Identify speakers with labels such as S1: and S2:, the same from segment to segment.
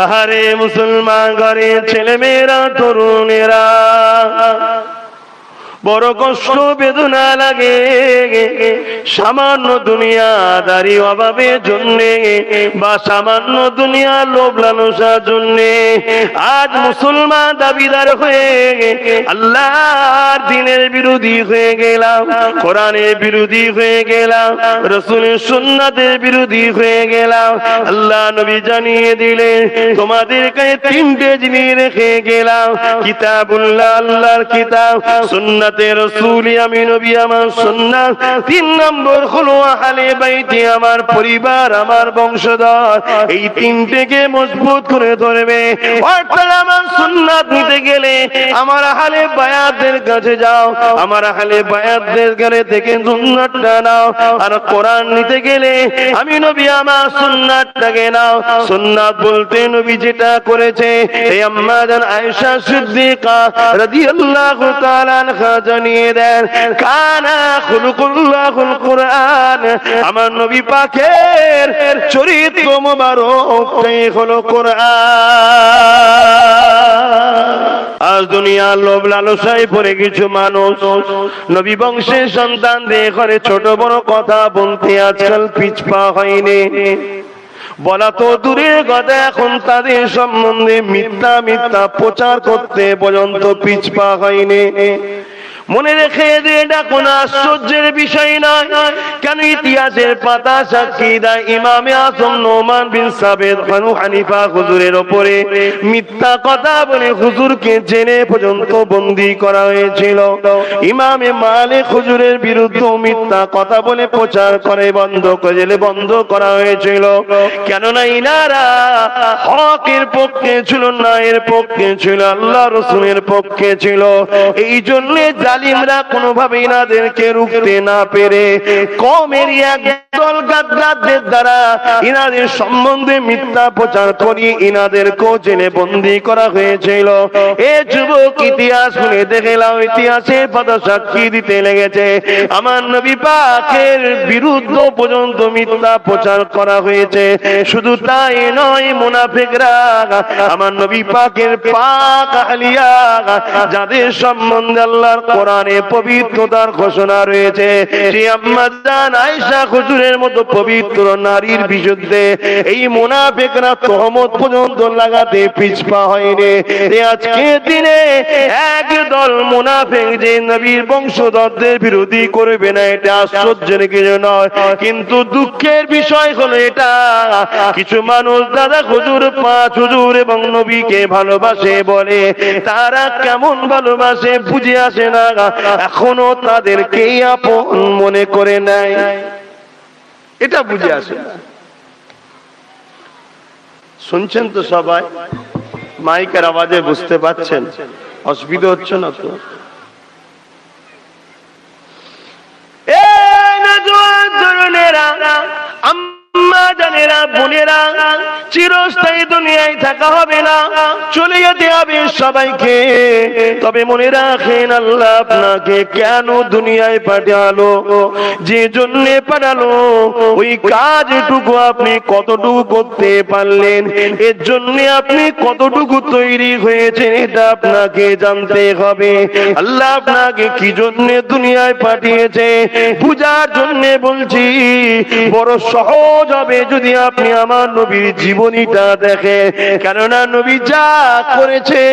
S1: আরে মুসলমান ঘরের ছেলেমেয়েরা, তরুণেরা, বড় কষ্ট বেদনা লাগে সামান্য দুনিয়াদারি অভাবের জন্যে বা সামান্য দুনিয়া লোভ লালসার জন্যে। আজ মুসলমান দাবিদার হয়ে আল্লাহর দ্বীনের বিরোধী হয়ে গেলাম, কোরআনের বিরোধী হয়ে গেলাম, রাসূলের সুন্নাতের বিরোধী হয়ে গেলাম। আল্লাহ নবী জানিয়ে দিলেন, তোমাদেরকে তিনটে জিনিস রেখে গেলাম, কিতাবুল্লাহ আল্লাহর কিতাব, সুন্নাত রাসূলি আমি নবী আমার সুন্নাত, 3 নম্বর হলো আহলে বাইতে আমার পরিবার, আমার বংশধর। এই তিনটেকে মজবুত করে ধরবে। অর্থাৎ আমার সুন্নাত নিতে গেলে আমার আহলে বায়াতদের কাছে যাও, আমার আহলে বায়াতদের কাছে থেকে সুন্নাতটা নাও। আর কোরআন নিতে গেলে আমি নবী আমার সুন্নাতটাকে নাও। সুন্নাত বলতে নবী যেটা করেছে, এই আম্মা জান আয়েশা সিদ্দিকা রাদিয়াল্লাহু তাআলা আনহা জানিয়ে দেন, কানা খুলুকুল্লাহুল কুরআন, আমার নবী পাকের চরিত্র মোবারকটাই হলো কোরআন। আজ দুনিয়ার লোভ লালসায় পড়ে কিছু মানুষ নবী বংশের সন্তানদের ঘরে ছোট বড় কথা বলতে আজকাল পিছপা হয়নি। বলা তো দূরের কথা, এখন তাদের সম্বন্ধে মিথ্যা মিথ্যা প্রচার করতে পর্যন্ত পিছপা হয়নি। মনে রেখে এটা কোন আশ্চর্যের বিষয় নয়। কেন ইতিহাসের পাতা সাক্ষী দেয়, ইমামে আজম নোমান বিন সাবেদ বানু হানিফা হুজুরের উপরে মিথ্যা কথা বলে হুজুরকে জেনে পর্যন্ত বন্দী করা হয়েছিল। ইমামে মালিক হুজুরের বিরুদ্ধে মিথ্যা কথা বলে প্রচার করে জেলে বন্ধ করা হয়েছিল। কেননা ইনারা হকের পক্ষে ছিল না, এর পক্ষে ছিল, আল্লাহ রাসূলের পক্ষে ছিল। এই জন্য জালিমরা কোনোভাবে ইনাদেরকে রুখতে না পেরে কওমের একদল গাদ্দারদের দ্বারা ইনাদের সম্বন্ধে মিথ্যা প্রচার করিয়ে ইনাদেরকেও জেলে বন্দী করা হয়েছিল। এ যুবক ইতিহাস খুলে দেখে নাও, ইতিহাসের পাতা সাক্ষী দিতে লেগেছে আমার নবী পাকের বিরুদ্ধে পর্যন্ত মিথ্যা প্রচার করা হয়েছে। শুধু তাই নয়, মুনাফিকরা আমার নবী পাকের পাক আহলিয়া, যাদের সম্বন্ধে আল্লাহর কোরআনে পবিত্রতার ঘোষণা রয়েছে, সেই আম্মা জান আয়েশা হুজুরের মতো পবিত্র নারীর বিরুদ্ধে এই মুনাফিকরা তহমত পর্যন্ত লাগাতে পিছপা হয়নি। আজকে দিনে একদল মুনাফিক যে নবীর বংশধরদের বিরোধী করবে না, এটা আশ্চর্যের কিছু নয়। কিন্তু দুঃখের বিষয় হলো এটা, কিছু মানুষ দাদা হুজুর, পাঁচ হুজুর এবং নবীকে ভালোবাসে বলে, তারা কেমন ভালোবাসে বুঝে আসে না, এখনো তাদেরকেই আপন মনে করে নেয়, এটা বুঝে আসে না। শুনছেন তো সবাই? মাইকের আওয়াজে বুঝতে পাচ্ছেন? অসুবিধা হচ্ছে না তো? জানেরা বোনেরা, চিরস্থায়ী দুনিয়ায় থাকা হবে না, চলে যেতে হবে সবাইকে। তবে মনে রাখেন, আল্লাহ আপনাকে কেন দুনিয়ায় পাঠালো, যে জন্য পাঠালো, ওই কাজটুকু আপনি কতটুকু করতে পারলেন, এর জন্য আপনি কতটুকু তৈরি হয়েছেন, এটা আপনাকে জানতে হবে। আল্লাহ আপনাকে কি জন্য দুনিয়ায় পাঠিয়েছে বুঝার জন্য বলছি। বড় সহজ হবে যদি আপনি আমার নবীর জীবনীটা দেখেন, কেননা নবী যা করেছে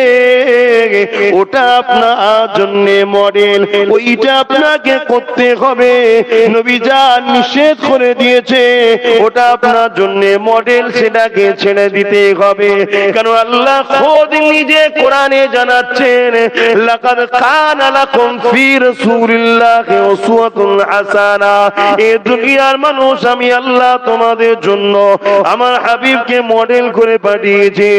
S1: ওটা আপনার জন্য মডেল, ওইটা আপনাকে করতে হবে। নবী যা নিষেধ করে দিয়েছে ওটা আপনার জন্য মডেল, সেটাকে ছেড়ে দিতে হবে। কেন আল্লাহ খোদ নিজে কোরআনে জানাচ্ছেন, লাকাদ কানা লাকুম ফি রাসূলিল্লাহি উসওয়াতুন হাসানা। এই দুনিয়ার মানুষ, আমি আল্লাহ তোমাদের জন্য আমার হাবিবকে মডেল করে পাঠিয়েছি।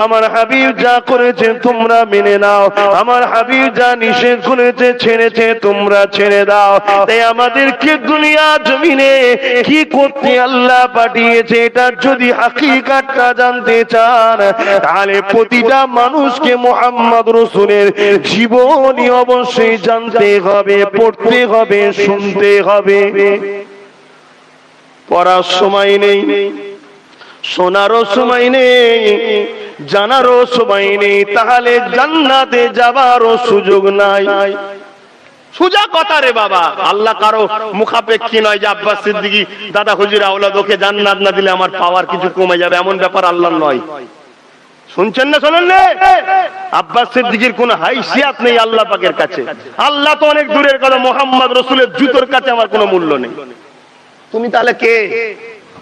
S1: আমার হাবিব যা করেছে তোমরা মেনে নাও, আমার হাবিব যা নিষেধ করেছে ছেড়েছে তোমরা ছেড়ে দাও। তাই আমাদেরকে দুনিয়া জমিনে কি করতে আল্লাহ পাঠিয়েছে, এটা যদি হাকিকাতটা জানতে চান, তাহলে প্রতিটা মানুষকে মুহাম্মদ রাসূলের জীবনী অবশ্যই জানতে হবে, পড়তে হবে, শুনতে হবে। পড়ার সময় নেই, শোনারও সময় নেই, জানারও সময় নেই, তাহলে জান্নাতে যাবারও সুযোগ নাই। সোজা কথা রে বাবা, আল্লাহ কারো মুখাপেক্ষী নয় যে আব্বাস সিদ্দিকী দাদা হুজুর আওলাদ ওকে জান্নাত না দিলে আমার পাওয়ার কিছু কমে যাবে, এমন ব্যাপার আল্লাহ নয়। শুনছেন না শোনেন না? আব্বাস সিদ্দিকীর কোনো হাইসিয়াত নেই আল্লাহ পাকের কাছে। আল্লাহ তো অনেক দূরের কথা, মুহাম্মদ রাসূলের জুতোর কাছে আমার কোনো মূল্য নেই। তুমি তাহলে কে?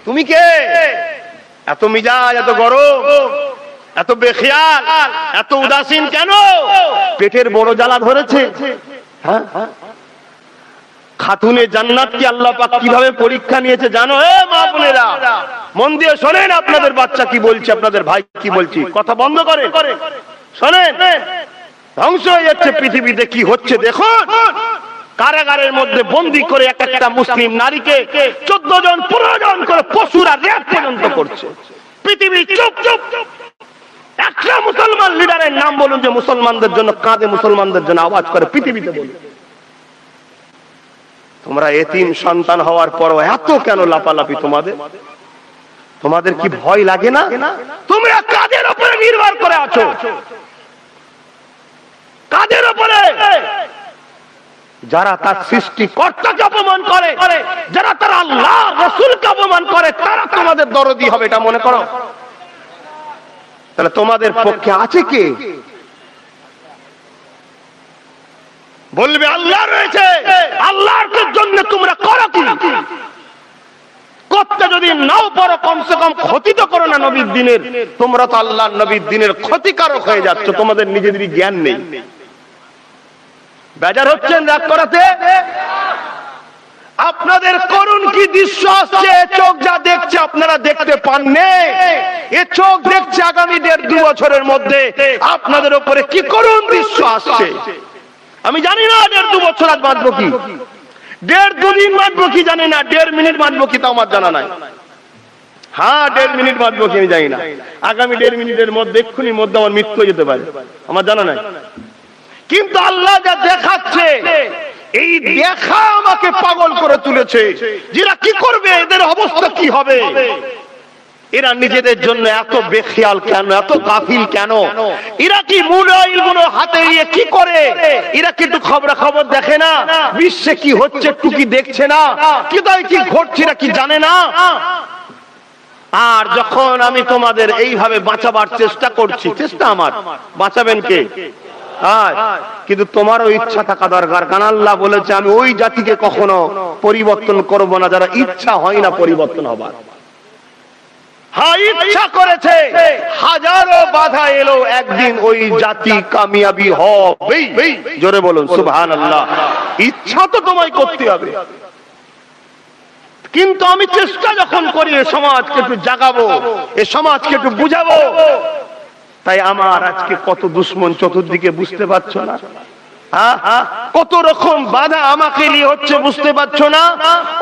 S1: তুমি কে? এত মিজাজ, এত গরম, এত বেখিয়াল, এত উদাসীন কেন? পেটের বড় জ্বালা ধরেছে? হ্যাঁ, খাতুনে জান্নাত কি আল্লাহ পাক কিভাবে পরীক্ষা নিয়েছে জানো? এ মা বোনেরা মন দিয়ে শোনেন, আপনাদের বাচ্চা কি বলছে, আপনাদের ভাই কি বলছে, কথা বন্ধ করে শোনেন। ধ্বংস হয়ে যাচ্ছে পৃথিবীতে, কি হচ্ছে দেখুন। কারাগারের মধ্যে বন্দী করে একটা মুসলিম নারীকে 14 জন 15 জন করে পশুরা রেপ পর্যন্ত করছে। পৃথিবী চুপ চুপ। একটা মুসলমান লিডারের নাম বলুন যে মুসলমানদের জন্য কাঁদে, মুসলমানদের জন্য আওয়াজ করে, পৃথিবীতে বলুন। তোমরা এতিম সন্তান হওয়ার পরও এত কেন লাপালাপি? তোমাদের কি ভয় লাগে না? তোমরা কাদের উপরে নির্ভর করে আছো? কাদের উপরে? যারা তার সৃষ্টিকর্তাকে অপমান করে, যারা তার আল্লাহ রাসূলকে অপমান করে, তারা তোমাদের দরদি হবে, এটা মনে করো। তাহলে তোমাদের পক্ষে আছে কে? বলবে আল্লাহ রয়েছে, আল্লাহর জন্য তোমরা করো কি? করতে যদি নাও পারো, কমসে কম ক্ষতি তো করো না নবীর দিনের। তোমরা তো আল্লাহর নবীর দিনের ক্ষতিকারক হয়ে যাচ্ছ, তোমাদের নিজেদেরই জ্ঞান নেই। বেজার হচ্ছেন রাগ করাতে? আপনাদের করুন কি দৃশ্য আসছে, চোখ যা দেখছে আপনারা দেখতে পাননি। এ চোখ দেখছে আগামী 1.5-2 বছরের মধ্যে আপনাদের উপরে কি করুন দৃশ্য আসছে। আমি জানি না 1.5-2 বছর আজ বাঁচবো কি, 1.5-2 দিন বাঁচবো কি জানি না, 1.5 মিনিট বাঁচবো কি তা আমার জানা নাই। হ্যাঁ, 1.5 মিনিট বাঁচবো কি আমি জানি না। আগামী 1.5 মিনিটের মধ্যে এক্ষুনি মধ্যে আমার মৃত্যু হয়ে যেতে পারে, আমার জানা নাই। কিন্তু আল্লাহ যা দেখাচ্ছে, এই দেখা আমাকে পাগল করে তুলেছে। যারা কি করবে, এদের অবস্থা কি হবে? এরা নিজেদের জন্য এত বেখেয়াল কেন, এত গাফিল কেন? এরা কি মোবাইল গুলো হাতে নিয়ে কি করে? এরা কিন্তু খবর দেখে না, বিশ্বে কি হচ্ছে একটু কি দেখছে না, কোথায় কি ঘটছে না কি জানে না। আর যখন আমি তোমাদের এইভাবে বাঁচাবার চেষ্টা করছি, চেষ্টা আমার, বাঁচাবেন কে? কিন্তু তোমারও ইচ্ছা থাকা দরকার, কারণ আল্লাহ বলেছে আমি ওই জাতিকে কখনো পরিবর্তন করব না যারা ইচ্ছা হয় না পরিবর্তন হবার। হ্যাঁ, ইচ্ছা করেছে, হাজারো বাধা এলো, একদিন ওই জাতি কামিয়াবি হবে। জোরে বলুন সুবহানাল্লাহ। ইচ্ছা তো তোমায় করতে হবে, কিন্তু আমি চেষ্টা যখন করি এ সমাজকে একটু জাগাবো, এ সমাজকে একটু বুঝাবো, তাই আমার আজকে কত দুশ্মন চতুর্দিকে বুঝতে পারছো না? কত রকম বাধা আমাকে নিয়ে হচ্ছে বুঝতে পারছো না?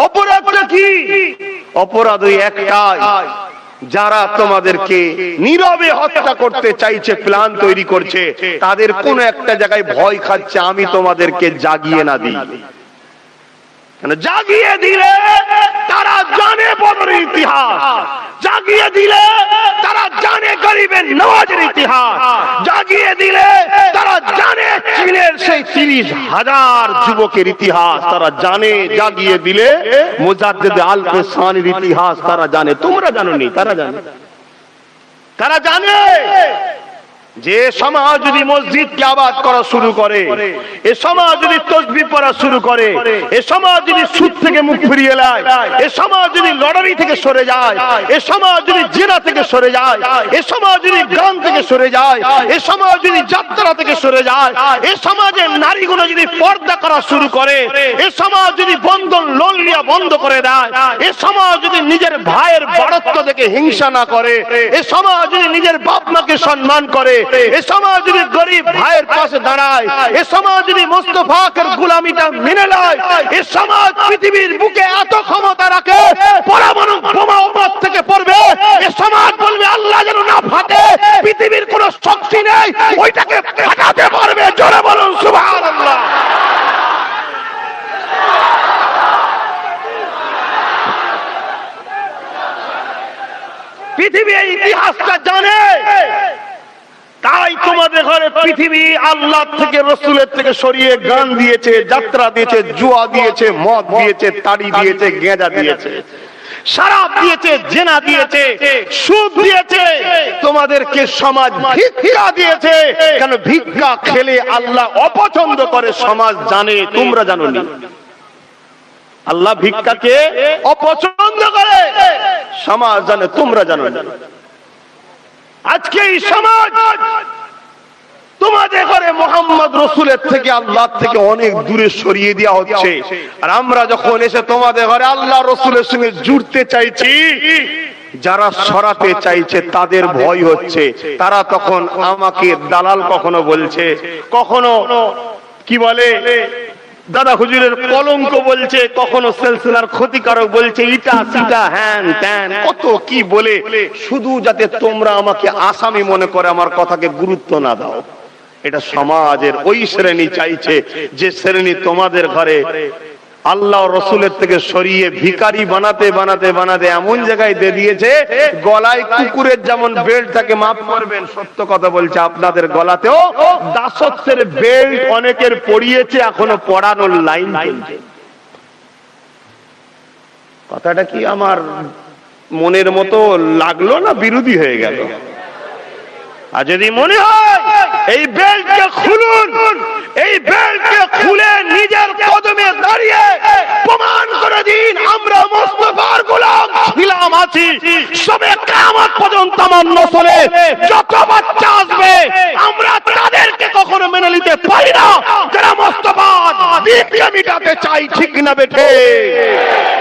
S1: অপরাধটা কি? অপরাধ ওই একটাই, যারা তোমাদেরকে নীরবে হত্যা করতে চাইছে, প্ল্যান তৈরি করছে, তাদের কোন একটা জায়গায় ভয় খাচ্ছে আমি তোমাদেরকে জাগিয়ে না দিই। জাগিয়ে দিলে তারা জানে বদরের ইতিহাস, জাগিয়ে দিলে তারা জানে গরিবের নওয়াজের ইতিহাস, জাগিয়ে দিলে তারা জানে চীনের সেই 30,000 যুবকের ইতিহাস তারা জানে, জাগিয়ে দিলে মুজাদ্দিদ আল-কুসানির ইতিহাস তারা জানে। তোমরা জানোনি, তারা জানে। তারা জানে যে সমাজ যদি মসজিদকে আবাদ করা শুরু করে, এ সমাজ যদি তাসবিহ পড়া শুরু করে, এ সমাজ যদি সুদ থেকে মুখ ফিরিয়ে নেয়, এ সমাজ যদি লটারি থেকে সরে যায়, এ সমাজ যদি জিনা থেকে সরে যায়, এ সমাজ যদি গান থেকে সরে যায়, এ সমাজ যদি যাত্রা থেকে সরে যায়, এ সমাজের নারীগুলো যদি পর্দা করা শুরু করে, এ সমাজ যদি বন্ধন লোন লিয়া বন্ধ করে দেয়, এ সমাজ যদি নিজের ভাইয়ের বাড়ত্ব থেকে হিংসা না করে, এ সমাজ যদি নিজের বাপ মাকে সম্মান করে, এ সমাজ যদি গরিব ভাইয়ের পাশে দাঁড়ায়, এ সমাজ যদি মুস্তাফাকের গোলামিটা মেনে নেয়, এ সমাজ পৃথিবীর বুকে এত ক্ষমতা রাখে, পরমাণু বোমা উম্মত থেকে পড়বে, এ সমাজ বলবে আল্লাহ যেন না ফাটে, পৃথিবীর কোনো শক্তি নেই ওইটাকে ফাটাতে পারবে। জোরে বলুন সুবহানাল্লাহ। পৃথিবী এই ইতিহাসটা জানে,
S2: পৃথিবী আল্লাহ থেকে রসুলের থেকে সরিয়ে গান দিয়েছে, যাত্রা দিয়েছে, জুয়া দিয়েছে, মদ দিয়েছে, তাড়ি দিয়েছে, গেঁজা দিয়েছে, শরাব দিয়েছে, জেনা দিয়েছে, সুদ দিয়েছে, তোমাদেরকে সমাজ ভিক্ষা দিয়েছে। কেন ভিক্ষা খেলে আল্লাহ অপছন্দ করে সমাজ জানে, তোমরা জানো না। আল্লাহ ভিক্ষাকে অপছন্দ করে সমাজ জানে, তোমরা জানো না। আজকে এই সমাজ তোমাদের ঘরে মোহাম্মদ রসুলের থেকে আল্লাহ থেকে অনেক দূরে সরিয়ে দেওয়া হচ্ছে। আর আমরা যখন এসে তোমাদের ঘরে আল্লাহ রসুলের সঙ্গে জুড়তে চাইছি, যারা সরাতে চাইছে তাদের ভয় হচ্ছে। তারা তখন আমাকে দালাল কখনো বলছে, কখনো কি বলে দাদা হুজুরের কলঙ্ক বলছে, কখনো সিলসিলার ক্ষতিকারক বলছে, ইটা সিটা হ্যান ত্যান কত কি বলে, শুধু যাতে তোমরা আমাকে আসামি মনে করে আমার কথাকে গুরুত্ব না দাও। এটা সমাজের ওই শ্রেণী চাইছে যে শ্রেণী তোমাদের ঘরে আল্লাহ রসুলের থেকে সরিয়ে ভিখারি বানাতে বানাতে বানাতে এমন জায়গায় দিয়ে দিয়েছে, গলায় কুকুরের যেমন বেল্ট থাকে, মাফ করবেন সত্য কথা বলছে, আপনাদের গলাতেও দাসত্বের বেল্ট অনেকের পরিয়েছে, এখনো পড়ানোর লাইন চলছে। কথাটা কি আমার মনের মতো লাগলো না বিরোধী হয়ে গেল? আর যদি মনে হয় এই বেল্টকে খুলুন, এই বেল্টকে খুলে নিজের কদমে দাঁড়িয়ে প্রমাণ করে দিন আমরা মুস্তাফার গোলাম ছিলাম, আছি। সবে কিয়ামত পর্যন্ত আমার নসলে যত বাচ্চা আসবে আমরা তাদেরকে কখনো মেনে নিতে পারি না যারা মুস্তাফার দিনকে মিটাতে চাই, ঠিক না বেঠে?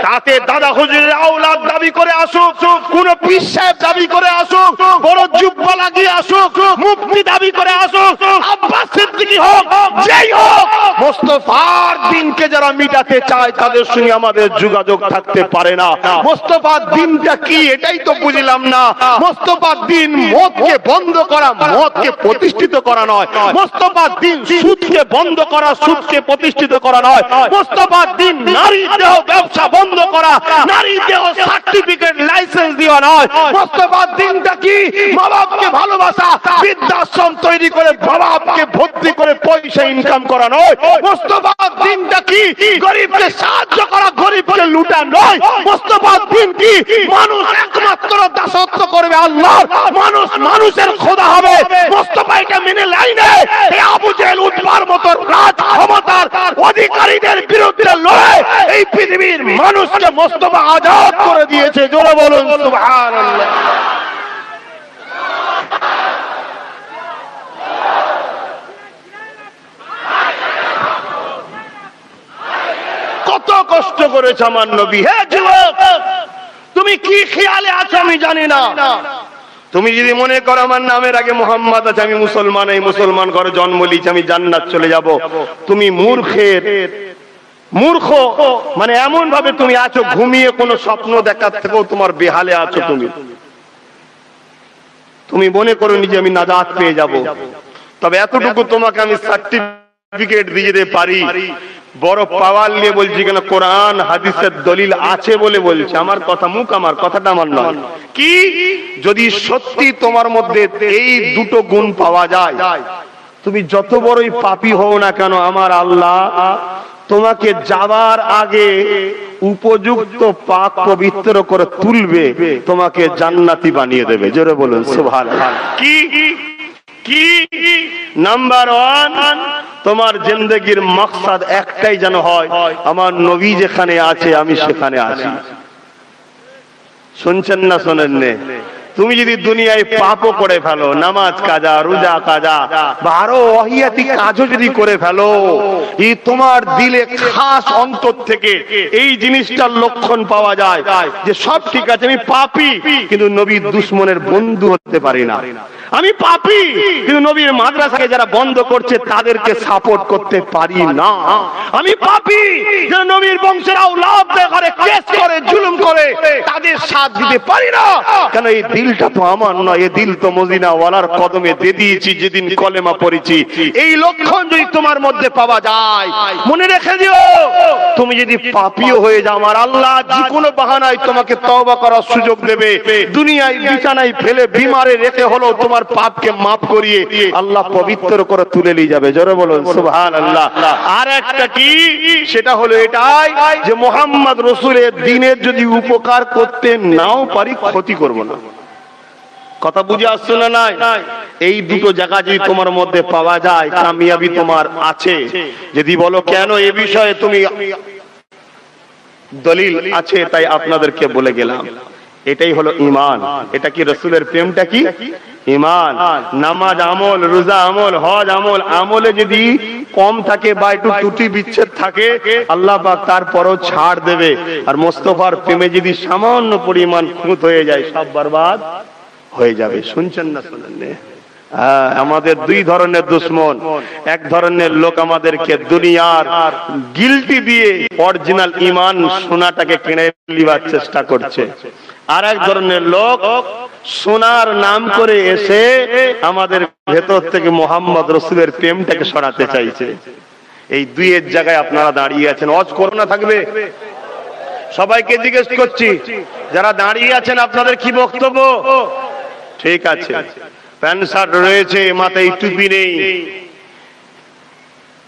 S2: তাতে দাদা হুজুরের আওলাদ দাবি করে আসুক, কোন পীর সাহেব দাবি করে আসুক, বড় জুব্বা লাগিয়ে আসুক, মুফতি দাবি করে আসুক, আব্বাস সিদ্দিকী হোক, যেই হোক, মুস্তাফার দিনকে যারা মিটাতে চায় তাদের সঙ্গে আমাদের যোগাযোগ থাকতে পারে না। মুস্তাফার দিনটা কি এটাই তো বুঝলাম না। মুস্তাফার দিন মদকে বন্ধ করা, মদকে প্রতিষ্ঠিত করা নয়। মুস্তাফার দিন সুদকে বন্ধ করা, সুদকে প্রতিষ্ঠিত করা নয়। মুস্তাফার দিন নারী দেহ ব্যবসা বন্ধ করা, নারী দেহ সার্টিফিকেট লাইসেন্স দেওয়া নয়। মুস্তাফার দিনটা কি? মা বাপকে ভালোবাসা, বৃদ্ধাশ্রম তৈরি করে বাবাকে ভর্তি করে পয়সা ইনকাম করা নয়। মুস্তাফার দিনটা কি? গরিবকে সাহায্য করা, গরিবকে লুটা নয়। মুস্তাফার দিন কি? মানুষ একমাত্র দাসত্ব করবে আল্লাহ, মানুষ মানুষের খোদা হবে। মুস্তাফা এটা মেনে লাইনে এই আবু জেহেল উৎপার মতো রাজ ক্ষমতার অধিকারীদের বিরুদ্ধে লড়ে এই পৃথিবীর মানুষকে মুস্তাফা আজাদ করে দিয়েছে। জোরে বলুন সুবহানাল্লাহ। কত কষ্ট করেছে আমার নবী। হে যুবক, তুমি কি খেয়ালে আছো আমি জানি না। তুমি যদি মনে করো আমার নামের আগে মোহাম্মদ আছে, আমি মুসলমান, এই মুসলমান ঘরে জন্ম নিয়েছি, আমি জান্নাত চলে যাব, তুমি মূর্খ। মানে এমন ভাবে তুমি আছো, ঘুমিয়ে কোনো স্বপ্ন দেখার থেকেও তোমার বেহালে আছো। তুমি মনে করো নিজে আমি নাজাত পেয়ে যাব। তবে এতটুকু তোমাকে আমি সার্টিফিকেট দিয়ে দিতে পারি, বড় পাওয়ার নিয়ে বলছি, কেন কোরআন হাদিসের দলিল আছে বলে বলছি। আমার কথা মুখ, আমার কথাটা আমার নয়। কি যদি সত্যি তোমার মধ্যে এই দুটো গুণ পাওয়া যায়, তুমি যত বড়ই পাপী হও না কেন, আমার আল্লাহ তোমাকে যাবার আগে উপযুক্ত পাক পবিত্র করে তুলবে, তোমাকে জান্নাতি বানিয়ে দেবে। জোরে বলুন সুবহানাল্লাহ। কি কি নাম্বার 1, তোমার জিন্দেগির মাকসাদ একটাই যেন হয়, আমার নবী যেখানে আছে আমি সেখানে আছি। শুনছেন না শোনেন নে? তুমি যদি দুনিয়ায় পাপও করে ফেলো, নামাজ কাজা, রোজা কাজা বা আরো ওয়াহিয়াতি কাজও যদি করে ফেলো, এই তোমার দিলে খাস অন্তর থেকে এই জিনিসটার লক্ষণ পাওয়া যায় যে সব ঠিক আছে, আমি পাপী কিন্তু নবীর দুশমনের বন্ধু হতে পারি না। আমি পাপী কিন্তু নবীর মাদ্রাসাকে যারা বন্ধ করছে তাদেরকে সাপোর্ট করতে পারি না। আমি পাপী যে নবীর বংশের আওলাদদের ঘরে কেস করে, জুলুম করে, তাদের সাথ দিতে পারি না। কেন এই দিল দিলটা তো আমার নয়, এ দিল তো মদিনা ওয়ালার কদমে দিয়ে দিয়েছি যেদিন কলেমা পড়েছি। এই লক্ষণ যদি তোমার মধ্যে পাওয়া যায়, মনে রেখে দিও, তুমি যদি পাপীও হয়ে যাও, আমার আল্লাহ যে কোনো বাহানায় তোমাকে তওবা করার সুযোগ দেবে। দুনিয়ায় বিছানায় ফেলে বিমারে রেখে হলো তোমার পাপকে মাফ করিয়ে আল্লাহ পবিত্র করে তুলে নিয়ে যাবে। জোরে বলুন সুবহানাল্লাহ। আর একটা কি, সেটা হলো এটাই যে মুহাম্মদ রাসূলের দ্বীনের যদি উপকার করতে নাও পারি, ক্ষতি করব না। কথা বুঝে আসছে না? নাই, এই দুটো জায়গা যদি তোমার মধ্যে পাওয়া যায়, কামিয়াবি তোমার আছে। যদি বলো কেন এ বিষয়ে তুমি দলিল আছে, তাই আপনাদেরকে বলে গেলাম। এটাই হলো ঈমান। এটা কি রাসূলের প্রেমটা কি ঈমান। নামাজ আমল, রোজা আমল, হজ আমল, আমলে যদি কম থাকে বা একটু ত্রুটি বিচ্ছেদ থাকে, আল্লাহ পাক তারপরও ছাড় দেবে। আর মোস্তফার প্রেমে যদি সামান্য পরিমাণ খুঁত হয়ে যায়, সব বরবাদ হয়ে যাবে। শুনছেন না শুনেন না? আমাদের দুই ধরনের দুশ্মন। এক ধরনের লোক আমাদেরকে দুনিয়ার গিলটি দিয়ে অরিজিনাল ঈমান সোনাটাকে কিনে নেবার চেষ্টা করছে। আর এক ধরনের লোক সোনার নাম করে এসে আমাদের ভেতর থেকে মুহাম্মদ রাসূলের প্রেমটাকে সরাতে চাইছে। এই দুইয়ের জায়গায় আপনারা দাঁড়িয়ে আছেন। ওয়াজ করোনা থাকবে, সবাইকে জিজ্ঞেস করছি, যারা দাঁড়িয়ে আছেন আপনাদের কি বক্তব্য? ঠিক আছে, প্যান্ট শার্ট রয়েছে, মাথায় টুপি নেই,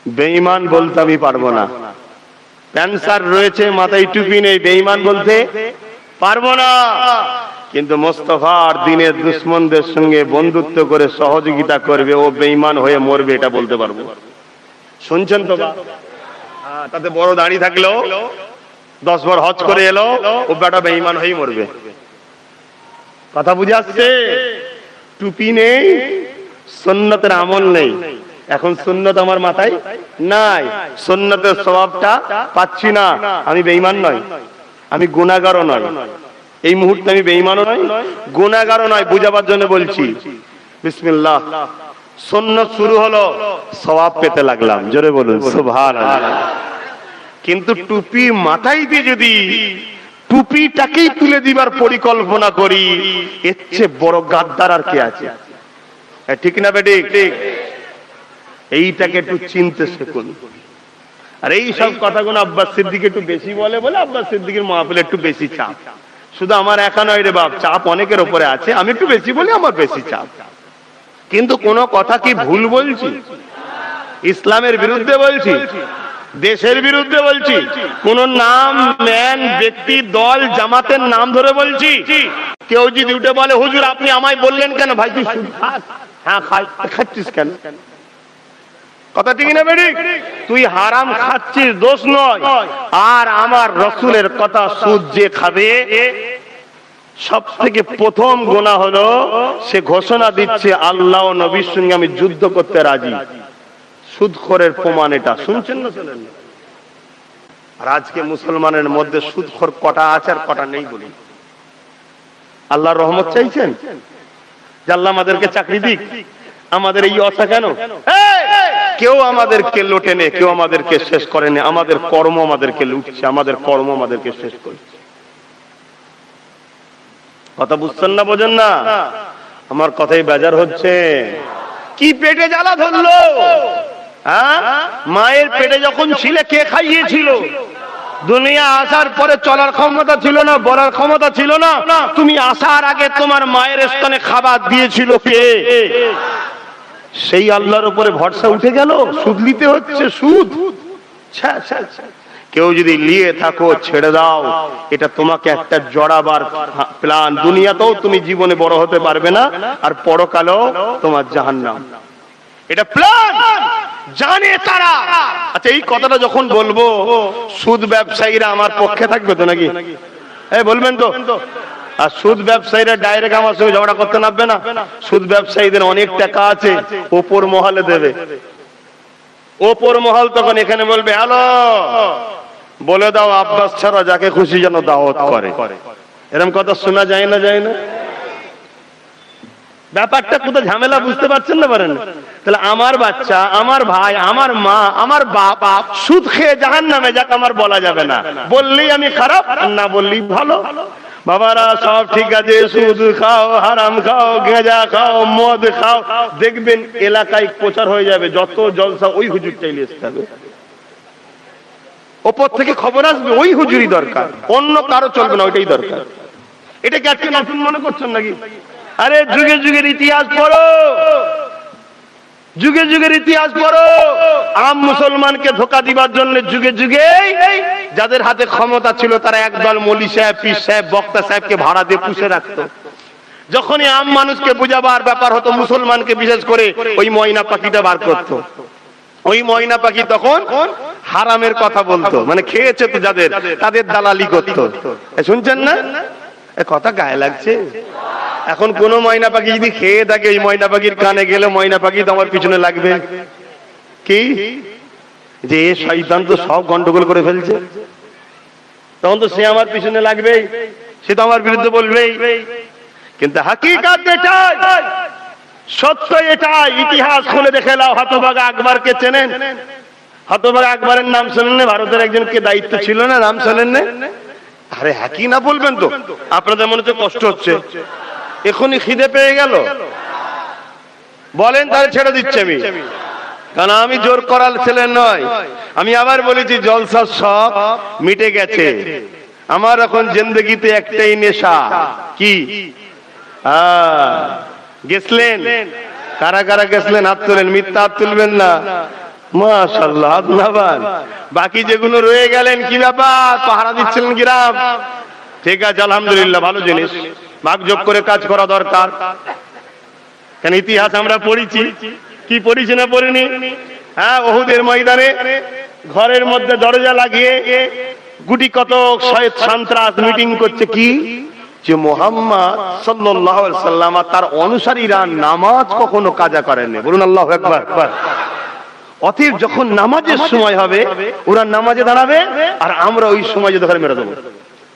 S2: বেঈমান বলতে আমি পারবো না। প্যান্ট শার্ট রয়েছে, মাথায় টুপি নেই, বেঈমান বলতে পারবো না। কিন্তু মুস্তাফার দ্বীনের দুশমনদের সঙ্গে বন্ধুত্ব করে সহযোগিতা করবে, ও বেঈমান হয়ে মরবে, এটা বলতে পারবো। শুনছেন তো? তাতে বড় দাড়ি থাকলেও 10 বার হজ করে এলো, ও বেটা বেঈমান হয়েই মরবে। কথা বুঝে আসছে? টুপি নেই, সুন্নতের আমল নেই। এখন সুন্নত আমার মাথায় নাই, সুন্নতের সওয়াবটা পাচ্ছি না। আমি বেঈমান নয়, আমি গুনাহগারও নয়। এই মুহূর্তে আমি বেঈমানও নয়, গুনাহগারও নয়। বুঝাবার জন্য বলছি। বিসমিল্লাহ, সুন্নত শুরু হলো, সওয়াব পেতে লাগলাম। জোরে বলুন সুবহানাল্লাহ। কিন্তু টুপি মাথায় দিয়ে যদি টুপিটাকেই তুলে দিবার পরিকল্পনা করি, এর চেয়ে বড় গাদ্দার আর কে আছে? ঠিক না বেঠিক? এইটাকে একটু চিনতে শিখুন। আর এই সব কথাগুলো আব্বাস সিদ্দিক একটু বেশি বলে বলে আব্বাস সিদ্দিকের মাহফিলে একটু বেশি চাপ। শুধু আমার একা নয় রে বাপ, চাপ অনেকের উপরে আছে। আমি একটু বেশি বলি, আমার বেশি চাপ। কিন্তু কোন কথা কি ভুল বলছি? ইসলামের বিরুদ্ধে বলছি? দেশের বিরুদ্ধে বলছি? কোন নাম, ম্যান, ব্যক্তি, দল, জামাতের নাম ধরে বলছি? কেউ যদি উঠে বলে হুজুর আপনি আমায় বললেন কেন? ভাই তুই সুদ খাস? হ্যাঁ খাচ্ছিস কেন? কথা ঠিক না বেঠিক? তুই হারাম খাচ্ছিস, দোষ নয়। আর আমার রাসূলের কথা, সুদ যে খাবে সব থেকে প্রথম গুনাহ হলো সে ঘোষণা দিচ্ছে আল্লাহ ও নবীর সঙ্গে আমি যুদ্ধ করতে রাজি। সুদখোরের প্রমাণ এটা। শুনছেন না শুনেন? আর আজকে মুসলমানের মধ্যে সুদখোর কটা আছে আর কটা নেই বলি। আল্লাহর রহমত চাইছেন যে আল্লাহ আমাদেরকে চাকরি দিক? আমাদের এই অবস্থা কেন? কেউ আমাদেরকে লোটে নে, কেউ আমাদেরকে শেষ করে নে। আমাদের কর্ম আমাদেরকে লুটছে, আমাদের কর্ম আমাদেরকে শেষ করছে। কথা বুঝছেন না? বোঝেন না? আমার কথাই বেজার হচ্ছে। কি পেটে জ্বালা ধরলো? মায়ের পেটে যখন ছিলে কে খাইয়েছিল? দুনিয়া আসার পরে চলার ক্ষমতা ছিল না, বলার ক্ষমতা ছিল না। তুমি আসার আগে তোমার মায়ের স্তনে খাবার দিয়েছিল কে? সেই আল্লাহর উপরে ভরসা উঠে গেল, সুদ নিতে হচ্ছে। সুদ কেউ যদি নিয়ে থাকো ছেড়ে দাও, এটা তোমাকে একটা জড়াবার প্ল্যান। দুনিয়াতেও তুমি জীবনে বড় হতে পারবে না, আর পরকালেও তোমার জাহান্নাম। এটা প্ল্যান জানে তারা। আচ্ছা, এই কথাটা যখন বলবো, সুদ ব্যবসায়ীরা আমার পক্ষে থাকবে তো নাকি? বলবেন তো? আর সুদ ব্যবসায়ীরা ডাইরেক্ট আমার সঙ্গে ঝগড়া করতে নামবে না। সুদ ব্যবসায়ীদের অনেক টাকা আছে, ওপর মহলে দেবে। ওপর মহল তখন এখানে বলবে হ্যালো, বলে দাও আব্বাস ছাড়া যাকে খুশি যেন দাওয়াত করে। এরকম কথা শোনা যায় না? যায় না? ব্যাপারটা কোথায় ঝামেলা বুঝতে পারছেন না? পারেন? তাহলে আমার বাচ্চা, আমার ভাই, আমার মা, আমার বাবা সুদ খেয়ে জাহান্নামে যাক, আমার বলা যাবে না। বললেই আমি খারাপ, না বললেই ভালো। বাবারা সব ঠিক আছে, সুদ খাও, হারাম খাও, গাঁজা খাও, মদ খাও, দেখবেন এলাকায় প্রচার হয়ে যাবে, যত জলসা ওই হুজুর চাইলে আসতে হবে, ওপর থেকে খবর আসবে ওই হুজুরই দরকার, অন্য কারো চলবে না, ওইটাই দরকার। এটাকে আজকে নতুন মনে করছেন নাকি? আরে যুগে যুগের ইতিহাস পড়ো, যুগে যুগের ইতিহাস পড়ো। আম মুসলমানকে ধোকা দিবার জন্য যুগে যুগে যাদের হাতে ক্ষমতা ছিল তারা একদল মৌলী সাহেব, পীর সাহেব, বক্তা সাহেবকে ভাড়া দিয়ে পুষে রাখতো। যখনই আম মানুষকে বুঝাবার ব্যাপার হতো, মুসলমানকে বিশেষ করে, ওই ময়না পাখিটা বার করতো। ওই ময়না পাখি তখন হারামের কথা বলতো, মানে খেয়েছে তো যাদের, তাদের দালালি করতো। শুনছেন না? কথা গায়ে লাগছে। এখন কোন ময়না পাখি যদি খেয়ে থাকে, ওই ময়না পাখির কানে গেলে ময়না পাখি তো আমার পিছনে লাগবে কি, যে এ শয়তান তো সব গন্ডগোল করে ফেলছে, তখন তো সে আমার পিছনে লাগবে, সে তো আমার বিরুদ্ধে বলবেই। কিন্তু হাকিকত এটাই, সত্য এটাই। ইতিহাস খুলে দেখে নাও, হতভাগা আকবরকে চেনেন? হতভাগা আকবরের নাম শোনেন না? ভারতের একজনকে দায়িত্ব ছিল না, নাম শোনেন না? আরে হ্যাঁ কি না বলবেন তো, আপনাদের মনে তো কষ্ট হচ্ছে, এখনই খিদে পেয়ে গেল, বলেন তাহলে ছেড়ে দিচ্ছি আমি, কারণ আমি জোর করার ছেলে নয়। আমি আবার বলেছি জলসা সব মিটে গেছে, আমার এখন জিন্দগিতে একটাই নেশা, কি? গেছলেন? কারা কারা গেছলেন হাত তোলেন, মিথ্যা হাত তুলবেন না। মাশাআল্লাহ, ধন্যবাদ। বাকি যেগুলো রয়ে গেলেন, কি ব্যাপার, পাহারা দিচ্ছিলেন গ্রাম? ঠিক আছে, আলহামদুলিল্লাহ, ভালো জিনিস, ভাগযোগ করে কাজ করা দরকার। কেন ইতিহাস আমরা পড়েছি, কি পড়েছি না পড়িনি? হ্যাঁ, ওহুদের ময়দানে ঘরের মধ্যে দরজা লাগিয়ে গুটি কত শয়ত সন্ত্রাস মিটিং করছে, কি যে মুহাম্মদ সাল্লাল্লাহু আলাইহি সাল্লাম আর তার অনুসারীরা নামাজ কখনো কাজা করেননি। বলুন আল্লাহু আকবার। অতএব যখন নামাজের সময় হবে, ওরা নামাজে দাঁড়াবে আর আমরা ওই সময় যে ধরে মেরে দেবো।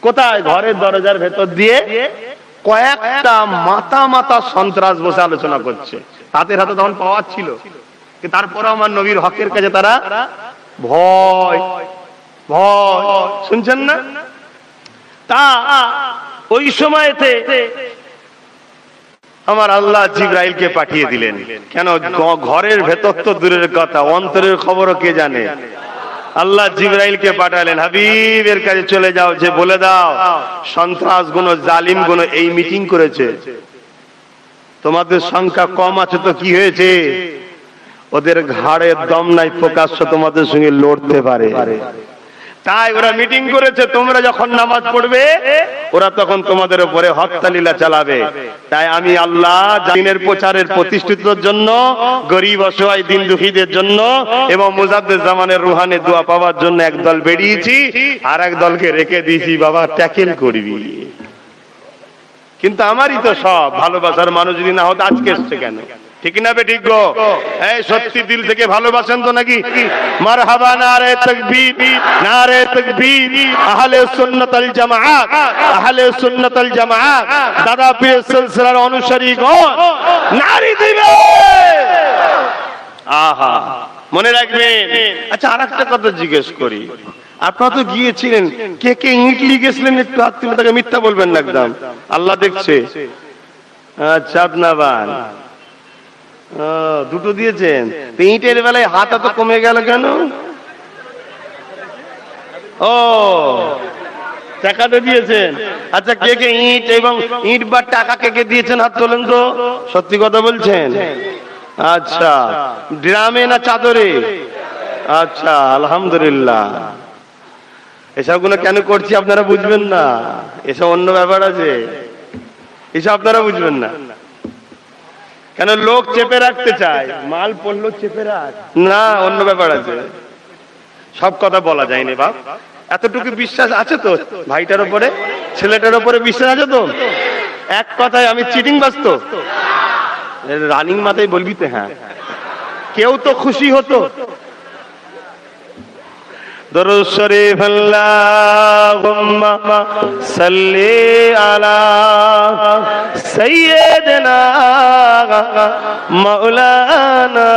S2: কোথায়? ঘরের দরজার ভেতর দিয়ে কয়েকটা মাথা মাথা সন্ত্রাস বসে আলোচনা করছে, তাদের হাতে তখন পাওয়ার ছিল, তারপরে আমার নবীর হকের কাছে তারা ভয় ভয়, শুনছেন না? তা ওই সময়তে আমার আল্লাহ জিবরাইলকে পাঠিয়ে দিলেন। কেন? ঘরের ভেতর তো দূরের কথা, অন্তরের খবরও কে জানে? আল্লাহ জিবরাইলকে পাঠালেন, হাবিবের কাছে চলে যাও, যে বলে দাও সন্ত্রাস গুণ, জালিম গুণ এই মিটিং করেছে, তোমাদের সংখ্যা কম আছে তো কি হয়েছে, ওদের ঘাড়ে দম নাই, প্রকাশ্য তোমাদের সঙ্গে লড়তে পারে, তাই ওরা মিটিং করেছে। তোমরা যখন নামাজ পড়বে, ওরা তখন তোমাদের উপরে হত্যালীলা চালাবে। তাই আমি আল্লাহ দ্বীনের প্রচারের প্রতিষ্ঠিতের জন্য, গরিব অসহায় দিন দুঃখীদের জন্য এবং মুজাদ্দেদ জামানের রুহানি দোয়া পাওয়ার জন্য একদল বেরিয়েছি, আর এক দলকে রেখে দিয়েছি, বাবা ট্যাকেল করবি। কিন্তু আমারই তো সব, ভালোবাসার মানুষ যদি না হতো আজকে এসছে কেন? ঠিক না বে ঠিক গো? এই সত্যি দিল থেকে ভালোবাসেন তো নাকি? মারহাবা, নারে তাকবীর, নারে তাকবীর। আহলে সুন্নাত ওয়াল জামাআত, আহলে সুন্নাত ওয়াল জামাআত, দাদা পীর সিলসিলার অনুসারীগণ নারী দিবে। আহা, মনে রাখবেন। আচ্ছা, আরেকটা কথা জিজ্ঞেস করি, আপনারা তো গিয়েছিলেন, কে কে ইট লিখেছিলেন? একটু হাত তুলে, তাকে মিথ্যা বলবেন না একদম, আল্লাহ দেখছে। আচ্ছা, আপনার দুটো দিয়েছেন, ইটের বেলায় হাত এত কমে গেল কেন? ও, টাকাতে দিয়েছেন। আচ্ছা, কে কে ইট এবং ইট বা টাকা কে কে দিয়েছেন হাত তোলেন তো, সত্যি কথা বলছেন? আচ্ছা, ড্রামে না চাদরে? আচ্ছা, আলহামদুলিল্লাহ। এসব গুলো কেন করছি আপনারা বুঝবেন না, এসব অন্য ব্যাপার আছে, এসব আপনারা বুঝবেন না। কেন? লোক চেপে রাখতে চায়, মাল পড়লো চেপে রাখ না, অন্য ব্যাপার আছে, সব কথা বলা যায়নি। বাপ, এতটুকু বিশ্বাস আছে তো ভাইটার উপরে, ছেলেটার উপরে বিশ্বাস আছে তো? এক কথায় আমি চিটিং বাস্ত রানিং মাথায় বলবি তো? হ্যাঁ, কেউ তো খুশি হতো। দরুদ শরীফ, আল্লাহুম্মা সাল্লি আলা সাইয়্যিদিনা মাওলানা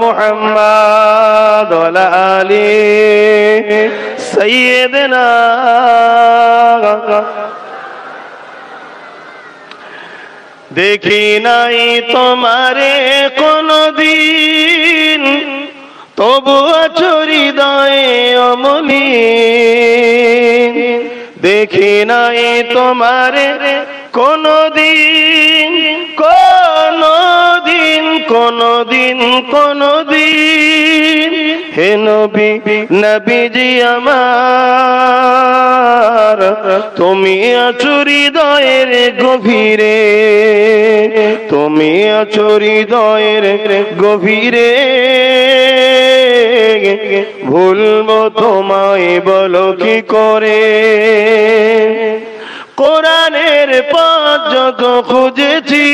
S2: মুহাম্মদ ওয়া আলা আলি সাইয়্যিদিনা
S1: দেখি নাই তোমারে কোনদিন, তবু আছো হৃদয়ে অমলিন। দেখি নাই তোমারে কোনদিন, কোনদিন, কোনদিন, কোনদিন। হে নবী, নবীজি আমার, তুমি আছো হৃদয়ের গভীরে, তুমি আছো হৃদয়ের গভীরে। ভুলবো তোমায় বলো কি করে? কোরআনের পথ যত খুঁজেছি,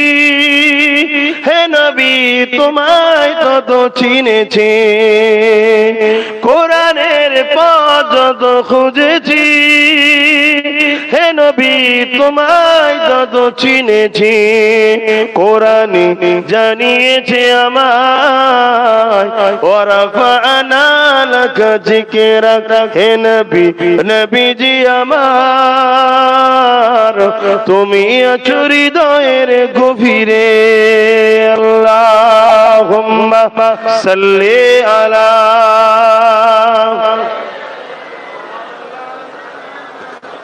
S1: হে নবী তোমায় তত চিনেছি। কোরআনের পথ যত খুঁজেছি, হে নবী তোমায় তত চিনেছি। কোরআনে জানিয়েছে আমায়, ওয়ারাফা'না লাকা যিকরাক। হে নবী, নবীজি আমার, তুমি আছো হৃদয়ের গভীরে। আল্লাহুম্মা সাল্লি আলা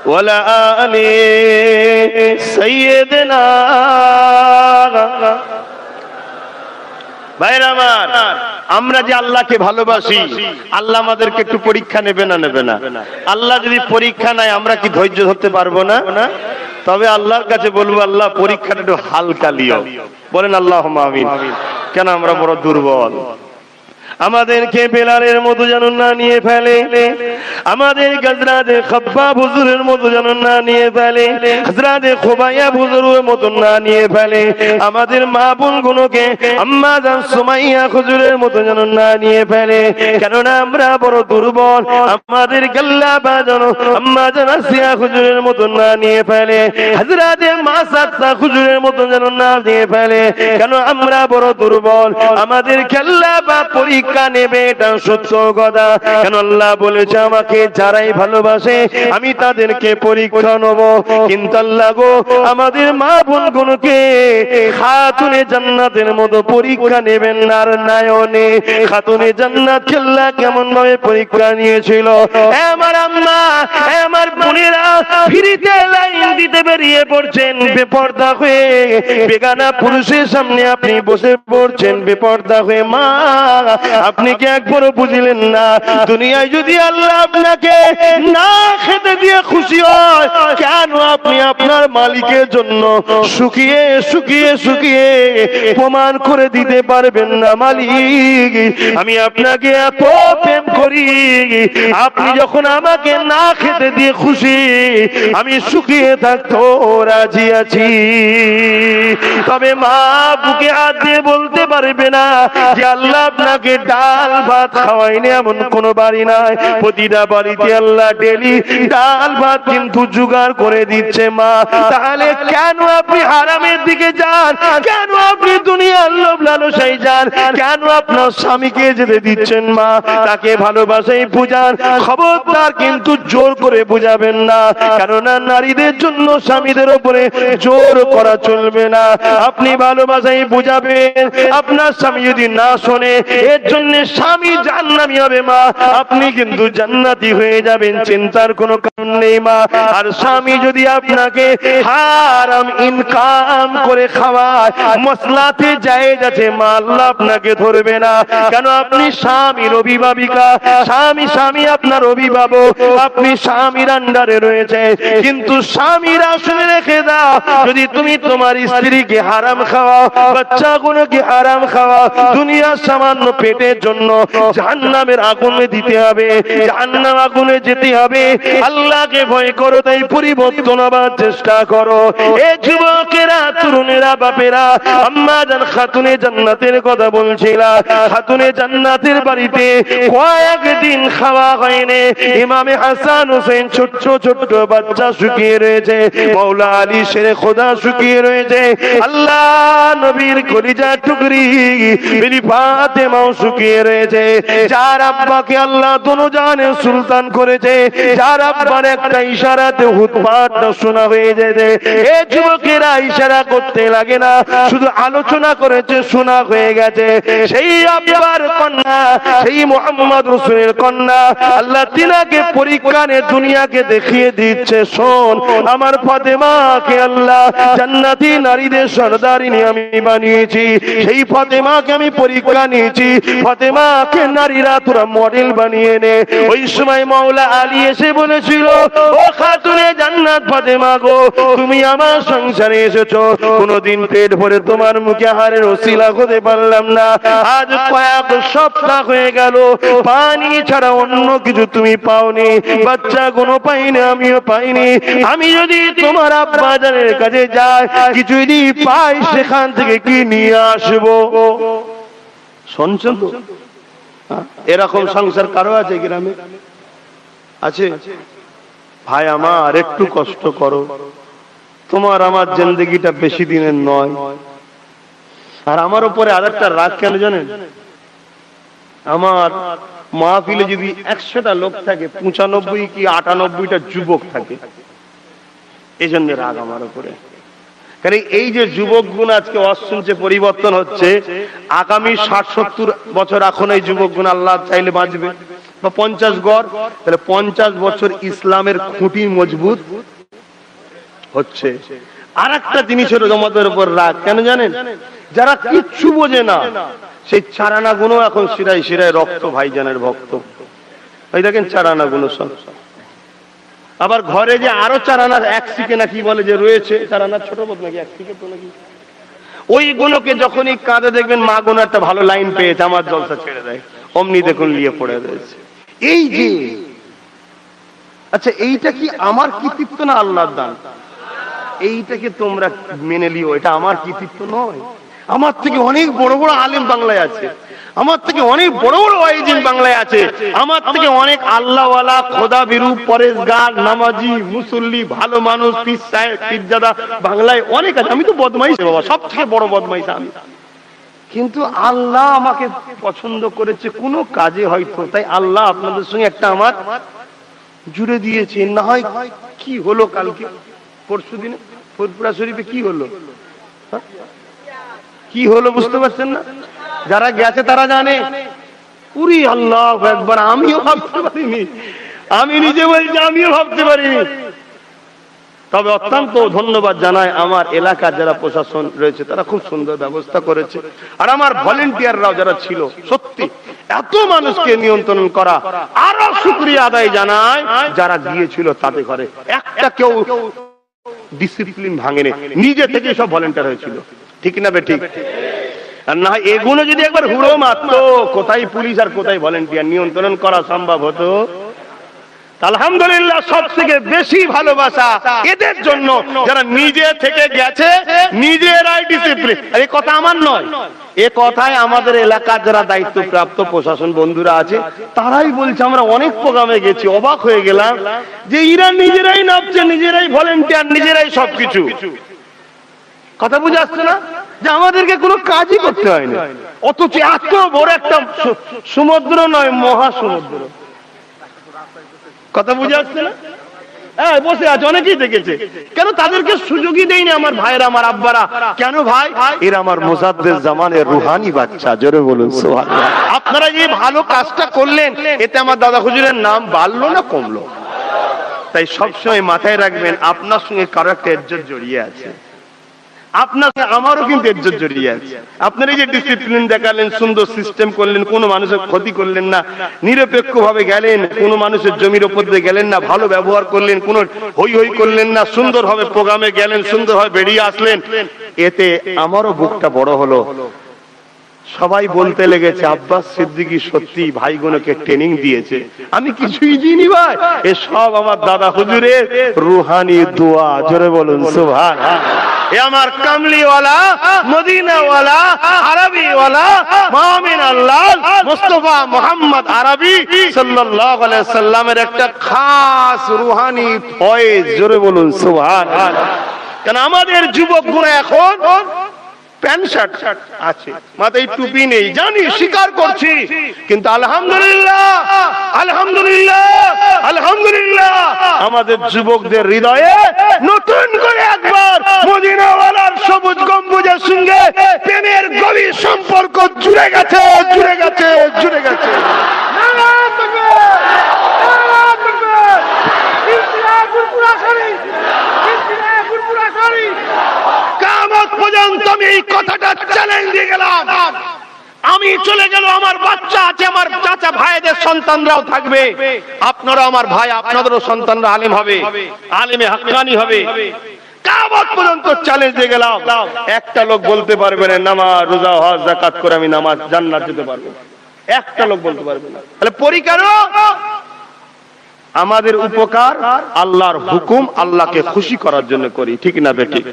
S1: ওয়ালা আলি সাইয়্যিদিনা। ভাইরা আমার, আমরা যে আল্লাহকে ভালোবাসি, আল্লাহ আমাদেরকে একটু পরীক্ষা নেবে না নেবে না? আল্লাহ যদি পরীক্ষা নেয় আমরা কি ধৈর্য ধরতে পারবো না? তবে আল্লাহর কাছে বলবো, আল্লাহ পরীক্ষাটা একটু হালকা লিও। বলেন আল্লাহুম্মা আমিন। কেন আমরা বড় দুর্বল। আমাদেরকে বেলালের মতো যেন না নিয়ে ফেলে, আমাদের হযরতে খাব্বাব হুজুরের মতো যেন না নিয়ে ফেলে, হযরতে খুবাইব হুজুরের মতো না নিয়ে ফেলে, আমাদের মা বোনগুলোকে আম্মা জান সুমাইয়া হুজুরের মতো যেন না নিয়ে ফেলে। কেননা আমরা বড় দুর্বল। আমাদের আল্লাহ যেন আম্মা জান আসিয়া হুজুরের মতো না নিয়ে ফেলে, হযরতে মা সাদা হুজুরের মতো যেন না নিয়ে ফেলে। কেন আমরা বড় দুর্বল। আমাদের আল্লাহ পরীক্ষা নেবে, এটা সত্য কথা। কেন আল্লাহ বলেছে আমাকে যারাই ভালোবাসে আমি তাদেরকে পরীক্ষা নেব। কিন্তু আল্লাহ গো, আমাদের মা বোনগুলোকে খাতুনে জান্নাতের মতো পরীক্ষা নেবেন না। আর নয়নে খাতুনে জান্নাত আল্লাহ কেমন ভাবে পরীক্ষা নিয়েছিল। আমার আম্মা, আমার বোনেরা ফ্রিতে লাইন দিতে বেরিয়ে পড়ছেন বেপর্দা হয়ে, বেগানা পুরুষের সামনে আপনি বসে পড়ছেন বেপর্দা হয়ে। মা, আপনি কি একবারও বুঝলেন না, দুনিয়ায় যদি আল্লাহ আপনাকে না খেতে দিয়ে খুশি হয়, কেন আপনি আপনার মালিকের জন্য শুকিয়ে শুকিয়ে শুকিয়ে প্রমাণ করে দিতে পারবেন না, মালিক আমি আপনাকে এত প্রেম করি, আপনি যখন আমাকে না খেতে দিয়ে খুশি, আমি শুকিয়ে থাকতেও রাজি আছি। তবে মা বুকে হাত দিয়ে বলতে পারবে না যে আল্লাহ আপনাকে ডাল ভাত খাওয়াইনি, এমন কোন বাড়ি নাই। প্রতিটা বাড়িতে আল্লাহ ডেলি ডাল ভাত কিন্তু জোগাড় করে দিচ্ছে। মা, তাহলে কেন আপনি হারামের দিকে যান? কেন আপনি দুনিয়ার লোভ লালসায় যান? কেন আপনার স্বামীকে যেতে দিচ্ছেন? মা, তাকে ভালোবাসাই বুঝান, খবরদার কিন্তু জোর করে বুঝাবেন না। কেননা নারীদের জন্য স্বামীদের উপরে জোর করা চলবে না। আপনি ভালোবাসাই বুঝাবেন। আপনার স্বামী যদি না শোনে, এর জন্য স্বামী জান্নাতি হবে মা, আপনি কিন্তু জান্নাতি হয়ে যাবেন, চিন্তার কোনো কারণ নেই মা। আর স্বামী যদি আপনাকে হারাম ইনকাম করে খাওয়ায়, মসলাতে জায়েজ আছে মা, আল্লাহ আপনাকে ধরবে না। কেন আপনি স্বামীর অভিভাবিকা, স্বামী আপনার অভিভাবক, আপনি স্বামীর আন্ডারে রয়েছে। কিন্তু স্বামীরা শুনে রেখে দাও, যদি তুমি তোমার স্ত্রীকে হারাম খাওয়াও, বাচ্চাগুলোকে হারাম খাওয়াও, দুনিয়ার সামান্য পেটের জন্য জাহান্নামের আগুনে দিতে হবে, জাহান্নাম আগুনে যেতে হবে। আল্লাহকে ভয় করো, তাই পরিবর্তন হবার চেষ্টা করো। এ যুবকেরা, তরুণেরা, বাপেরা, আম্মা জান খাতুনে জান জান্নাতের কথা বলছিলাম, খাতুনে জান্নাতের বাড়িতে কয়েকদিন খাওয়া হয়নি। ইমামে হাসান হোসেন ছোট্ট ছোট্ট বাচ্চা শুকিয়ে রয়েছে, মাওলা আলী শেরে খোদা শুকিয়ে রয়েছে, আল্লাহ নবীর কলিজা টুকরি বিবি ফাতেমাও শুকিয়ে রয়েছে। যার আব্বাকে আল্লাহ দোনোজানের সুলতান করেছে, যার আব্বার একটা ইশারাতে হুতপাতটা শোনা হয়ে যেতে, এ যুবকেরা ইশারা করতে লাগে না, শুধু আলোচনা করেছে, শোনা হয়ে গেছে। সেই আব্বার কন্যা, সেই মুহাম্মদ রাসূলের কন্যা, আল্লাহ তিনাকে পরীক্ষানে দুনিয়াকে দেখিয়ে দিচ্ছে, শোন আমার ফাতেমাকে আল্লাহ জান্নাতি নারীদের সরদারিনী আমি বানিয়েছি, সেই ফাতেমাকে আমি পরীক্ষা নিয়েছি, ফাতেমাকে নারীরা তোরা মডেল বানিয়ে নে। ওই সময় মাওলা আলী এসে বলেছিল, ও খাতুনে জান্নাত ফাতেমা গো, তুমি আমার সংসারে এসেছো, কোনদিন পেট ভরে তোমার মুখে আহারের ওসিলা হতে পারলাম না, আজ কয়েক সপ্তাহ হয়ে গেল পানি ছাড়া অন্য কিছু তুমি পাওনি, বাচ্চা কোনো পাইনি, আমিও পাইনি। আমি যদি তোমার আব্বাজানের কাছে যাই, কিছু যদি পাই সেখান থেকে কি নিয়ে আসবো? শুনছেন তো? এরকম সংসার কারো আছে গ্রামে? আছে? ভাই আমার একটু কষ্ট করো, তোমার আমার জিন্দেগিটা বেশি দিনের নয়। আর আমার উপরে আরেকটা রাগ কেন জানেন? আমার মাহফিলে যদি 100টা লোক থাকে, 95 কি 98টা যুবক থাকে, এই জন্য রাগ আমার উপরে। কারণ এই যে যুবকগুণ আজকে অশুনছে, পরিবর্তন হচ্ছে, আগামী 60-70 বছর এখন এই যুবকগুণ আল্লাহ চাইলে বাঁচবে, বা 50 গড়, তাহলে 50 বছর ইসলামের খুঁটি মজবুত হচ্ছে। আর একটা জিনিসের আমাদের উপর রাগ কেন জানেন? যারা কিচ্ছু বোঝে না, সেই চারানা গুণ এখন শিরায় শিরায় রক্ত, ভাইজানের ভক্ত। এই দেখেন চারানা গুণ সব। আবার ঘরে যে আরো চারানা এক শিখে না কি বলে যে রয়েছে, চারানা ছোট বোধ নাকি এক শিখে তো নাকি, ওই গুণকে যখনই কাঁধে দেখবেন মা গুণ একটা ভালো লাইন পেয়েছে, আমার জলসা ছেড়ে দেয়, অমনি দেখুন নিয়ে পড়ে রয়েছে। এই যে আচ্ছা, এইটা কি আমার কৃতিত্ব না আল্লাহর দান? এইটাকে তোমরা মেনে লিও, এটা আমার কৃতিত্ব নয়। আমার থেকে অনেক বড় বড় আলেম বাংলায় আছে, আমার থেকে অনেক বড় বড় ওয়াইজিন বাংলায় আছে, আমার থেকে অনেক আল্লাহওয়ালা, খোদা বিরূপ, পরেশগার, নামাজি, মুসল্লি, ভালো মানুষ, পীর সাহেব, পীরজাদা বাংলায় অনেক আছে। আমি তো বদমাইশ বাবা, সব থেকে বড় বদমাইশ আমি। কিন্তু আল্লাহ আমাকে পছন্দ করেছে কোনো কাজে হয়তো, তাই আল্লাহ আপনাদের সঙ্গে একটা আমার জুড়ে দিয়েছে। না হয় কি হলো কালকে পরশু দিনে ফুরফুরা শরীফে কি হলো, কি হলো বুঝতে পারছেন না? যারা গেছে তারা জানে। পুরি আল্লাহ একবার, আমিও ভাবতে পারিনি, আমি নিজে বলছি আমিও ভাবতে পারিনি। তবে অত্যন্ত ধন্যবাদ জানাই আমার এলাকার যারা প্রশাসন রয়েছে, তারা খুব সুন্দর ব্যবস্থা করেছে। আর আমার ভলেন্টিয়াররাও যারা ছিল, সত্যি এত মানুষকে নিয়ন্ত্রণ করা, আরো শুকরিয়া আদায় জানায় যারা গিয়েছিল তাদের ঘরে, একটা কেউ ডিসিপ্লিন ভাঙেনি, নিজে থেকে সব ভলেন্টিয়ার হয়েছিল। ঠিক না বে ঠিক? আর না এগুলো যদি একবার হুড়ো মারতো, কোথায় পুলিশ আর কোথায় ভলেন্টিয়ার, নিয়ন্ত্রণ করা সম্ভব হতো? আলহামদুলিল্লাহ সব থেকে বেশি ভালোবাসা এদের জন্য যারা নিজে থেকে গেছে, নিজেরাই ডিসিপ্লিন। এই কথা আমার নয়, এ কথায় আমাদের এলাকার যারা দায়িত্বপ্রাপ্ত প্রশাসন বন্ধুরা আছে তারাই বলছে। আমরা অনেক প্রোগ্রামে গেছি, অবাক হয়ে গেলাম যে এরা নিজেরাই নামছে, নিজেরাই ভলেন্টিয়ার, নিজেরাই সবকিছু। কথা বুঝে আসছে না? যে আমাদেরকে কোনো কাজই করতে হয়নি, অথচ এত বড় একটা সমুদ্র নয়, মহাসমুদ্র। কথা বুঝে আসছে না? হ্যাঁ, বসে আছে, অনেকেই দেখেছে। কেন তাদেরকে সুযোগই দেয়নি আমার ভাইরা, আমার আব্বারা? কেন ভাই? এরা আমার মুজাদ্দেদ জামানের রুহানি বাচ্চা। জোরে বলুন সুবহানাল্লাহ। আপনারা এই ভালো কাজটা করলেন, এতে আমার দাদা হুজুরের নাম বাড়লো না কমলো? তাই সবসময় মাথায় রাখবেন, আপনার সঙ্গে কারো একটা ইজ্জত জড়িয়ে আছে, আপনার আমারও কিন্তু ইজ্জত জড়িয়ে আছে। আপনারা এই যে ডিসিপ্লিন দেখালেন, সুন্দর সিস্টেম করলেন, কোনো মানুষের ক্ষতি করলেন না, নিরপেক্ষ ভাবে গেলেন, কোনো মানুষের জমির উপর দিয়ে গেলেন না, ভালো ব্যবহার করলেন, কোনো হই হই করলেন না, সুন্দরভাবে প্রোগ্রামে গেলেন, সুন্দরভাবে বেরিয়ে আসলেন, এতে আমারও বুকটা বড় হলো। সবাই বলতে লেগেছে আব্বাস সিদ্দিকী সত্যি ভাইগুলোকে ট্রেনিং দিয়েছে। আমি কিছুই দিইনি ভাই, এ সব আমার দাদা হুজুরের রুহানি দোয়া। জোরে বলুন সুবহানাল্লাহ।
S2: এ আমার কামলিওয়ালা, মদিনাওয়ালা, আরবিওয়ালা, মুমিন আল্লাহ মুস্তাফা মুহাম্মদ আরবি সাল্লাল্লাহু আলাইহি সাল্লামের একটা খাস রূহানি ফয়েজ, জোরে বলুন সুবহানাল্লাহ। কারণ আমাদের যুবকগুলো এখন প্যান্ট শার্ট আছে, মাথায় টুপি নেই, জানি, স্বীকার করছি, কিন্তু আলহামদুলিল্লাহ আলহামদুলিল্লাহ আলহামদুলিল্লাহ আমাদের যুবকদের হৃদয়ে নতুন করে একবার মদিনাওয়ালার সবুজ গম্বুজের সঙ্গে প্রেমের গভীর সম্পর্ক জুড়ে গেছে, জুড়ে গেছে, জুড়ে গেছে। কিয়ামত পর্যন্ত আমি এই কথাটা চ্যালেঞ্জ দিয়ে গেলাম। আমি চলে গেল, আমার বাচ্চা আছে, আমার চাচা ভাইদের সন্তানরাও থাকবে, আপনারা আমার ভাই, আপনাদেরও সন্তানরা আলেম হবে, আলেমে হাক্কানি হবে। কিয়ামত পর্যন্ত চ্যালেঞ্জ দিয়ে গেলাম, একটা লোক বলতে পারবে না নামাজ রোজা হজ যাকাত করে আমি নামাজ জান্নাত যেতে পারবো, একটা লোক বলতে পারবে না। তাহলে পরীক্ষা আমাদের উপকার আল্লাহর হুকুম, আল্লাহকে খুশি করার জন্য করি, ঠিক না বেঠিক?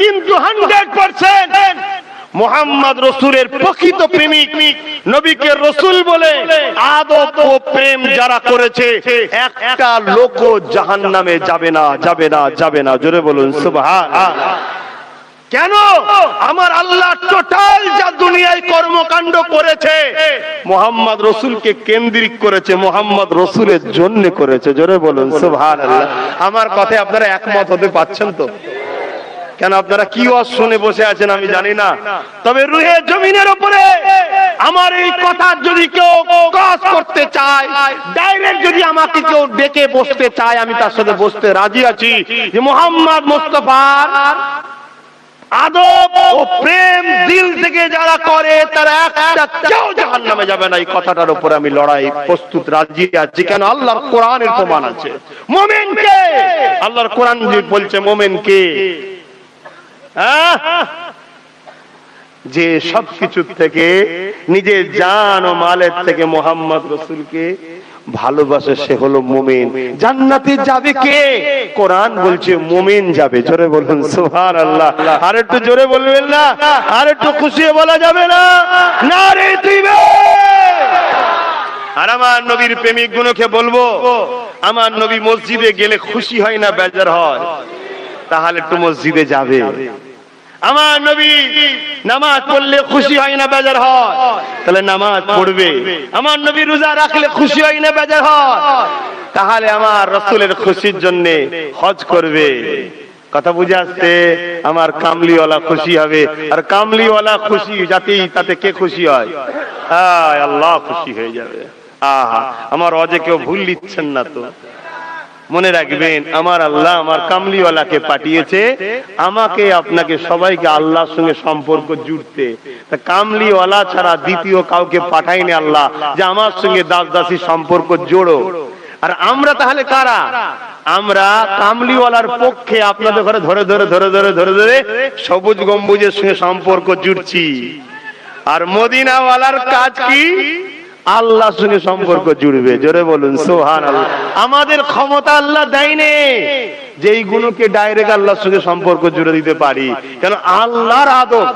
S2: কিন্তু 100% মুহাম্মদ রাসূলের প্রকৃত প্রেমিক, নবীকে রাসূল বলে আদব ও প্রেম যারা করেছে, একটা লোকও জাহান্নামে যাবে না, যাবে না, যাবে না, জোরে বলুন সুবহানাল্লাহ। কেন? আমার আল্লাহ টোটাল যা দুনিয়ায় কর্মকাণ্ড করেছে মুহাম্মদ রাসূলকে কেন্দ্রিক করেছে, মুহাম্মদ রাসূলের জন্য করেছে, জোরে বলুন সুবহানাল্লাহ। আমার কথায় আপনারা একমত হতে পারছেন তো? কেন আপনারা কি ওয়াজ শুনে বসে আছেন আমি জানি না, তবে রুহে জমিনের উপরে আমার এই কথা যদি কেউ কাজ করতে চায়, ডাইরেক্ট যদি আমাকে কেউ ডেকে বসতে চায়, আমি তার সাথে বসতে রাজি আছি। যে মুহাম্মদ মুস্তাফার আদব ও প্রেম দিল থেকে যারা করে তারা একটা কেউ জাহান্নামে যাবে না, এই কথাটার উপরে আমি লড়াই প্রস্তুত, রাজি আছি। কেন? আল্লাহর কোরআনের প্রমাণ আছে। মুমিন কে? আল্লাহর কোরআন বলছে মুমিন কে? যে সবকিছু থেকে, নিজের জান ও মালের থেকে মুহাম্মদ রাসূলকে ভালোবাসে, সে হলো মুমিন। জান্নাতে যাবে কে? কোরআন বলছে মুমিন যাবে, জোরে বলুন সুবহানাল্লাহ। আর একটু জোরে বলবেন না? আর একটু খুশি বলা যাবে না? নারে তাকবীর। আর আমার নবীর প্রেমিক গুলোকে বলবো, আমার নবী মসজিদে গেলে খুশি হয় না বেজার হয়? তাহলে একটু মসজিদে যাবে। আমার নবী নামাজ পড়লে খুশি হয় না বেজার হয়? তাহলে নামাজ পড়বে। আমার নবী রোজা রাখলে খুশি হয় না বেজার হয়? তাহলে আমার রাসূলের খুশির জন্য হজ করবে। কথা বুঝে আসছে? আমার কামলিওয়ালা খুশি হবে, আর কামলিওয়ালা খুশি যাতেই তাতে কে খুশি হয়? আল্লাহ খুশি হয়ে যাবে। আহা, আমার হজে কেউ ভুল দিচ্ছেন না তো? মনে রাখবেন, আমার আল্লাহ আমার কামলিওয়ালাকে পাঠিয়েছে আমাকে, আপনাকে, সবাইকে আল্লাহর সঙ্গে সম্পর্ক জুড়তে। তা কামলিওয়ালা ছাড়া দ্বিতীয় কাউকে পাঠায়নি আল্লাহ যে আমার সঙ্গে দাস দাসী সম্পর্ক জোড়ো। আর আমরা তাহলে কারা? আমরা কামলিওয়ালার পক্ষে আপনাদের ঘরে ধরে ধরে ধরে ধরে ধরে ধরে সবুজ গম্বুজের সঙ্গে সম্পর্ক জুড়ছি। আর মদিনাওয়ালার কাজ কি? আল্লাহর সঙ্গে সম্পর্ক জুড়বে, জোরে বলুন সুবহানাল্লাহ। আমাদের ক্ষমতা আল্লাহ দেয়নি যে এই গুণকে ডাইরেক্ট আল্লাহর সঙ্গে সম্পর্ক জুড়ে দিতে পারি। কেন? আল্লাহর আদব,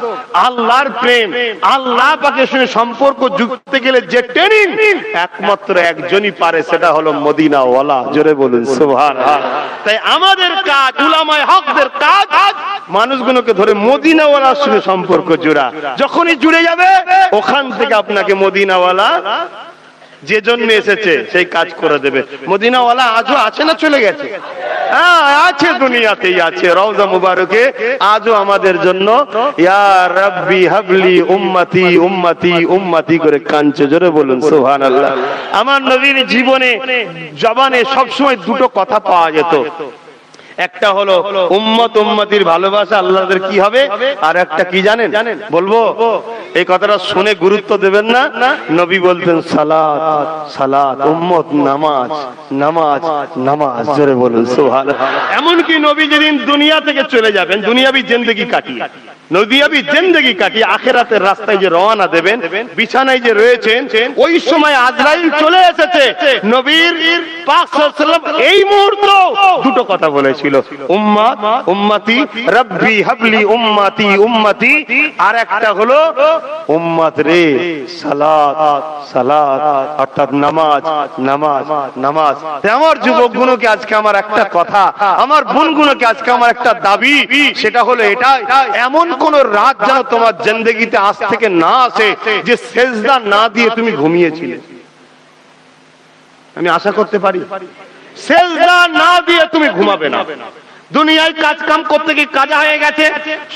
S2: আল্লাহর প্রেম, আল্লাহ পাকের সঙ্গে সম্পর্ক যুক্ত গেলে যে ট্রেনিং একমাত্র একজনই পারে, সেটা হলো মদিনাওয়ালা, জোরে বলুন সুবহানাল্লাহ। তাই আমাদের কাজ, উলামায়ে হকদের কাজ, মানুষগুলোকে ধরে মদিনাওয়ালার সঙ্গে সম্পর্ক জোড়া। যখনই জুড়ে যাবে ওখান থেকে আপনাকে মদিনাওয়ালা যে জন্য এসেছে সেই কাজ করে দেবে। মদিনাওয়ালা আজও আছে না চলে গেছে? হ্যাঁ আছে, দুনিয়াতেই আছে। রওজা মুবারকে আজও আমাদের জন্য ইয়া রাব্বি হাবলি উম্মতি উম্মতি উম্মতি করে কাঁদছে, জোরে বলুন সুবহানাল্লাহ। আমার নবীর জীবনে জবানে সবসময় দুটো কথা পাওয়া যেত, একটা হলো উম্মত উম্মতির ভালোবাসা, আল্লাহদের কি হবে, আর একটা কি জানেন? বলবো, এই কথাটা শুনে গুরুত্ব দেবেন না। নবী বলতেন সালাত সালাত, উম্মত নামাজ নামাজ নামাজ, জোরে বলুন সুবহানাল্লাহ। এমনকি নবী যেদিন দুনিয়া থেকে চলে যাবেন, দুনিয়াবি জিন্দেগি কাটিয়ে নদিয়াবি জিন্দেগি কাটিয়ে আখেরাতের রাস্তায় যে রওনা দেবেন, বিছানায় যে রয়েছেন, ওই সময় আজরাইল চলে এসেছে। নবীর পাক সাল্লাল্লাহু আলাইহি ওয়াসাল্লাম এই মুহূর্ত দুটো কথা বলেছিল, উম্মাত উম্মতি রব্বি হাবলি উম্মতি উম্মতি, আর একটা হলো উম্মত রে সালাত সালাত, অর্থাৎ নামাজ নামাজ নামাজ। আমার যুবকগুলোকে আজকে আমার একটা কথা, আমার বোনগুলোকে আজকে আমার একটা দাবি, সেটা হলো এটাই, এমন কোন রাত যেন তোমার জিন্দেগিতে আজ থেকে না আসে যে সেজদা না দিয়ে তুমি ঘুমিয়েছিলে। আমি আশা করতে পারি সেজদা না দিয়ে তুমি ঘুমাবে না। দুনিয়ায় কাজ কাম করতে গিয়ে কাজা হয়ে গেছে,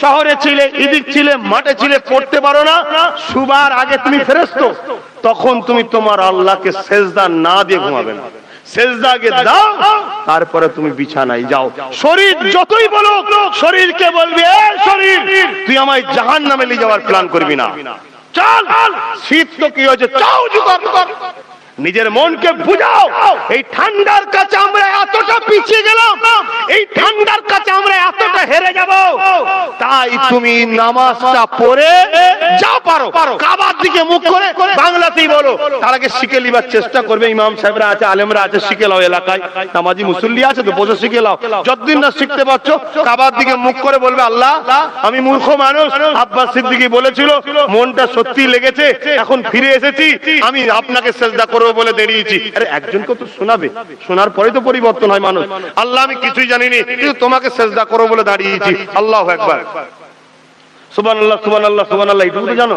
S2: শহরে ছিলে, এদিক ছিলে, মাঠে ছিলে, পড়তে পারো না, শুবার আগে তুমি ফেরেশতা, তখন তুমি তোমার আল্লাহকে সেজদা না দিয়ে ঘুমাবে না। সেজদা আগে দাও, তারপরে তুমি বিছানায় যাও। শরীর যতই বলো, শরীরকে বলবে এ শরীর তুই আমায় জাহান্নামে নিয়ে যাওয়ার প্ল্যান করবি না, চল শীত তো কি হয়েছে, চাও জোগাড় কর। নিজের মনকে বুঝাও, এই ঠান্ডার কাছে আমরা এতটা পিছিয়ে গেলাম, এই ঠান্ডার কাছে আমরা এতটা হেরে যাব, তাই তুমি নামাজটা পড়ে যা পারো কাবার দিকে মুখ করে বাংলাতেই বলো, তার আগে শিখে লিবার চেষ্টা করবে। ইমাম সাহেবরা আছে, আলেমরা আছে, শিখে লাও। এলাকায় নামাজি মুসল্লি আছে তো বসে শিখে লাও। যতদিন না শিখতে পারছো কাবার দিকে মুখ করে বলবে, আল্লাহ আমি মূর্খ মানুষ, আব্বাস সিদ্দিকী বলেছিল মনটা সত্যি লেগেছে, এখন ফিরে এসেছি, আমি আপনাকে সেজদা করব বলে দাঁড়িয়েছি। আরে একজনকে তো শোনাবে, শোনার পরে তো পরিবর্তন হয় মানুষ। আল্লাহ আমি কিছুই জানিনি, কিন্তু তোমাকে সেজদা করব বলে দাঁড়িয়েছি। আল্লাহু আকবার, সুবহানাল্লাহ সুবহানাল্লাহ সুবহানাল্লাহ, এটুকু তো জানো।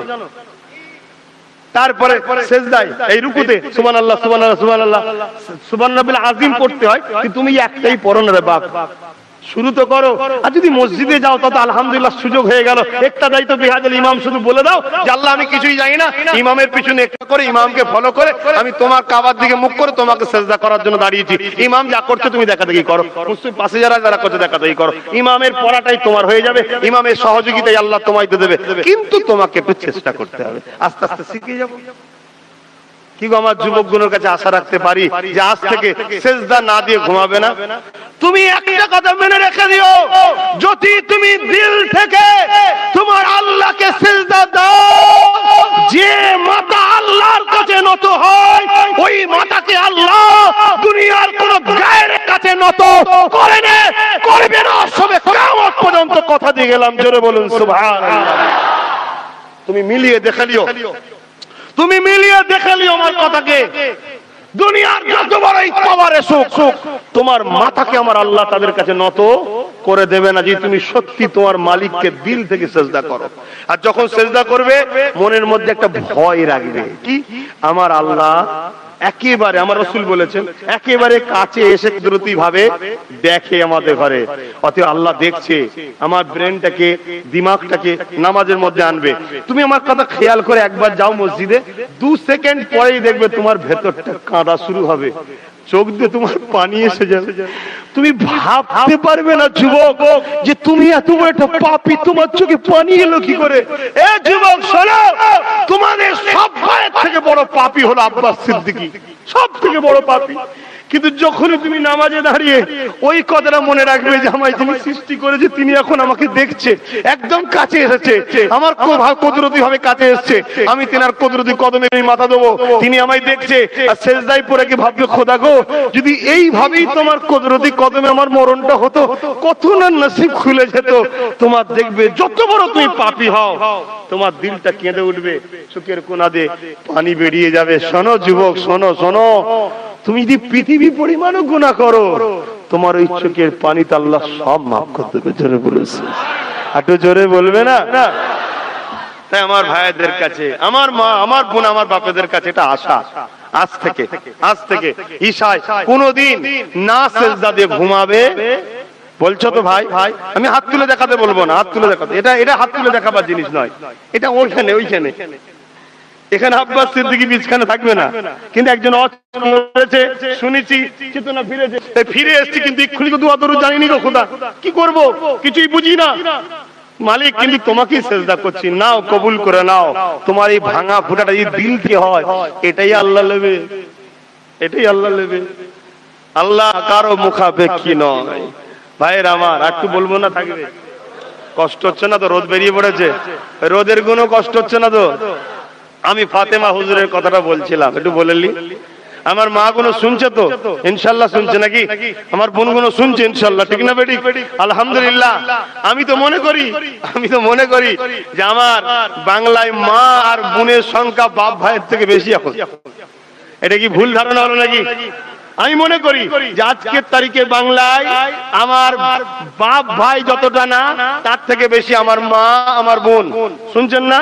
S2: তারপরে সেজদায় এই রুকুতে সুবহানাল্লাহ সুবহানাল্লাহ সুবহানাল্লাহ সুবহানাল্লাহিল আযীম পড়তে হয়, কিন্তু তুমি একটাই পড়ো না রে বাপ, শুরু তো করো। আর যদি মসজিদে যাও তত আলহামদুলিল্লাহ সুযোগ হয়ে গেল, একটা দায়িত্ব বিহাজেল ইমাম শুধু বলে দাও যে আল্লাহ আমি কিছুই জানি না, ইমামের পিছনে একটা করে ইমামকে ফলো করে আমি তোমার কাবার দিকে মুখ করে তোমাকে সেজদা করার জন্য দাঁড়িয়েছি। ইমাম যা করছে তুমি দেখা দেখি করো, মুসলিম পাশে যারা করছে দেখা দেখি করো। ইমামের পড়াটাই তোমার হয়ে যাবে, ইমামের সহযোগিতায় আল্লাহ তোমায় দেবে, কিন্তু তোমাকে একটু চেষ্টা করতে হবে, আস্তে আস্তে শিখে যাবো। কি গো আমার যুবকগুলোর কাছে আশা রাখতে পারি যে আজ থেকে সেজদা না দিয়ে ঘুমাবে না। তুমি একটা কথা মনে রেখে দিও, যদি তুমি দিল থেকে তোমার আল্লাহকে সেজদা দাও, যে মাথা আল্লাহর কাছে নত হয় ওই মাথাকে আল্লাহ দুনিয়ার কোন গায়ের কাছে নত করে না, করবে না, সবে কিয়ামত পর্যন্ত। কথা দিয়ে গেলাম, জোরে বলুন সুবহানাল্লাহ। তুমি মিলিয়ে দেখে লিও, তুমি মিলিয়ে দেখে লিও আমার কথাকে। দুনিয়ার যত বড়ই পাওয়ারে সুখ, তোমার মাথাকে আমার আল্লাহ তাদের কাছে নত করে দেবে না, যে তুমি সত্যি তোমার মালিককে দিল থেকে সেজদা করো। আর যখন সেজদা করবে মনের মধ্যে একটা ভয় রাখবে, কি আমার আল্লাহ একেবারে, আমার রাসূল বলেছেন একেবারে কাছে এসে কুদরতি ভাবে দেখে আমাদের ঘরে, অতএব আল্লাহ দেখছে। আমার ব্রেনটাকে, দিমাগটাকে নামাজের মধ্যে আনবে। তুমি আমার কথা খেয়াল করে একবার যাও মসজিদে, 2 সেকেন্ড পরেই দেখবে তোমার ভেতরটা কাঁদা শুরু হবে, চোখ দিয়ে তোমার পানি এসে যাবে। তুমি ভাবতে পারবে না যুবক যে তুমি এত বড় একটা পাপী, তোমার চোখে পানি এলো কি করে। এ যুবক শোনো, তোমাদের সব ভাইয়ের থেকে বড় পাপী হলো আব্বাস সিদ্দিকী, সব থেকে বড় পাপী। কিন্তু যখনই তুমি নামাজে দাঁড়িয়ে ওই কথাটা মনে রাখবে যে আমায় যিনি সৃষ্টি করেছে তিনি এখন আমাকে দেখছে, একদম কাছে এসেছে, আমার কুদরতি ভাবে কাছে এসেছে, আমি তেনার কুদরতি কদমে মাথা দেবো, তিনি আমায় দেখছে। আর সেজদায় পড়ে কি ভাববে, খোদা গো যদি এইভাবেই তোমার কুদরতি কদমে আমার মরণটা হতো, কত না নসিব খুলে যেত। তোমার দেখবে যত বড় তুমি পাপী হও, তোমার দিলটা কেঁদে উঠবে, চোখের কোনা দিয়ে পানি বেরিয়ে যাবে। শোনো যুবক, শোনো শোনো, তুমি যদি পৃথিবী পরিমাণও গুনাহ করো, তোমার ওই চোখের পানিতে আল্লাহ সব মাফ করে দেবে। জোরে বলেছে, একটু জোরে বলবে না? তাই আমার ভাইদের কাছে, আমার মা, আমার বোন, আমার বাপেদের কাছে এটা আশা, আজ থেকে ঈশায় কোনদিন না সেজদা দিয়ে ঘুমাবে। বলছো তো ভাই, আমি হাত তুলে দেখাতে বলবো না, হাত তুলে দেখাতে, এটা হাত তুলে দেখাবার জিনিস নয়, এটা ওইখানে এখানে আব্বাস সিদ্দিকী বিছখানে থাকবে না, কিন্তু একজন হয়েছে শুনেছি, চেতনা ফিরে এসেছি, কিন্তু এক্ষুনি দোয়া দরুদ জানিনি গো খোদা, কি করব কিছুই বুঝি না। মালিক কিন্তু তোমাকেই সেজদা করছি, নাও কবুল করে নাও। তোমার এই ভাঙা ফুটাটা যদি দিল থেকে হয়, এটাই আল্লাহ নেবে, এটাই আল্লাহ নেবে। আল্লাহ কারো মুখাপেক্ষী নয়। ভাইয়ের আমার একটু বলবো না থাকবে, কষ্ট হচ্ছে না তো? রোদ বেরিয়ে পড়েছে, রোদের কোনো কষ্ট হচ্ছে না তো? আমি ফাতেমা হুজুরের কথাটা বলছিলাম, একটু বলেলি। আমার মা গুলো শুনছে তো? ইনশাল্লাহ শুনছে নাকি? আমার বোন গুলো শুনছে ইনশাল্লাহ, ঠিক না বেটি? আলহামদুলিল্লাহ। আমি তো মনে করি যে আমার বাংলায় মা আর বোনের সংখ্যা বাপ ভাইয়ের থেকে বেশি এখন। এটা কি ভুল ধারণা হলো নাকি? আমি মনে করি যে আজকের তারিখে বাংলায় আমার বাপ ভাই যতটা না, তার থেকে বেশি আমার মা আমার বোন। শুনছেন না?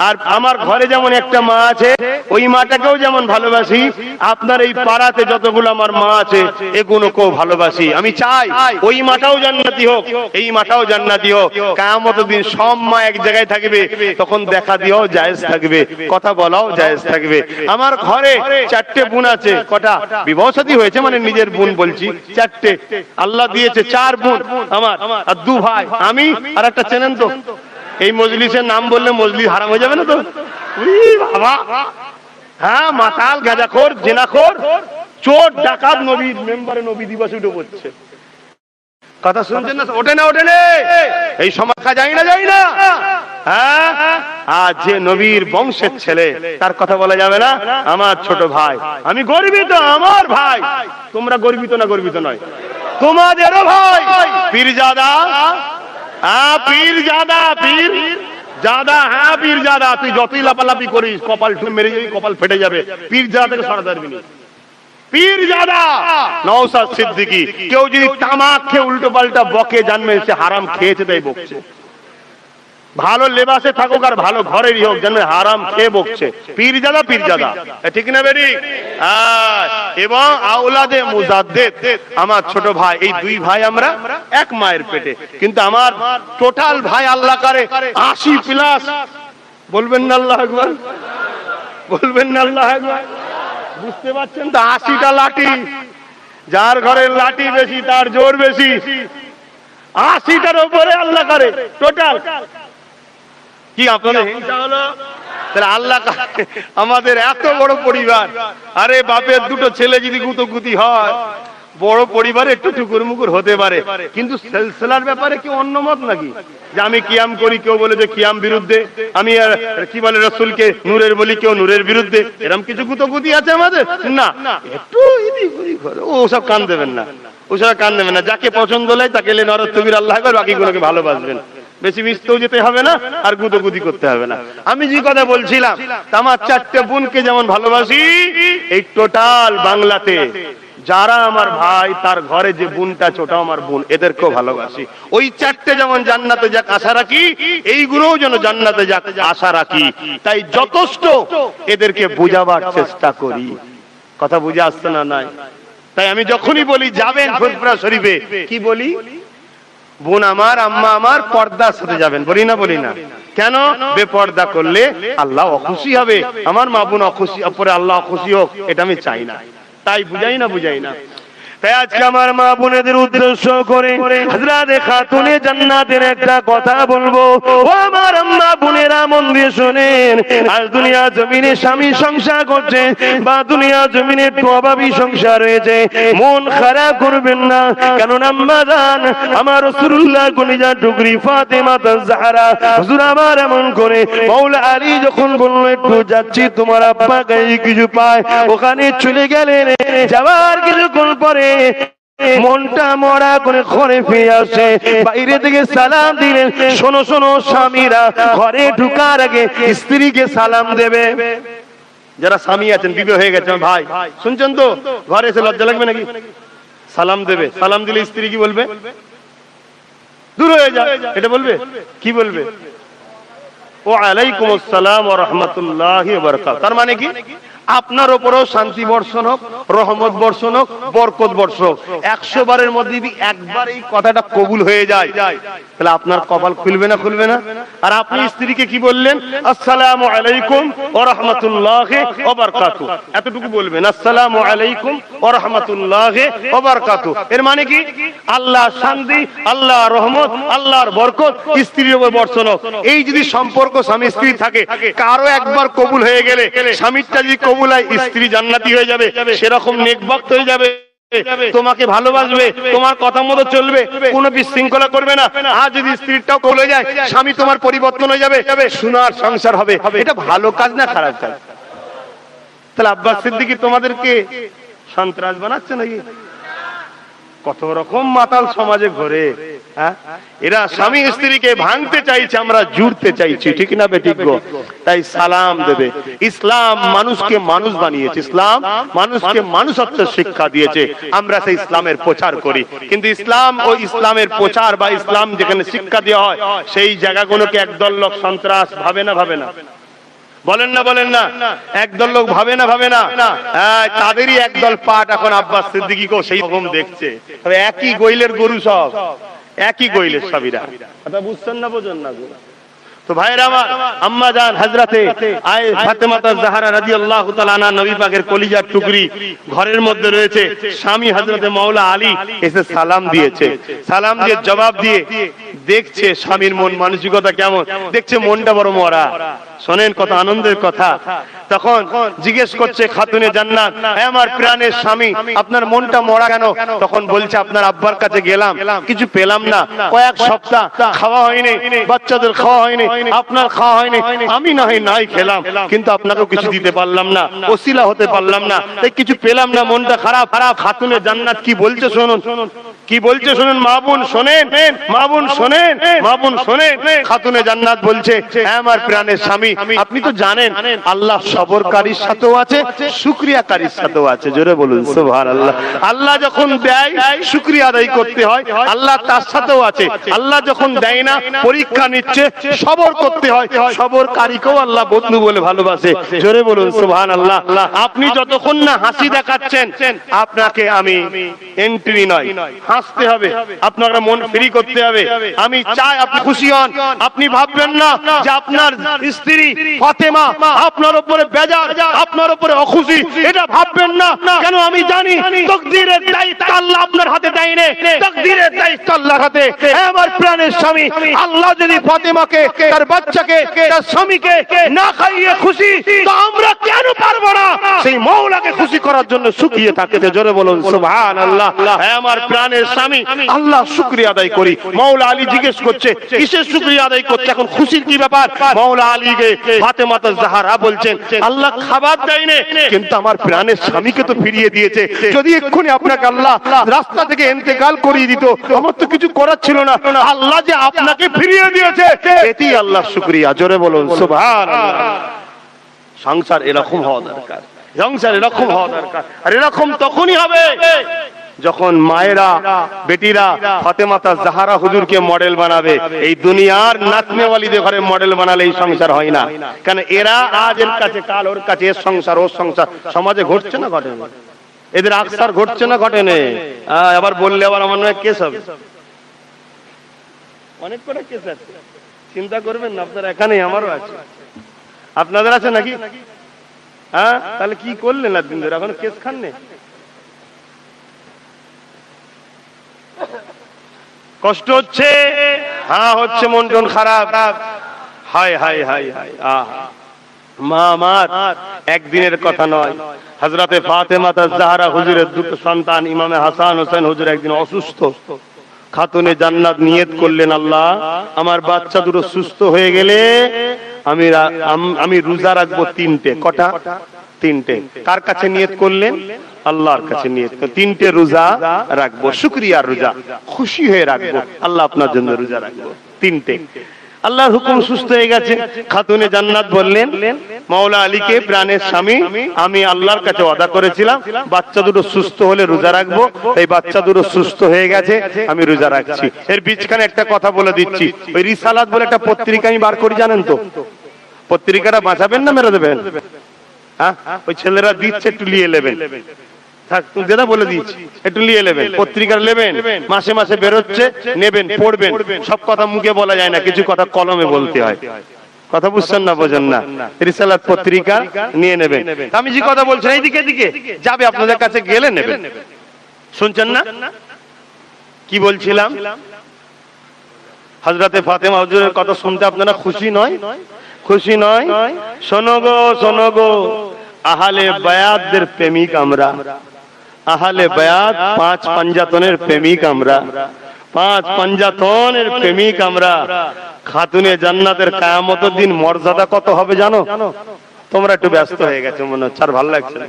S2: আর আমার ঘরে যেমন একটা মা আছে, ওই মাটাকেও যেমন ভালোবাসি, আপনার এই পাড়াতে যতগুলো আমার মা আছে এগুলোকেও ভালোবাসি। আমি চাই ওই মাটাও জান্নাতি হোক, এই মাটাও জান্নাতি হোক। কিয়ামতের দিন সব মা এক জায়গায় থাকবে, তখন দেখা দিয়েও জায়েজ থাকবে, কথা বলাও জায়েজ থাকবে। আমার ঘরে 4টে বোন আছে। কটা? বিবাহ শাদী হয়েছে, মানে নিজের বোন বলছি। 4টে আল্লাহ দিয়েছে, 4 বোন আমার, আর 2 ভাই। আমি আর একটা, চেনেন তো? এই মজলিসের নাম বললে মজলিস হারাম হয়ে যাবে না তো? বাবা, হ্যাঁ, মাতাল, গাঁজাখোর, জেনাখোর, চোর, ডাকাত, নবী মেম্বারে নবী দিবস উঠে পড়ছে। কথা শুনছেন না? ওঠে না, ওঠে না, এই সমাজটা যাই না। হ্যাঁ, আর যে নবীর বংশের ছেলে, তার কথা বলা যাবে না? আমার ছোট ভাই, আমি গর্বিত, আমার ভাই। তোমরা গর্বিত না? গর্বিত নয়, তোমাদেরও ভাই পীরজাদা। হ্যাঁ, পীরজাদা, পীরজাদা, হ্যাঁ পীরজাদা। তুই যতই লাপালাপি করিস, কপাল মেরে যাবি, কপাল ফেটে যাবে। পীরজাদা থেকে সরাতে পারবি না। পীরজাদা নওশাদ সিদ্দিকী। কেউ যদি তামাক খেয়ে উল্টো পাল্টা বকে, জানবে সে হারাম খেয়েছে, তাই বকছে। ভালো লেবাসে থাকুক আর ভালো ঘরেরই হোক, জানবে হারাম খেয়ে বকছে। পীরজাদা, ঠিক না বেরি? এবং আওলাদে মুজাদ্দেদ, আমার ছোট ভাই, এই 2 ভাই আমরা এক মায়ের পেটে, কিন্তু আমার টোটাল ভাই আল্লাহ করে 80+। বলবেন না আল্লাহু আকবার? বলবেন না আল্লাহু আকবার? বুঝতে পারছেন তো? 80টা লাঠি। যার ঘরের লাঠি বেশি তার জোর বেশি। 80টার উপরে আল্লাহ করে টোটাল। কি আপনাদের হিংসা হলো? তাহলে আল্লাহ, আমাদের এত বড় পরিবার, আরে বাপের 2টো ছেলে যদি গুতোগুতি হয়, বড় পরিবারে একটু টুকুর মুকুর হতে পারে, কিন্তু সিলসিলার ব্যাপারে কি অন্য মত নাকি? যে আমি কিয়াম করি, কেউ বলে যে কিয়াম বিরুদ্ধে, আমি কি বলে রাসূলকে নূরের বলি, কেউ নূরের বিরুদ্ধে। এরকম কিছু গুতোগুতি আছে আমাদের না? একটু ওসব কান দেবেন না, ওসব কান দেবেন না। যাকে পছন্দ হয় তাকে লে নরত তকবীর আল্লাহ আকবার, বাকিগুলোকে ভালোবাসবেন। বেশি মিশতেও যেতে হবে না, আর গুদোগুদি করতে হবে না। আমি যে কথা বলছিলাম, আমার 4টে বোনকে যেমন ভালোবাসি, এই টোটাল বাংলাতে যারা আমার ভাই, তার ঘরে যে বোনটা ছোট আমার বোন, এদেরকেও ভালোবাসি। ওই 4টে যেমন জান্নাতে যাক আশা রাখি, এইগুলোও যেন জান্নাতে যাক আশা রাখি। তাই যথেষ্ট এদেরকে বোঝাবার চেষ্টা করি। কথা বুঝে আসছে না? নাই। তাই আমি যখনই বলি যাবেন ফুরফুরা শরীফে, কি বলি? বোন আমার, আম্মা আমার, পর্দার সাথে যাবেন, বলি না? কেন? বেপর্দা করলে আল্লাহ অখুশি হবে। আমার মা বোন অখুশি, পরে আল্লাহ খুশি হোক, এটা আমি চাই না। তাই বুঝাই না। তাই আজকে আমার মা বোনেদের উদ্দেশ্য করে হযরত খাতুনে জান্নাতের একটা কথা বলবো। ও আমার আম্মা বোনেরা, মন দিয়ে শুনেন। আজ দুনিয়া জমিনে স্বামী সংসার করছে, বা দুনিয়া জমিনে একটু অভাবী সংসার রয়েছে, মন খারাপ করবেন না। কারণ আম্মা জান, আমার রাসূলুল্লাহ কলিজা টুকরি ফাতেমা তাজহারা হুজুর আমার এমন করে মাওলা আলী যখন বলল একটু যাচ্ছি তোমার আব্বা গায়ে কিছু পায়, ওখানে চলে গেলেন। যাওয়ার কিছুক্ষণ পরে মনটা মরা করে ঘরে ফিরে আসে, বাইরে থেকে সালাম দিলেন। শোনো স্বামীরা, ঘরে ঢুকার আগে স্ত্রীকে সালাম দেবে। যারা স্বামী আছেন, বিবাহ হয়ে গেছে ভাই, শুনছেন তো? ঘরে এসে লজ্জা লাগবে নাকি? সালাম দেবে। সালাম দিলে স্ত্রী কি বলবে? দূর হয়ে যা, এটা বলবে? কি বলবে? ওয়া আলাইকুমুস সালাম ওয়া রাহমাতুল্লাহি ওয়া বারাকাতুহু। তার মানে কি? আপনার উপরও শান্তি বর্ষণ হোক, রহমত বর্ষণ হোক, বরকত বর্ষণ হোক। 100 বারের মধ্যে যদি একবার এই কথাটা কবুল হয়ে যায়, তাহলে আপনার কপাল খুলবে না? আর আপনি স্ত্রীকে কি বললেন? আসসালামু আলাইকুম ওয়া রাহমাতুল্লাহি ওয়া বারাকাতুহু, এতটুকু বলবেন, আসসালামু আলাইকুম ওয়া রাহমাতুল্লাহি ওয়া বারাকাতুহু। এর মানে কি? আল্লাহ শান্তি, আল্লাহ রহমত, আল্লাহর বরকত স্ত্রীর উপর বর্ষণ হোক। এই যদি সম্পর্ক স্বামী স্ত্রী থাকে, কারো একবার কবুল হয়ে গেলে, স্বামীরটা যদি কবুল হয়, স্ত্রী জান্নাতি হয়ে যাবে, সেরকম নেকবক্ত হয়ে যাবে। তোমাকে ভালোবাসবে, তোমার কথা মতো চলবে, কোনো বিশৃঙ্খলা করবে না। আর যদি স্ত্রীটাও বলে যায় স্বামী তোমার পরিবর্তন হয়ে যাবে, সোনার সংসার হবে, এটা ভালো কাজ না খারাপ কাজ? তাহলে আব্বাস সিদ্দিকী তোমাদেরকে সন্ত্রাস বানাচ্ছে নাকি? কত রকম মাতাল সমাজে ঘরে। এরা স্বামী স্ত্রীকে ভাঙতে চাইছে, আমরা জুড়তে চাইছি, ঠিক না বেঠিক গো? তাই সালাম দেবে। ইসলাম মানুষকে মানুষ বানিয়েছে, ইসলাম মানুষকে মানুষত্বের শিক্ষা দিয়েছে, আমরা সেই ইসলামের প্রচার করি। কিন্তু ইসলাম ও ইসলামের প্রচার বা ইসলাম যেখানে শিক্ষা দেওয়া হয় সেই জায়গাগুলোকে একদল লোক সন্ত্রাস ভাবে না? ভাবে না? বলেন না, বলেন না? একদল লোক ভাবে না? ভাবে না? তাদেরই একদল পাট এখন আব্বাস সিদ্দিকীকেও সেই রকম দেখছে। তবে একই গোইলের গরু, সব একই গোইলের সবিরা। কথা বুঝছেন না, বোঝেন না? তো ভাইরা আমার, আম্মা জান হযরতে ফাতেমা জাহরা রাদিয়াল্লাহু তাআলা আনহা, নবী পাকের কলিজার টুকরি, ঘরের মধ্যে রয়েছে। স্বামী হযরতে মাওলা আলী এসে সালাম দিয়েছে। সালাম দিয়ে জবাব দিয়ে দেখছে স্বামীর মন মানসিকতা কেমন, দেখছে মনটা বড় মরা। শোনেন কত আনন্দের কথা। তখন জিজ্ঞেস করছে খাতুনে জান্নাত, আমার প্রাণের স্বামী, আপনার মনটা মরা কেন? তখন বলছে, আপনার আব্বার কাছে গেলাম, কিছু পেলাম না, কয়েক সপ্তাহ খাওয়া হয়নি, বাচ্চাদের খাওয়া হয়নি, আপনার খাওয়া হয়নি, আমি না হয় নাই খেলাম, কিন্তু আপনাকেও কিছু দিতে পারলাম না, ওসিলা হতে পারলাম না, তাই কিছু পেলাম না, মনটা খারাপ। খাতুনে জান্নাত কি বলছে শুনুন, কি বলছে শুনুন। মা বোন শোনেন, মা বোন শোনেন, মা বোন শোনেন। খাতুনে জান্নাত বলছে, আমার প্রাণের স্বামী, আপনি তো জানেন আল্লাহ সবরকারীর সাথেও আছে, শুকরিয়াকারীর সাথেও আছে। জোরে বলুন সুবহানাল্লাহ। আল্লাহ যখন দেয় শুকরিয়া আদায় করতে হয়, আল্লাহ তার সাথেও আছে। আল্লাহ যখন দেয় না, পরীক্ষা নিচ্ছে, সবর করতে হয়, সবরকারীকেও আল্লাহ বন্ধু বলে ভালোবাসে। জোরে বলুন সুবহানাল্লাহ। আপনি যতক্ষণ না হাসি দেখাচ্ছেন, আপনাকে আমি এন্ট্রি নয়, হাসতে হবে, আপনার মন ফ্রি করতে হবে। আমি চাই আপনি খুশি হন। আপনি ভাববেন না যে আপনার স্ত্রী ফাতেমা আপনার উপরে বেজার, আপনার উপরে অখুশি, এটা ভাববেন না। কেন? আমি জানি তাকদীরের দায়িত্ব আল্লাহ আপনার হাতে দেয়নি, তাকদীরের দায়িত্ব আল্লাহর হাতে। আমার প্রাণের স্বামী, আল্লাহ যদি ফাতেমাকে, তার বাচ্চাকে, তার স্বামীকে না খাইয়ে খুশি, তো আমরা কেন পারবো না সেই মওলাকে খুশি করার জন্য শুকিয়ে থাকতে? জোরে বলুন সুবহানাল্লাহ। আমার প্রাণের স্বামী, আল্লাহ শুকরিয়া আদায় করি। মাওলা আলী জিজ্ঞেস করছে, কিসের শুকরিয়া আদায় করছে? এখন খুশির কি ব্যাপার? মাওলা আলীকে ফাতেমা জাহরা বলছেন, আল্লাহ খাবার দেয়নি, কিন্তু আমার প্রাণের স্বামীকে তো ফিরিয়ে দিয়েছে। যদি এক্ষুনি আপনাকে আল্লাহ রাস্তা থেকে ইন্তেকাল করিয়ে দিত, আমার তো কিছু করার ছিল না। আল্লাহ যে আপনাকে ফিরিয়ে দিয়েছে, এতেই আল্লাহ শুকরিয়া। জোরে বলুন সুবহানাল্লাহ। সংসার এরকম হওয়া দরকার, সংসার এরকম হওয়া দরকার। আর এরকম তখনই হবে যখন মায়েরা, বেটিরা ফাতেমা জাহরা হুজুরকে মডেল বানাবে। এই দুনিয়ার নাচনেওয়ালিদের ঘরে মডেল বানালে এই সংসার হয় না। কারণ এরা আজ এর কাছে, কাল ওর কাছে, এর সংসার ওর সংসার। সমাজে ঘটছে না ঘটে না? এদের আকসার ঘটছে না ঘটে না? আবার বললে আবার আমার নয় কেস হবে, অনেক করে কেস আছে। চিন্তা করবেন না, আপনার এখানে আমারও আছে, আপনাদের আছে নাকি? হ্যাঁ, তাহলে কি করলেন না দিন ধরে, এখন কেস খান নে? কষ্ট হচ্ছে? হ্যাঁ হচ্ছে, মন টন খারাপ। হায় হায় হায় হায়, মা আমার একদিনের কথা নয়। হযরতে ফাতেমা জাহরা হুজুরের দুটো সন্তান ইমামে হাসান হোসেন হুজুর একদিন অসুস্থ। খাতুনে জান্নাত নিয়ত করলেন, আল্লাহ আমার বাচ্চা দুটো সুস্থ হয়ে গেলে আমি রোজা রাখবো তিনটে। কটা? তিনটে। কার কাছে নিয়ত করলেন? আল্লাহর কাছে নিয়ত। তিনটে রোজা রাখবো, শুকরিয়ার রোজা, খুশি হয়ে রাখবো, আল্লাহ আপনার জন্য রোজা রাখবো তিনটে। আল্লাহর হুকুম, সুস্থ হয়ে গেছে। খাতুনে জান্নাত বললেন, মাওলা আলীকে, প্রাণের স্বামী, আমি আল্লাহর কাছে ওয়াদা করেছিলাম বাচ্চা দুটো সুস্থ হলে রোজা রাখবো, এই বাচ্চা দুটো সুস্থ হয়ে গেছে, আমি রোজা রাখছি। এর বীজখানে একটা কথা বলে দিচ্ছি, ওই রিসালাত বলে একটা পত্রিকা আমি বার করি, জানেন তো? পত্রিকাটা বাঁচাবেন না মেরে দেবেন? হ্যাঁ, ওই ছেলেরা দিচ্ছে, একটু নিয়ে নেবেন। যেটা বলে দিচ্ছি, একটু নিয়ে নেবেন, পত্রিকা নেবেন, মাসে মাসে বেরোচ্ছে, নেবেন, পড়বেন। সব কথা মুখে বলা যায় না, কিছু কথা কলমে বলতে হয়। কথা বুঝছেন না, বোঝেন না? রিসালাত পত্রিকা নিয়ে নেবেন। আমি যে কথা বলছেন এইদিকে দিকে যাবে, আপনাদের কাছে গেলে নেবেন। শুনছেন না কি বলছিলাম? হযরতে ফাতেমা হুজুরের কথা শুনতে আপনারা খুশি নয়? খুশি নয়? শোনো গো, শোনো গো, আহলে বায়াতদের প্রেমিক আমরা। আহলে বায়াত, 5 পাঞ্জাতনের প্রেমিক আমরা, 5 পাঞ্জাতনের প্রেমিক আমরা। খাতুনে জান্নাতের কিয়ামতের দিন মর্যাদা কত হবে জানো? তোমরা একটু ব্যস্ত হয়ে গেছো মনে হচ্ছে, আর ভালো লাগছে না।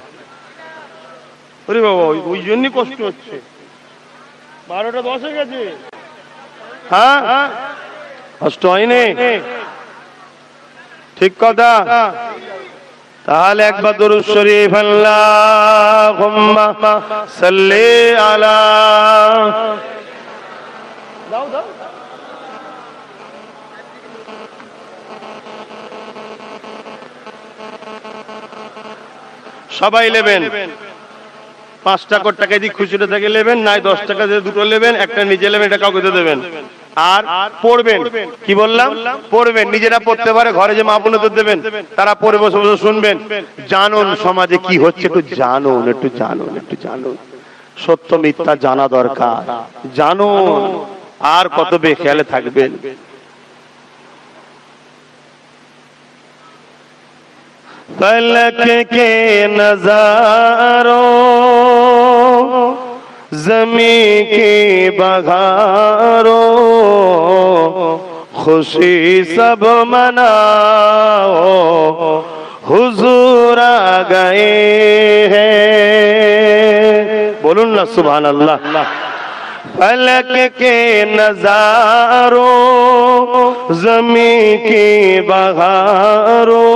S2: ওরে বাবা, ওই জন্যই কষ্ট হচ্ছে। 12টা 10 হয়ে গেছে। হ্যাঁ, কষ্ট হয়নি, ঠিক কথা। তাহলে একবার দরুদ শরীফ আল্লাহুম্মা সাল্লি আলা, দাও দাও। সবাই নেবেন, 5 টাকা দিয়ে খুচরো থেকে নেবেন, নাই 10 টাকা দিয়ে দুটো নেবেন, একটা নিজে নেবেন, এটা কাউকে দিয়ে দেবেন। আর পড়বেন, কি বললাম? পড়বেন, নিজেরা পড়তে পারে, ঘরে যে মা বোনদের দেবেন, তারা পড়ে বসে বসে শুনবেন। জানুন সমাজে কি হচ্ছে, একটু জানুন, একটু জানুন, একটু জানুন। সত্য মিথ্যা জানা দরকার, জানুন। আর কত বেখেয়ালে থাকবেন। फलक के नजारों, ज़मी की बहारों, खुशी सब मनाओ, हुजूर आ गए हैं। बोलूं ना सुभान अल्लाह। फलक के नजारों, ज़मी की बहारों,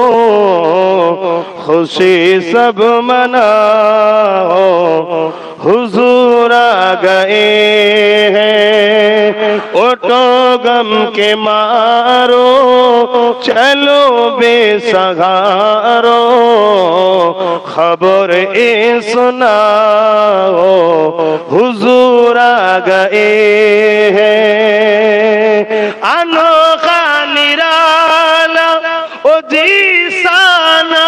S2: खुशी सब मनाओ, हुजूर आ गए हैं। उठो गम के मारो, चलो बेसहारो, खबर ए सुनाओ, हुजूर आ गए हैं। अनोखा निराला ओ जीसाना,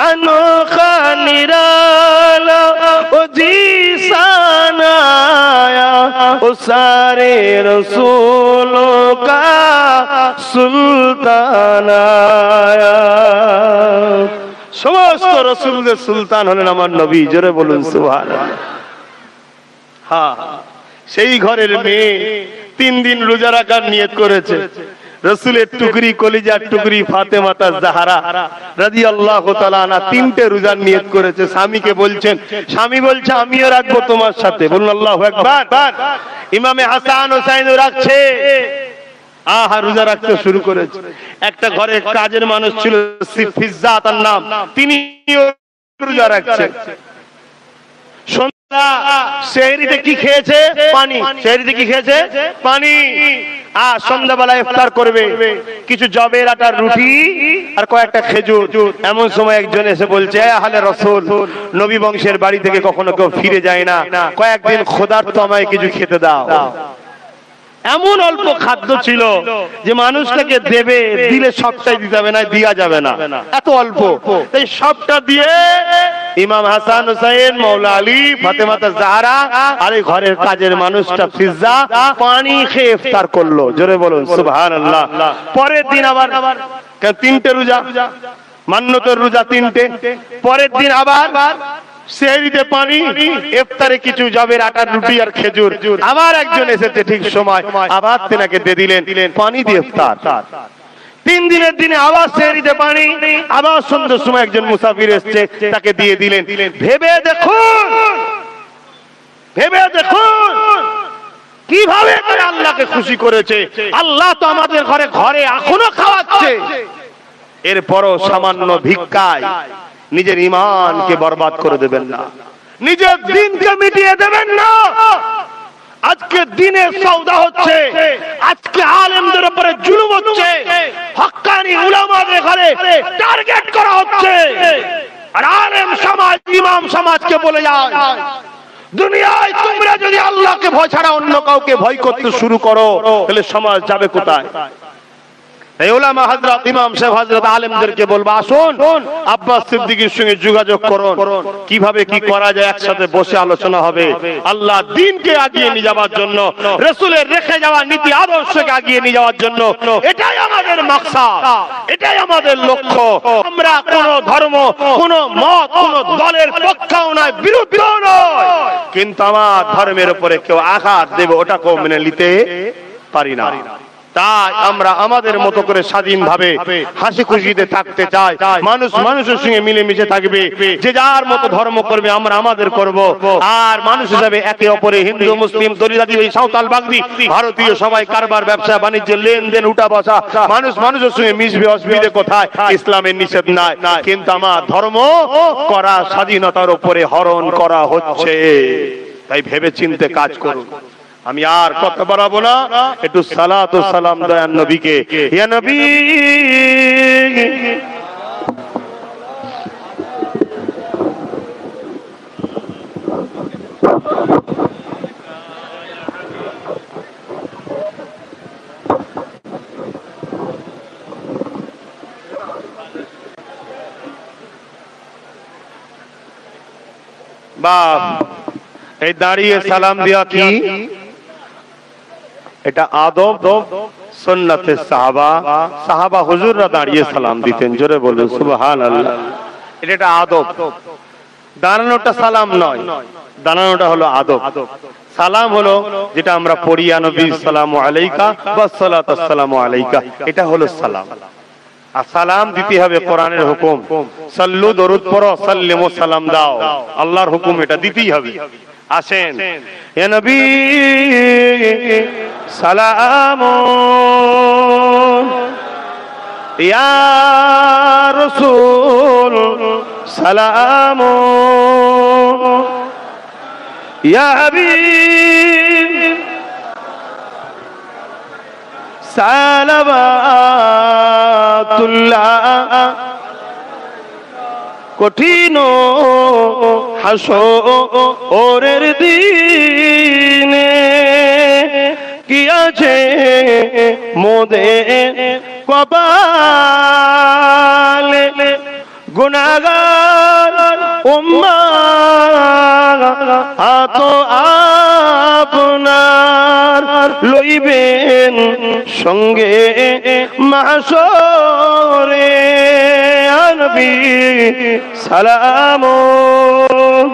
S2: अनोखा निराला ओ जीसाना, ओ सारे रसूलों का सुल्तान आया। समस्त रसूलদের সুলতান হলেন আমার নবী। জোরে বলুন সুবহানাল্লাহ। হ্যাঁ, সেই ঘরের মেয়ে 3 দিন রোজা রাখার নিয়ত করেছে। রসুলের টুকরি, কলিজার টুকরি ফাতেমা জাহরা রাদিয়াল্লাহু তাআলা আনহা 3টে রোজার নিয়ত করেছে। স্বামীকে বলছেন, স্বামী বলছে আমিও রাখবো তোমার সাথে। বলুন আল্লাহু আকবার। ইমামে হাসান হোসেন রাখছে, আহা রোজা রাখতে শুরু করেছে। একটা ঘরে কাজের মানুষ ছিল, ফিজ্জা তার নাম, তিনি রোজা রাখছেন। সন্ধ্যা সেহরিতে কি খেয়েছে? পানি। সেহরিতে কি খেয়েছে? পানি। আর সন্ধ্যাবেলা ইফতার করবে, কিছু জবের আটার রুটি আর কয়েকটা খেজুর। এমন সময় একজন এসে বলছে, আহলে রাসূল, নবী বংশের বাড়ি থেকে কখনো কেউ ফিরে যায় না, কয়েকদিন ক্ষুধার্ত আমায় কিছু খেতে দাও। এমন অল্প খাদ্য ছিল যে মানুষটাকে দেবে, দিলে সবটাই দিতে হবে না, দিয়া যাবে না, এত অল্প। তাই সবটা দিয়ে ইমাম হাসান হোসেন, মৌলা আলী, ফাতেমা জাহরা আর এই ঘরের কাজের মানুষটা ফিজ্জা পানি খেয়ে ইফতার করলো। জোরে বলুন সুবহানাল্লাহ। পরের দিন আবার 3টে রোজা, মান্যতের রোজা 3টে। পরের দিন আবার সেহরিতে পানি, ইফতারে কিছু জবের আটার রুটি আর খেজুর। আবার একজন এসেছে ঠিক সময়, আবার তেনাকে দিয়ে দিলেন পানি দিয়ে ইফতার। 3 দিনের দিনে আবার সেহরিতে পানি, আবার সন্ধ্যার সময় একজন মুসাফির এসেছে, তাকে দিয়ে দিলেন। ভেবে দেখুন, ভেবে দেখুন কিভাবে আল্লাহকে খুশি করেছে। আল্লাহ তো আমাদের ঘরে ঘরে এখনো খাওয়াচ্ছে, এরপরও সামান্য ভিক্ষায় নিজের ঈমানকে বরবাদ করে দেবেন না, নিজের দিনকে মিটিয়ে দেবেন না। আজকে দিনের সওদা হচ্ছে, আজকে আলেমদের উপরে জুলুম হচ্ছে, হক্কানি উলামাদের ঘরে টার্গেট করা হচ্ছে। আর আলেম সমাজ, ইমাম সমাজকে বলে যায়, দুনিয়ায় তোমরা যদি আল্লাহকে ভয় ছাড়া অন্য কাউকে ভয় করতে শুরু করো, তাহলে সমাজ যাবে কোথায়? এই উলামা হযরত ইমাম সাহেব হযরত আলেমদেরকে বলবো আসুন আব্বাস সিদ্দিকীর সঙ্গে যোগাযোগ করুন, কিভাবে কি করা যায় একসাথে বসে আলোচনা হবে। আল্লাহ দ্বীনকে আগিয়ে নিয়ে যাওয়ার জন্য, রাসূলের রেখে যাওয়া নীতি আদর্শকে আগিয়ে নিয়ে যাওয়ার জন্য, এটাই আমাদের মাকসাদ, এটাই আমাদের লক্ষ্য। আমরা কোন ধর্ম, কোন মত, কোন দলের পক্ষেও নয়, বিরুদ্ধেও নয়, কিন্তু আমার ধর্মের উপরে কেউ আঘাত দেবে ওটাকেও মেনে নিতে পারি না। তাই আমরা আমাদের মতো করে স্বাধীনভাবে হাসি খুশিতে থাকতে চাই। মানুষ মানুষের সঙ্গে মিলেমিশে থাকবে, যে যার মতো ধর্ম করবে, আমরা আমাদের করব। আর মানুষ হিসাবে একে অপরে হিন্দু মুসলিম দলিত সাঁওতাল বাগদি ভারতীয় সবাই কারবার ব্যবসা বাণিজ্য লেনদেন উঠা বসা, মানুষ মানুষের সঙ্গে মিশবে, অসুবিধে কোথায়? ইসলামের নিষেধ নাই, কিন্তু আমার ধর্ম করা স্বাধীনতার উপরে হরণ করা হচ্ছে। তাই ভেবে চিন্তে কাজ করুন। আমি আর কথা বাড়াবো না, একটু সালাত ও সালাম দয়ান নবীকে। ইয়া নবী বাপ, এই দাঁড়িয়ে সালাম দেওয়া কি? এটা আদব, সুন্নতে সাহাবা। সাহাবা হুজুররা দাঁড়িয়ে সালাম দিতেন, জোরে বলুন সুবহানাল্লাহ। এটা আদব। দাঁড়ানোটা সালাম নয়, দাঁড়ানোটা হলো আদব। সালাম হলো যেটা আমরা পড়ি, ইয়া নবী সালামু আলাইকা ওয়া সালাতু আসসালামু আলাইকা, এটা হলো সালাম। আর সালাম দিতে হবে, কোরআনের হুকুম, সাল্লু দরুদ পড়ো, সাল্লিমু সালাম দাও, আল্লাহর হুকুম, এটা দিতেই হবে। আসেন, ইয়া নবী সালামুন, ইয়া রাসূল সালামুন, ইয়া হাবিব সালাওয়াতুল্লাহ। কঠিন হাসরের দিনে কি আছে মোদের কপালে, গুনাহগার উম্মাত আতো আপনার লইবেন সঙ্গে মাহশরে। নবী সালামুন,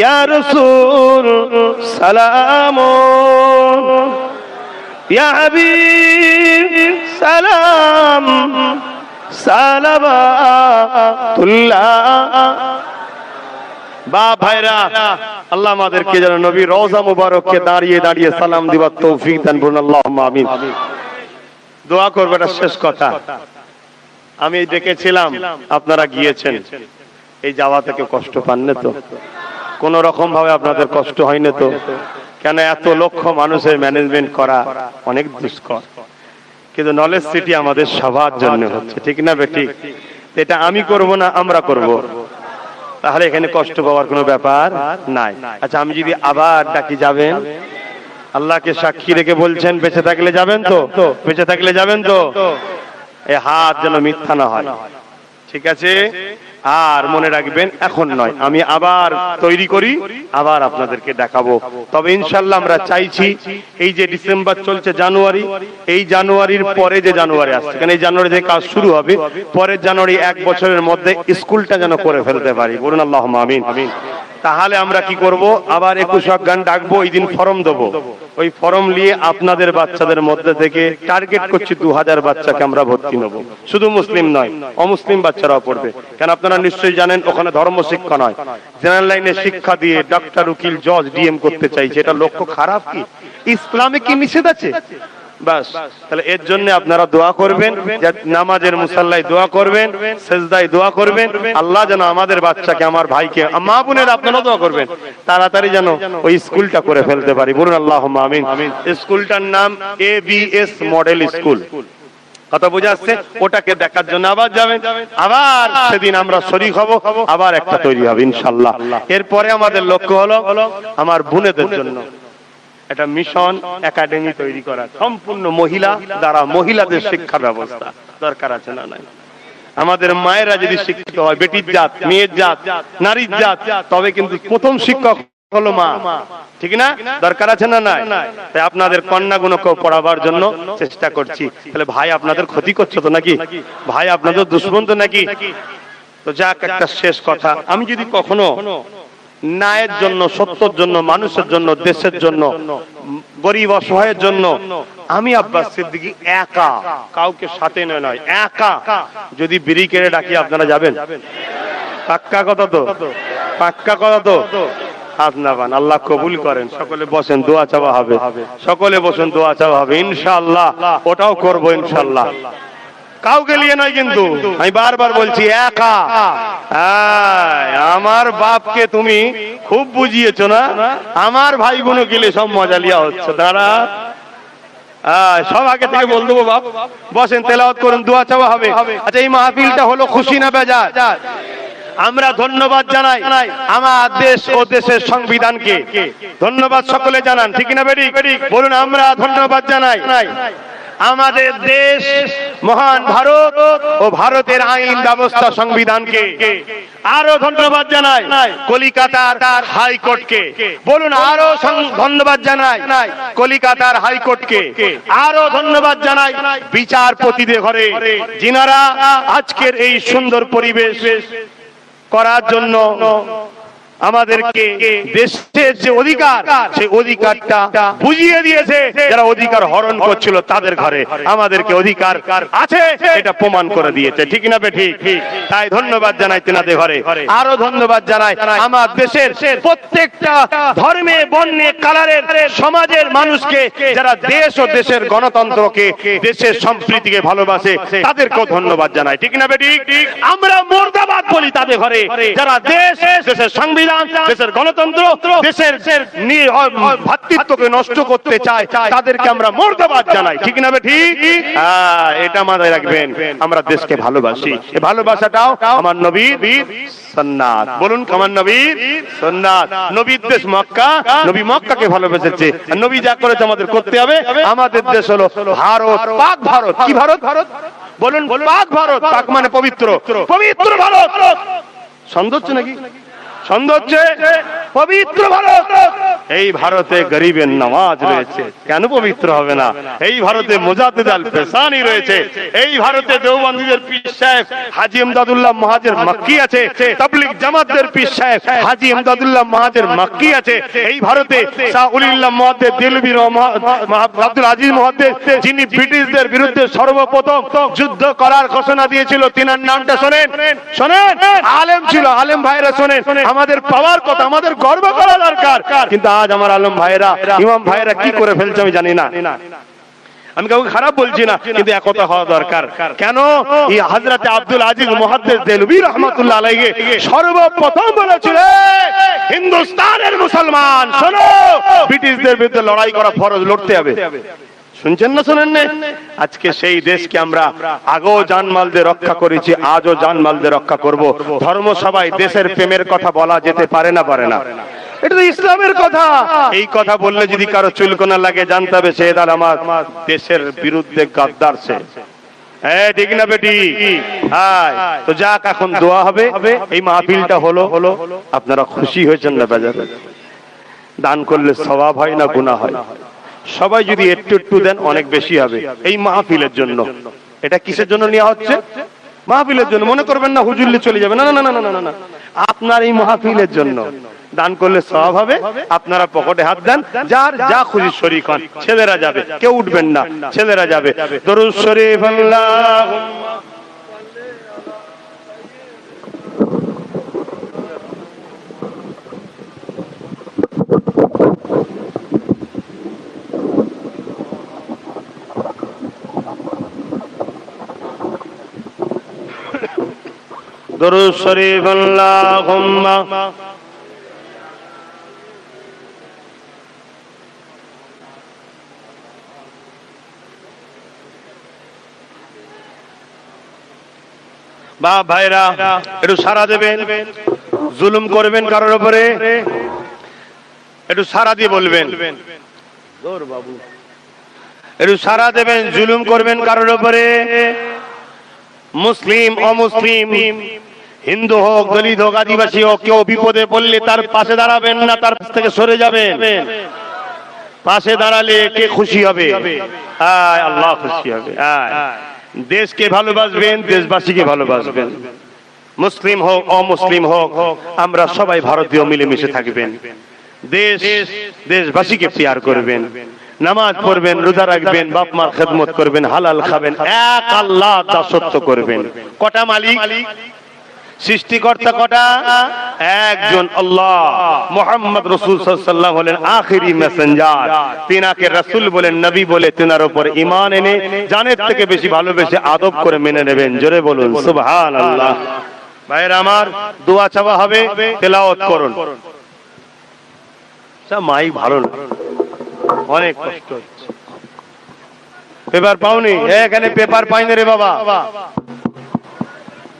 S2: ইয়া রাসূল সালামুন, ইয়া হাবিব সালাম সালাওয়াতুল্লাহ। বা ভাইরা, আল্লাহ আমাদেরকে যেন নবীর রওজা মুবারককে দাঁড়িয়ে দাঁড়িয়ে সালাম দিবার তৌফিক দান করুন, আল্লাহুম্মা আমিন। দোয়া করবেন, এটা শেষ কথা। আমি দেখেছিলাম আপনারা গিয়েছেন, এই যাওয়া থেকে কষ্ট পান না তো? কোন রকম ভাবে আপনাদের কষ্ট হয় না তো? কেন এত লক্ষ মানুষের ম্যানেজমেন্ট করা অনেক দুষ্কর, কিন্তু নলেজ সিটি আমাদের সবার জন্য হচ্ছে, ঠিক না বেঠিক? এটা আমি করব না, আমরা করব, তাহলে এখানে কষ্ট পাওয়ার কোনো ব্যাপার নাই। আচ্ছা, আমি যদি আবার ডাকি যাবেন? আল্লাহকে সাক্ষী রেখে বলছেন বেঁচে থাকলে যাবেন তো? বেঁচে থাকলে যাবেন তো? এই হাত যেন মিথ্যা না হয়, ঠিক আছে? আর মনে রাখবেন, এখন নয়, আমি আবার তৈরি করি, আবার আপনাদেরকে দেখাবো। তবে ইনশাল্লাহ আমরা চাইছি এই যে ডিসেম্বর চলছে, জানুয়ারি, এই জানুয়ারির পরে যে জানুয়ারি আসছে, কারণ এই জানুয়ারি থেকে কাজ শুরু হবে, পরের জানুয়ারি 1 বছরের মধ্যে স্কুলটা যেন করে ফেলতে পারি, বলুন আল্লাহুম্মা আমিন। তাহলে আমরা কি করব, আবার 21 গান ডাকবো, ওই দিন ফরম দেবো, ওই ফরম নিয়ে আপনাদের বাচ্চাদের মধ্যে থেকে টার্গেট করছি 2000 বাচ্চাকে আমরা ভর্তি নেব। শুধু মুসলিম নয়, অমুসলিম বাচ্চারাও পড়বে। কেন আপনারা নিশ্চয়ই জানেন ওখানে ধর্ম শিক্ষা নয়, জেনারেল লাইনে শিক্ষা দিয়ে ডাক্তার, উকিল, জজ, ডিএম করতে চাইছে। এটা লক্ষ্য খারাপ কি? ইসলামে কি নিষেধ আছে? বাস, তাহলে এর জন্য আপনারা দোয়া করবেন, নামাজের মুসাল্লায় দোয়া করবেন, সেজদায় দোয়া করবেন, আল্লাহ যেন আমাদের বাচ্চাকে, আমার ভাইকে, মা বোনের আপনারা দোয়া করবেন, তাড়াতাড়ি যেন ওই স্কুলটা করে ফেলতে পারি, বলুন আল্লাহুম্মা আমিন। স্কুলটার নাম ABS মডেল স্কুল, কথা বোঝা আসছে? ওটাকে দেখার জন্য আবার যাবেন, আবার সেদিন আমরা শরীক হব, আবার একটা তৈরি হবে ইনশাআল্লাহ। এরপরে আমাদের লক্ষ্য হলো আমার বোনেদের জন্য, একটা মিশন একাডেমি তৈরি করা, সম্পূর্ণ মহিলা দ্বারা মহিলাদের শিক্ষা ব্যবস্থা দরকার আছে না নাই? আমাদের মায়েরা যদি শিক্ষিত হয়, বেটির জাত, মেয়ের জাত, নারীর জাত, তবে কিন্তু প্রথম শিক্ষক হলো মা, ঠিক না? দরকার আছে না নাই? তাই আপনাদের কন্যাগুলোকেও পড়াবার জন্য চেষ্টা করছি। তাহলে ভাই আপনাদের ক্ষতি করছো তো নাকি? ভাই আপনাদের দুশ্মন তো নাকি? তো যাক, একটা শেষ কথা, আমি যদি কখনো ন্যায়ের জন্য, সত্যের জন্য, মানুষের জন্য, দেশের জন্য, গরিব অসহায়ের জন্য, আমি আব্বাস সিদ্দিকী একা, কাউকে সাথে নয়, একা যদি বিড়ি কেড়ে ডাকি, আপনারা যাবেন? পাক্কা কথা তো? পাক্কা কথা তো? হাত না বান, আল্লাহ কবুল করেন। সকলে বসেন, দোয়া চাওয়া হবে। সকলে বসেন, দোয়া চাওয়া হবে ইনশাআল্লাহ। ওটাও করবো ইনশাআল্লাহ, কাউকে নিয়ে নয় কিন্তু, আমি বারবার বলছি একা। আমার বাপকে তুমি খুব বুঝিয়েছো না, আমার ভাই বোন গেলে সব মজা লিয়া হচ্ছে। দাঁড়া, সব আগে থেকে বল দেবো। বাপ বসেন, তেলাওয়াত করুন, দোয়া চাওয়া হবে। আচ্ছা, এই মাহফিলটা হলো খুশি না বেজার? আমরা ধন্যবাদ জানাই আমার দেশ ও দেশের সংবিধানকে। ধন্যবাদ সকলে জানান, ঠিক না বেটি? বলুন, আমরা ধন্যবাদ জানাই আমাদের দেশ, মহান ভারত ও ভারতের আইন ব্যবস্থা সংবিধানকে। আরো ধন্যবাদ জানাই কলিকাতার হাইকোর্টকে। বলুন, আরো ধন্যবাদ জানাই কলিকাতার হাইকোর্টকে। আরো ধন্যবাদ জানাই বিচারপতিদের ঘরে, যিনারা আজকের এই সুন্দর পরিবেশ করার জন্য আমাদেরকে দেশের যে অধিকার, সেই অধিকারটা বুঝিয়ে দিয়েছে। যারা অধিকার হরণ করছিল তাদের ঘরে আমাদেরকে অধিকার আছে এটা প্রমাণ করে দিয়েছে, ঠিক না বেঠিক? তাই ধন্যবাদ জানাই তেনাদের ঘরে। আরো ধন্যবাদ জানাই আমার দেশের প্রত্যেকটা ধর্মে, বর্ণে, কালারের সমাজের মানুষকে, যারা দেশ ও দেশের গণতন্ত্রকে, দেশের সম্প্রীতিকে ভালোবাসে, তাদেরকেও ধন্যবাদ জানাই, ঠিক না বেঠিক? আমরা মুর্দাবাদ বলি তাদের ঘরে, যারা দেশ, দেশের সংবিধান, দেশের গণতন্ত্র, দেশের ভ্রাতৃত্বকে নষ্ট করতে চায়, তাদেরকে আমরা মুর্দাবাদ জানাই, ঠিক না ঠিক? এটা মাথায় রাখবেন, আমরা দেশকে ভালোবাসি। এই ভালোবাসাটাও আমার নবীর সুন্নাত। বলুন, আমার নবীর সুন্নাত। নবীর দেশ মক্কা, নবী মক্কাকে ভালোবেসেছে। আর নবী যা করেছে আমাদের করতে হবে। আমাদের দেশ হলো ভারত, পাক ভারত। কি ভারত? বলুন, পাক ভারত। পাক মানে পবিত্র, পবিত্র ভারত। সন্দেহ হচ্ছে নাকি? সন্দেহ হচ্ছে? পবিত্র ভারত। এই ভারতে গরিবের নামাজ রয়েছে, কেন পবিত্র হবে না? এই ভারতে মুজাদ্দিদ আল ফেসানি রয়েছে। এই ভারতে দেওবন্দীদের পীর সাহেব হাজী ইমদাদুল্লাহ মুহাজির মক্কি আছে। তাবলীগ জামাতদের পীর সাহেব হাজী ইমদাদুল্লাহ মুহাজির মক্কি আছে। এই ভারতে শাহ উলিল্লাহ মুহাদ্দিস দেলবি আব্দুল আজিজ মুহাদ্দিস, যিনি ব্রিটিশদের বিরুদ্ধে সর্বপ্রথম যুদ্ধ করার ঘোষণা দিয়েছিল, তিনার নামটা শোনেন? শোনেন? আলেম ছিল, আলেম ভাইরা শোনেন। আমাদের পাওয়ার কথা, আমাদের গর্ব করা দরকার। কিন্তু আজ আমার আলম ভাইরা, ইমাম ভাইরা কি করে ফেলছে আমি জানি না। আমি কাউকে খারাপ বলছি না, কিন্তু একতা হওয়া দরকার। কেন? এই হযরত আব্দুল আজিজ মুহাদ্দিস দেলবি রাহমাতুল্লাহ আলাইহি সর্বপ্রথম বলেছিল, হিন্দুস্তানের মুসলমান শোনো, ব্রিটিশদের বিরুদ্ধে লড়াই করা ফরজ, লড়তে হবে। শুনছেন না? শোনেন না? আজকে সেই দেশকে আমরা আগেও জানমাল দিয়ে রক্ষা করেছি, আজও জানমাল দিয়ে রক্ষা করব। ধর্মসভায় দেশের প্রেমের কথা বলা যেতে পারে না? পারে না? এটা তো ইসলামের কথা। এই কথা বললে যদি কারো চুলকোনা লাগে, জানতে হবে সে দাল আমার দেশের বিরুদ্ধে গাদ্দার সে। হ্যাঁ, ঠিক না বেটি? তো যাক, এখন দোয়া হবে। এই মাহফিলটা হলো, আপনারা খুশি হয়েছেন না? বেজার? দান করলে সওয়াব হয় না গুনাহ হয়? সবাই যদি একটু একটু দেন অনেক বেশি হবে। এই মাহফিলের জন্য। এটা কিসের জন্য নেওয়া হচ্ছে? মাহফিলের জন্য। মনে করবেন না হুজুরলি চলে যাবে, না না না না না, আপনার এই মাহফিলের জন্য দান করলে সওয়াব হবে। আপনারা পকেটে হাত দেন, যার যা খুশি শরীক হন। ছেলেরা যাবে, কেউ উঠবেন না, ছেলেরা যাবে। দরুদ শরীফ আল্লাহুম্মা দরুদ শরীফ আল্লাহুম্মা বা ভাইরা একটু সারা দেবেন, জুলুম করবেন কারোর উপরে, একটু সারা দিয়ে বলবেন বাবু একটু সারা দেবেন, জুলুম করবেন কারোর উপরে। মুসলিম অমুসলিম, হিন্দু হোক, দলিত হোক, আদিবাসী হোক, কেউ বিপদে পড়লে তার পাশে দাঁড়াবেন না, তার পাশ থেকে সরে যাবেন। পাশে দাঁড়ালে কে খুশি হবে? আল্লাহ খুশি হবে। দেশকে ভালোবাসবেন, দেশবাসীকে ভালোবাসবেন। মুসলিম হোক অমুসলিম হোক, আমরা সবাই ভারতীয় মিলেমিশে থাকবেন। দেশবাসীকে প্যার করবেন, নামাজ পড়বেন, রোজা রাখবেন, বাপ মার খেদমত করবেন, হালাল খাবেন, এক আল্লাহ দাসত্ব করবেন। কটা মালিক? সৃষ্টিকর্তা কটা? একজন আল্লাহ। মুহাম্মদ রাসূল সাল্লাল্লাহু আলাইহি ওয়াসাল্লাম হলেন আখেরি মেসেঞ্জার। তিনাকে রাসূল বলে, নবী বলে, তিনার উপর ঈমান এনে জানের থেকে বেশি ভালোবেসে আদব করে মেনে নেবেন। জোরে বলুন সুবহানাল্লাহ। ভাইরা আমার, দোয়া চাওয়া হবে, তেলাওয়াত করুন। মাইক ভালো না, অনেক কষ্ট হচ্ছে। পেপার পাওনি? এখানে পেপার পাইনি রে বাবা।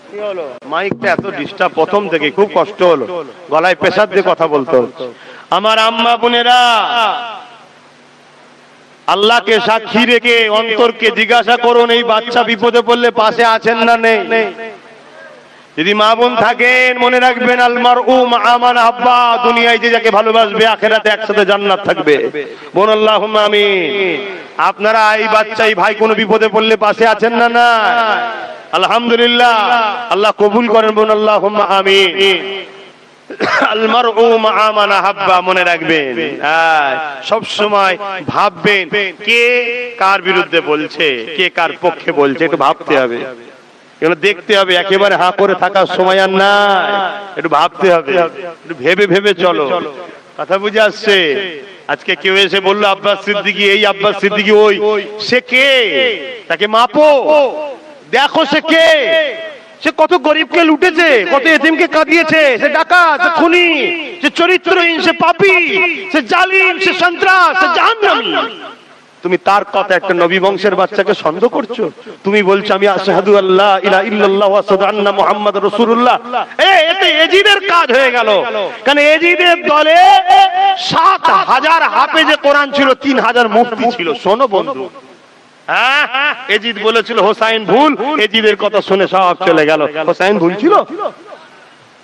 S2: কি হলো? মাইকটা এত ডিস্টার্ব, প্রথম থেকে খুব কষ্ট হলো, গলায় প্রেসার দিয়ে কথা বলতে হচ্ছে। আমার আম্মা বোনেরা, আল্লাহকে সাক্ষী রেখে অন্তরকে জিজ্ঞাসা করুন, এই বাচ্চা বিপদে পড়লে পাশে আছেন না নেই? যদি মা বোন থাকেন, মনে রাখবেন আলমারউ মা মান আহাব্বা, দুনিয়ায় যে যাকে ভালোবাসবে আখিরাতে একসাথে জান্নাত থাকবে। বোন আল্লাহুম্মা আমিন। আপনারা এই বাচ্চা, এই ভাই কোনো বিপদে পড়লে পাশে আছেন না? না, আলহামদুলিল্লাহ, আল্লাহ কবুল করেন। বোন আল্লাহুম্মা আমিন। আলমারউ মা মান আহাব্বা, মনে রাখবেন, সব সময় ভাববেন কে কার বিরুদ্ধে বলছে, কে কার পক্ষে বলছে, একটু ভাবতে হবে, দেখতে হবে। একেবারে হাঁ করে থাকার সময় আর নাই, একটু ভাবতে হবে, একটু ভেবে ভেবে চলো। কথা বুঝে আসছে? আজকে কেউ এসে বললো আব্বাস সিদ্দিকী এই, আব্বাস সিদ্দিকী ওই, সে কে? তাকে মাপো, দেখো সে কে। সে কত গরিবকে লুটেছে, কত এতিমকে কাঁদিয়েছে, সে ডাকাত, সে খুনি, সে চরিত্রহীন, সে পাপী, সে জালিম, সে সন্ত্রাস, সে জাহান্নামী। তুমি তার কথা, একটা নবী বংশের বাচ্চাকে সন্দেহ করছো? তুমি বলছো আমি আশহাদু আল্লা ইলাহা ইল্লাল্লাহ ওয়া আশহাদু আন্না মুহাম্মাদুর রাসূলুল্লাহ। এতে এজিদের কাজ হয়ে গেল। কারণ এজিদের দলে ৭,০০০ হাফেজে কোরআন ছিল, ৩,০০০ মুফতি ছিল। শোনো বন্ধু, এজিদ বলেছিল হোসাইন ভুল, এজিদের কথা শুনে সব চলে গেল। হোসাইন ভুল ছিল?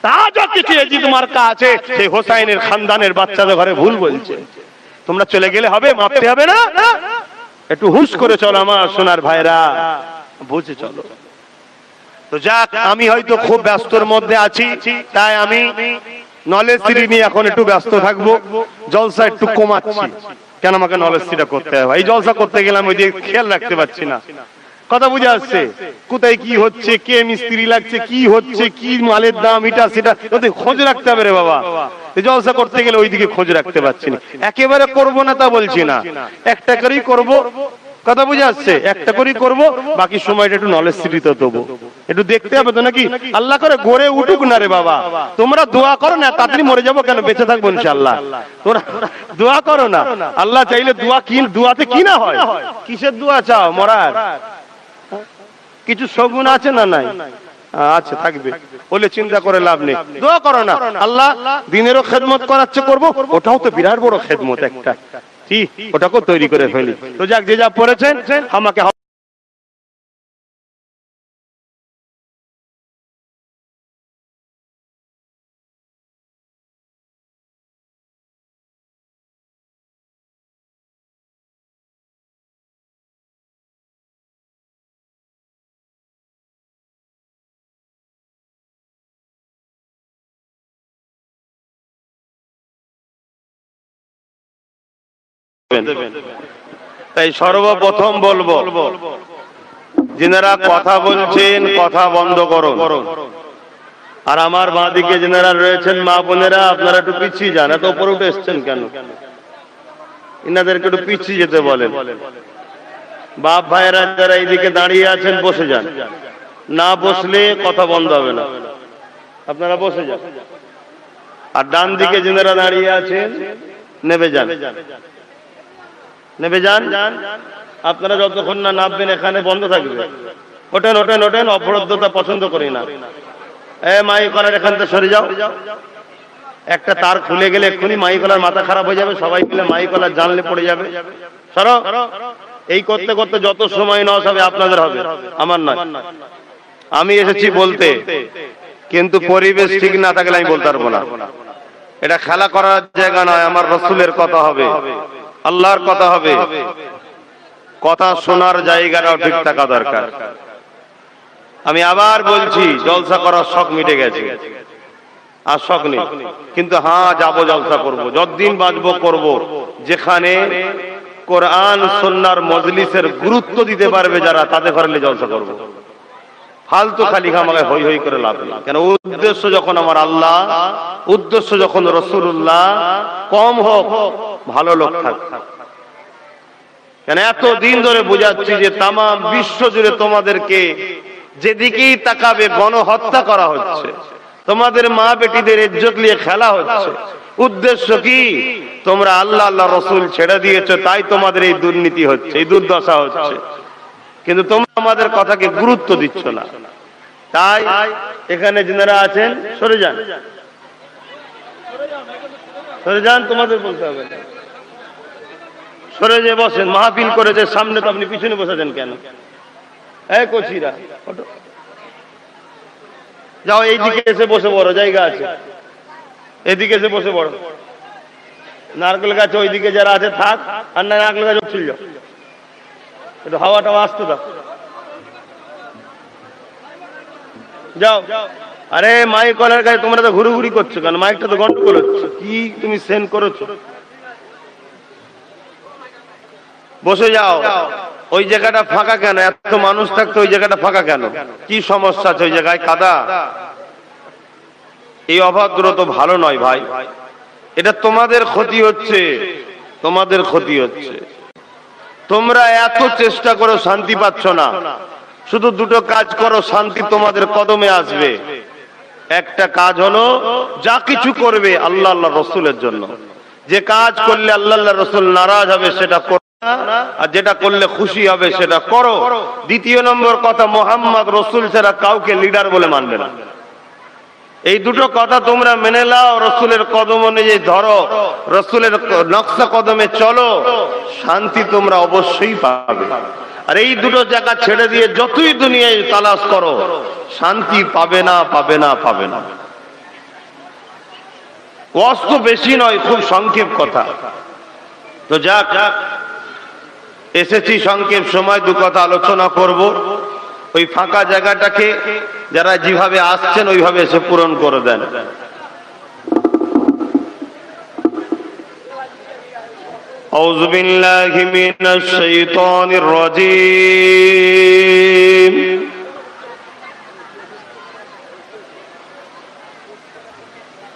S2: তা যা কিছু এজিদ মার্কা আছে, সেই হোসাইনের খানদানের বাচ্চাদের ঘরে ভুল বলছে। তোমরা চলে গেলে হবে? মাপতে হবে না? একটু হুঁশ করে চলো আমার সোনার ভাইরা, বুঝে চলো। তো যাক, আমি হয়তো খুব ব্যস্তর মধ্যে আছি, তাই আমি নলেজ সিটি নিয়ে এখন একটু ব্যস্ত থাকবো। জলসা একটু কমাচ্ছি, কেন আমাকে নলেজ সিটিটা করতে হবে। এই জলসা করতে গেলাম ওই দিকে খেয়াল রাখতে পারছি না। কথা বুঝে আসছে? কোথায় কি হচ্ছে, কে মিস্ত্রি লাগছে, কি হচ্ছে, কি মালের দাম, এটা সেটা খোঁজ রাখতে হবে রে বাবা। জলসা করতে গেলে ওইদিকে খোঁজ রাখতে পারছি না। একেবারে করবো না তা বলছি না, একটা করেই করবো। কথা বুঝে আসছে? একটা করেই করবো, বাকি সময়টা একটু নলেজ সিটিতে দেবো। একটু দেখতে হবে তো নাকি? আল্লাহ করে গড়ে উঠুক না রে বাবা। তোমরা দোয়া করো না, তাড়াতাড়ি মরে যাবো কেন, বেঁচে থাকবো ইনশাআল্লাহ। তোমরা দোয়া করো না। আল্লাহ চাইলে দোয়া কি, দোয়াতে কি না হয়? কিসের দোয়া চাও? মরার কিছু শগুন আছে না? নাই? আচ্ছা, থাকবে বলে চিন্তা করে লাভ নেই। দোয়া করো না, আল্লাহ দিনেরও খেদমত করাচ্ছে, করবো, ওটাও তো বিরাট বড় খেদমত একটা, ঠিক, ওটাকেও তৈরি করে ফেলি। তো যাক, যে যা পড়েছেন আমাকে তাই সর্বপ্রথম বলবো, যিনারা কথা বলছেন কথা বন্ধ করুন। আর আমার বাঁদিকে যিনারা রয়েছেন মা বোনেরা, আপনারা একটু পিছিয়ে যান। এত উপরে উঠে এসছেন কেন? ইনাদেরকে একটু পিছিয়ে যেতে বলেন। বাপ ভাইয়েরা যারা এইদিকে দাঁড়িয়ে আছেন, বসে যান। না বসলে কথা বন্ধ হবে না, আপনারা বসে যান। আর ডান দিকে যিনারা দাঁড়িয়ে আছেন, নেমে যান, নেমে যান। আপনারা যতক্ষণ না নামবেন এখানে বন্ধ থাকবে। ওঠেন, ওঠেন, ওঠেন। অবরোধতা পছন্দ করি না। মাইক করার এখান থেকে সরে যাও। একটা তার খুলে গেলে এক্ষুনি মাইকলার মাথা খারাপ হয়ে যাবে, সবাই মিলে মাইকলার জানলে পড়ে যাবে। সরো, এই করতে করতে যত সময় নষ্ট হবে আপনাদের হবে, আমার নয়। আমি এসেছি বলতে, কিন্তু পরিবেশ ঠিক না থাকলে আমি বলতে পারবো না। এটা খেলা করার জায়গা নয়, আমার রসুলের কথা হবে, আল্লাহর কথা হবে। কথা শোনার জায়গাটাও ঠিক থাকা দরকার। আমি আবার বলছি, জলসা করার শখ মিটে গেছে, আর শখ নেই। কিন্তু হ্যাঁ, যাবো, জলসা করবো, যতদিন বাঁচবো করব। যেখানে কোরআন সুন্নাহর মজলিসের গুরুত্ব দিতে পারবে যারা, তাদের ঘরে জলসা করবো। ফালতু খালি খামাকে হই হই করে লাভ নেই। কেন, উদ্দেশ্য যখন আমার আল্লাহ, উদ্দেশ্য যখন রাসূলুল্লাহ, কম হোক ভালো লোক থাক। কেন এত দিন ধরে বোঝাচ্ছি যে তামাম বিশ্ব জুড়ে তোমাদেরকে যেদিকেই তাকাবে গণহত্যা করা হচ্ছে, তোমাদের মা বেটিদের ইজ্জত নিয়ে খেলা হচ্ছে। উদ্দেশ্য কি? তোমরা আল্লাহ আল্লাহ রসুল ছেড়ে দিয়েছো, তাই তোমাদের এই দুর্নীতি হচ্ছে, এই দুর্দশা হচ্ছে। কিন্তু তোমরা আমাদের কথাকে গুরুত্ব দিচ্ছ না। তাই এখানে যারা আছেন সরে যান, সরে যান, তোমাদের বলতে হবে না। সরে যে বসেন, মাহফিল করেছে সামনে, তো আপনি পিছনে বসেছেন কেন? এই কচিরা যাও, এইদিকে এসে বসে বড় জায়গা আছে, এদিকে এসে বসে বড়। নারকেল গাছ ওইদিকে যারা আছে থাক, আর না নারকেল গাছ উঠছিল যাও, একটু হাওয়াটাও আসতে দাও, যাও। আরে মাইক কলার কাছে তোমরা তো ঘুরুঘুরি করছো কেন? মাইকটা তো গন্ডগোল হচ্ছে। কি তুমি সেন্ড করেছো? বসে যাও। ওই জায়গাটা ফাঁকা কেন? এত মানুষ থাকতে ওই জায়গাটা ফাঁকা কেন? কি সমস্যা আছে ওই জায়গায়? কাদা? এই অভদ্র তো ভালো নয় ভাই, এটা তোমাদের ক্ষতি হচ্ছে, তোমাদের ক্ষতি হচ্ছে। তোমরা এত চেষ্টা করো, শান্তি পাচ্ছ না। শুধু দুটো কাজ করো, শান্তি তোমাদের কদমে আসবে। একটা কাজ হলো, যা কিছু করবে আল্লাহ আল্লাহ রসুলের জন্য। যে কাজ করলে আল্লাহ আল্লাহ রসুল নারাজ হবে সেটা করো না, আর যেটা করলে খুশি হবে সেটা করো। দ্বিতীয় নম্বর কথা, মোহাম্মদ রসুল ছাড়া কাউকে লিডার বলে মানবে না। এই দুটো কথা তোমরা মেনে নাও, রসুলের কদম অনুযায়ী ধরো, রসুলের নকশা কদমে চলো, শান্তি তোমরা অবশ্যই পাবে। আর এই দুটো জায়গা ছেড়ে দিয়ে যতই দুনিয়ায় তালাশ করো, শান্তি পাবে না, পাবে না, পাবে না। কষ্ট বেশি নয়, খুব সংক্ষেপ কথা। তো যাক, এসেছি সংক্ষেপ সময়, দু কথা আলোচনা করব। ওই ফাঁকা জায়গাটাকে যারা যেভাবে আসছেন ওইভাবে এসে পূরণ করে দেন। আউযু বিল্লাহি মিনাশ শাইতানির রাজীম।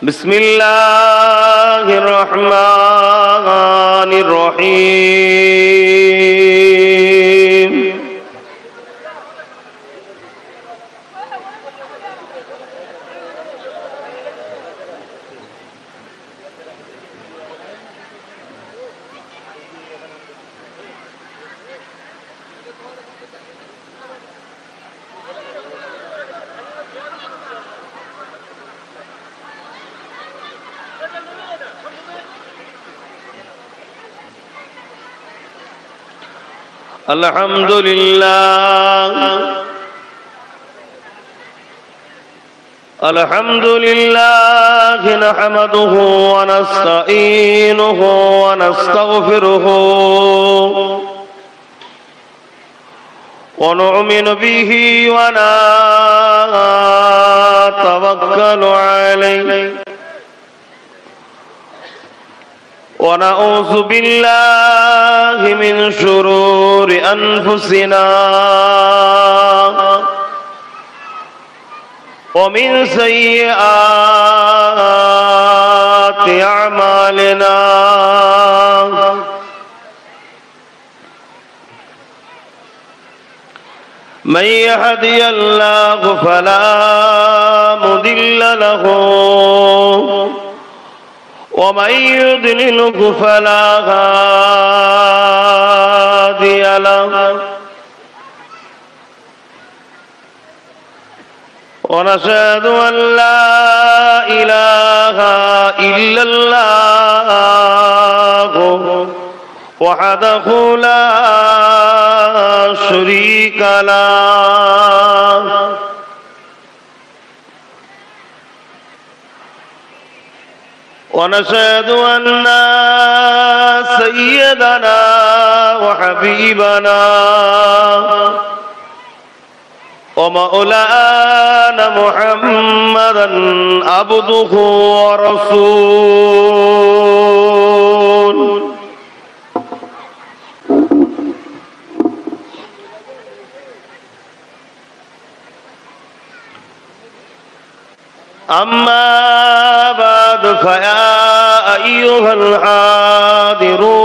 S2: বিসমিল্লাহির রহমানির রহিম। আলহামদুলিল্লাহ, আলহামদুলিল্লাহ নাহমাদুহু ওয়া নাস্তাঈনুহু ওয়া নাস্তাগফিরুহু ওয়া নু'মিনু বিহি ওয়া নাতাওয়াক্কালু আলাইহি ونعوذ بالله من شرور أنفسنا ومن سيئات أعمالنا من يهدي الله فلا مضل له ومن يضلله فلا هادي له
S1: ونشهد أن لا إله إلا الله وحده لا شريك له ونشهد أن سيدنا وحبيبنا ومولانا محمدا عبده ورسوله أما بعد فيا أيها الحاضرون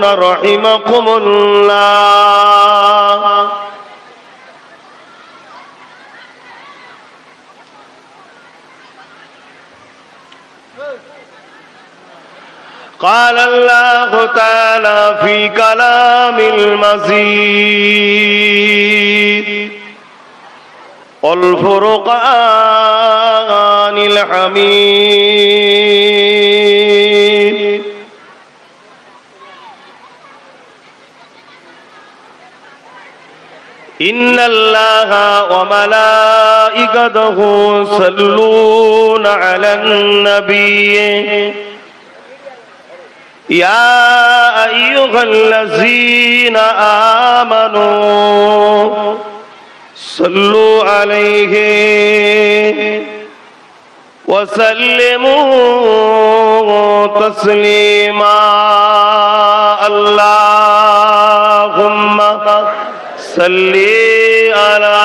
S1: رحمكم الله قال الله تعالى في كلام المجيد والفرقان الحميد إن الله وملائكته يصلون على النبي يا أيها الذين آمنوا صلوا عليه وسلموا تسليما اللهم صل على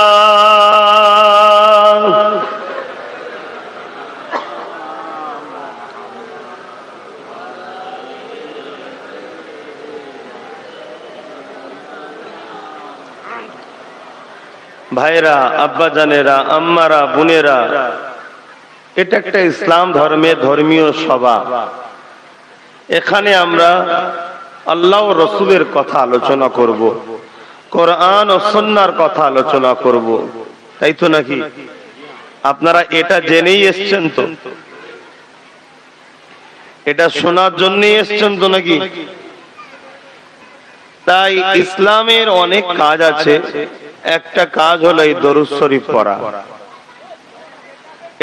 S1: ভাইরা, আব্বা জানেরা, আম্মারা, বোনেরা, এটা একটা ইসলাম ধর্মের ধর্মীয় সভা। এখানে আমরা আল্লাহ ও রসুলের কথা আলোচনা করব, কোরআন ও সুন্নাহর কথা আলোচনা করব, তাই তো নাকি? আপনারা এটা জেনেই এসছেন তো, এটা শোনার জন্যই এসছেন তো নাকি? তাই ইসলামের অনেক কাজ আছে, একটা কাজ হলো এই দরুদ শরীফ পড়া।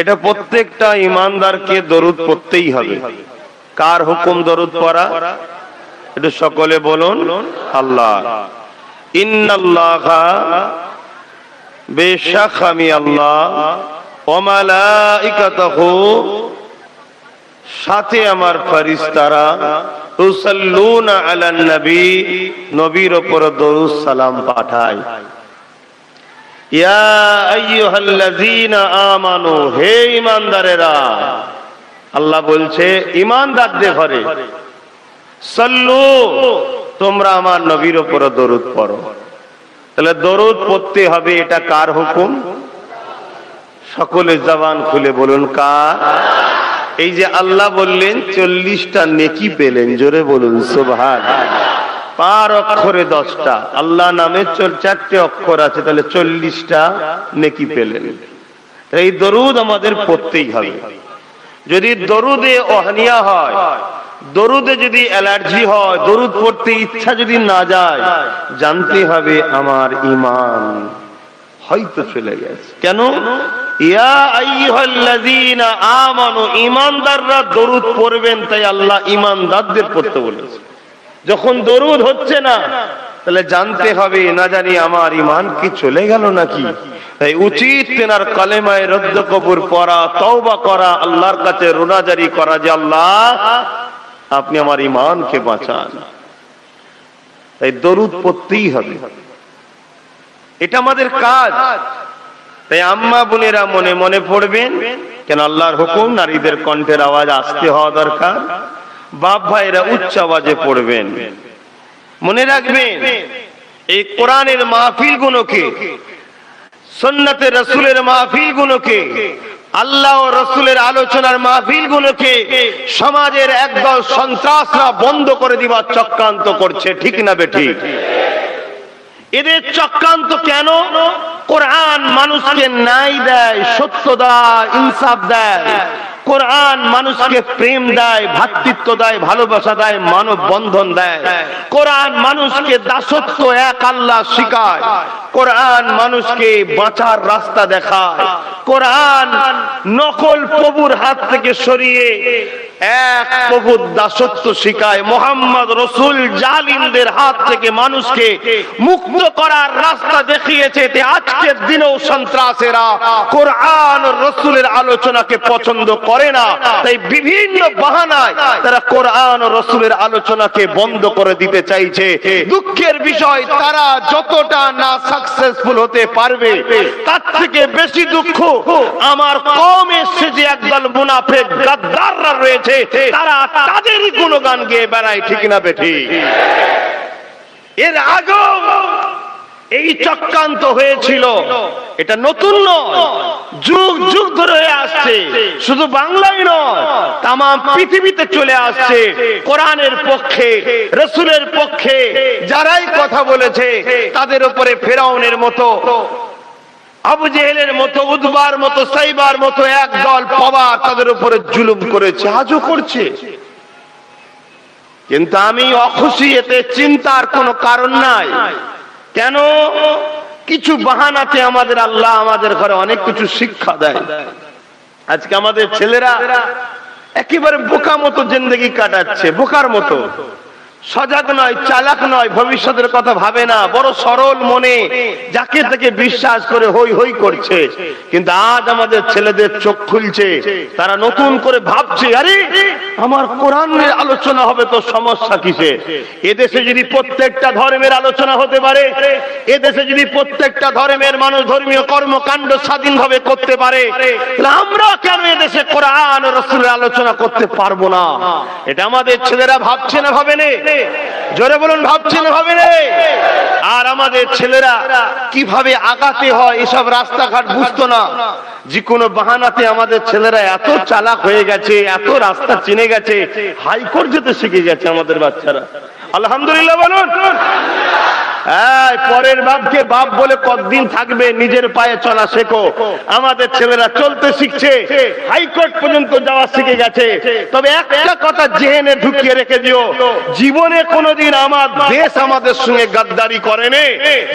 S1: এটা প্রত্যেকটা ইমানদারকে দরুদ পড়তেই হবে। কার হুকুম দরুদ পড়া? এটা সকলে বলুন, আল্লাহ। ইন্নাল্লাহা, বেশক আমি আল্লাহ, ওয়া মালাইকাতুহু, সাথে আমার ফেরেশতারা, তুসাল্লুনা আলান নবী, নবীর উপর দরুদ সালাম পাঠায়। ইয়া আইয়ুহাল্লাযীনা আমানু, হে ঈমানদারেরা, আল্লাহ বলছে ঈমানদারদের ঘরে, সাল্লু, তোমরা আমার নবীর উপর দরুদ পড়ো। তাহলে দরুদ পড়তে হবে, এটা কার হুকুম? সকলে জবান খুলে বলুন, কার? এই যে আল্লাহ বললেন 40টা নেকি পেলেন, জোরে বলুন সুবহানাল্লাহ। পার অক্ষরে 10টা, আল্লাহ নামে 4টে অক্ষর আছে, তাহলে 40টা নেকি পেলেন। এই দরুদ আমাদের পড়তেই হবে। যদি দরুদে ওহানিয়া হয়, দরুদে যদি অ্যালার্জি হয়, দরুদ পড়তে ইচ্ছা যদি না যায়, জানতে হবে আমার ঈমান হয়তো চলে গেছে। কেন? ইয়া আইয়ুহাল্লাযীনা আমানু, ঈমানদাররা দরুদ পড়বেন, তাই আল্লাহ ঈমানদারদের পড়তে বলেছে। যখন দরুদ হচ্ছে না, তাহলে জানতে হবে, না জানি আমার ঈমান কি চলে গেল নাকি। তাই উচিত তেনার কালেমায়ে রদ্দ কবুর পড়া, তওবা করা, আল্লাহর কাছে রোনাজারি করা যে আল্লাহ আপনি আমার ঈমানকে বাঁচান। তাই দরুদ পড়তেই হবে, এটা আমাদের কাজ। তাই আম্মা বোনেরা মনে মনে পড়বেন, কেন আল্লাহর হুকুম নারীদের কণ্ঠের আওয়াজ আস্তে হওয়া দরকার। বাপ ভাইরা উচ্চ আওয়াজে পড়বেন। মনে রাখবেন, এই কোরআনের মাহফিল গুলোকে, সুন্নতে রাসূলের মাহফিল গুলোকে, আল্লাহ ও রাসূলের আলোচনার মাহফিল গুলোকে সমাজের একদল সন্ত্রাসরা বন্ধ করে দিবার চক্রান্ত করছে, ঠিক না বেঠিক? এদের চক্রান্ত কেন?
S2: কোরআন মানুষকে ন্যায় দেয়, সত্য দেয়, ইনসাফ দেয়। কোরআন মানুষকে প্রেম দেয়, ভ্রাতৃত্ব দেয়, ভালোবাসা দেয়, মানব বন্ধন দেয়। কোরআন মানুষকে দাসত্ব এক আল্লাহ শিখায়। কোরআন মানুষকে বাঁচার রাস্তা দেখায়। কোরআন নকল প্রভুর হাত থেকে সরিয়ে এক প্রভুর দাসত্ব শিখায়। মুহাম্মদ রাসূল জালিমদের হাত থেকে মানুষকে মুক্ত করার রাস্তা দেখিয়েছে। আজকের দিনেও সন্ত্রাসীরা কোরআন ও রাসূলের আলোচনাকে পছন্দ করে না, তাই বিভিন্ন বাহানায় তারা কোরআন ও রাসূলের আলোচনাকে বন্ধ করে দিতে চাইছে। দুঃখের বিষয়, তারা যতটা না সাকসেসফুল হতে পারবে, তার থেকে বেশি দুঃখ আমার কওমে সে যে একদল মুনাফিক গাদ্দাররা রয়েছে, তারা তাদেরই গুণগান গেয়ে বেড়ায়। ঠিক না বেঠিক? এর আগেও এই চক্রান্ত হয়েছিল, এটা নতুন নয়, যুগ যুগ ধরে হয়ে আসছে। শুধু বাংলায় নয়, তাম পৃথিবীতে চলে আসছে। কোরআনের পক্ষে, রাসূলের পক্ষে যারাই কথা বলেছে, তাদের উপরে ফেরাউনের মতো, আবু জেহেলের মতো, উতবার মতো, সাইবার মতো একদল পাওয়ার তাদের উপরে জুলুম করেছে, আজও করছে। কিন্তু আমি অখুশি, এতে চিন্তার কোনো কারণ নাই। কেন? কিছু বাহানাতে আমাদের আল্লাহ আমাদের ঘরে অনেক কিছু শিক্ষা দেয়। আজকে আমাদের ছেলেরা একেবারে বোকা মতো জিন্দেগি কাটাচ্ছে, বোকার মতো। সজাগ নয়, চালাক নয়, ভবিষ্যতের কথা ভাবে না, বড় সরল মনে যাকে তাকে বিশ্বাস করে হই হই করছে। কিন্তু আজ আমাদের ছেলেদের চোখ খুলছে, তারা নতুন করে ভাবছে, আরে আমার কোরআনের আলোচনা হবে তো সমস্যা কিসে? এদেশে যদি প্রত্যেকটা ধর্মের আলোচনা হতে পারে, এদেশে যদি প্রত্যেকটা ধর্মের মানুষ ধর্মীয় কর্মকাণ্ড স্বাধীনভাবে করতে পারে, তাহলে আমরা কেন এদেশে কোরআন ও রাসূলের আলোচনা করতে পারবো না? এটা আমাদের ছেলেরা ভাবছে না, ভাবে না? জোরে বলুন, ভাবছে না, ভাবে না? আর আমাদের ছেলেরা কিভাবে আগাতে হয় এসব রাস্তাঘাট বুঝতো না। যে কোনো বাহানাতে আমাদের ছেলেরা এত চালাক হয়ে গেছে, এত রাস্তা চিনে গেছে, হাইকোর্ট যেতে শিখে গেছে আমাদের বাচ্চারা। আলহামদুলিল্লাহ বলুন। পরের বাপকে বাপ বলে কতদিন থাকবে? নিজের পায়ে চলা শেখো। আমাদের ছেলেরা চলতে শিখছে, হাইকোর্ট পর্যন্ত যাওয়া শিখে গেছে। তবে একটা কথা জেনে ঢুকিয়ে রেখে দিও, জীবনে কোনোদিন আমার দেশ আমাদের সঙ্গে গাদ্দারি করেনি,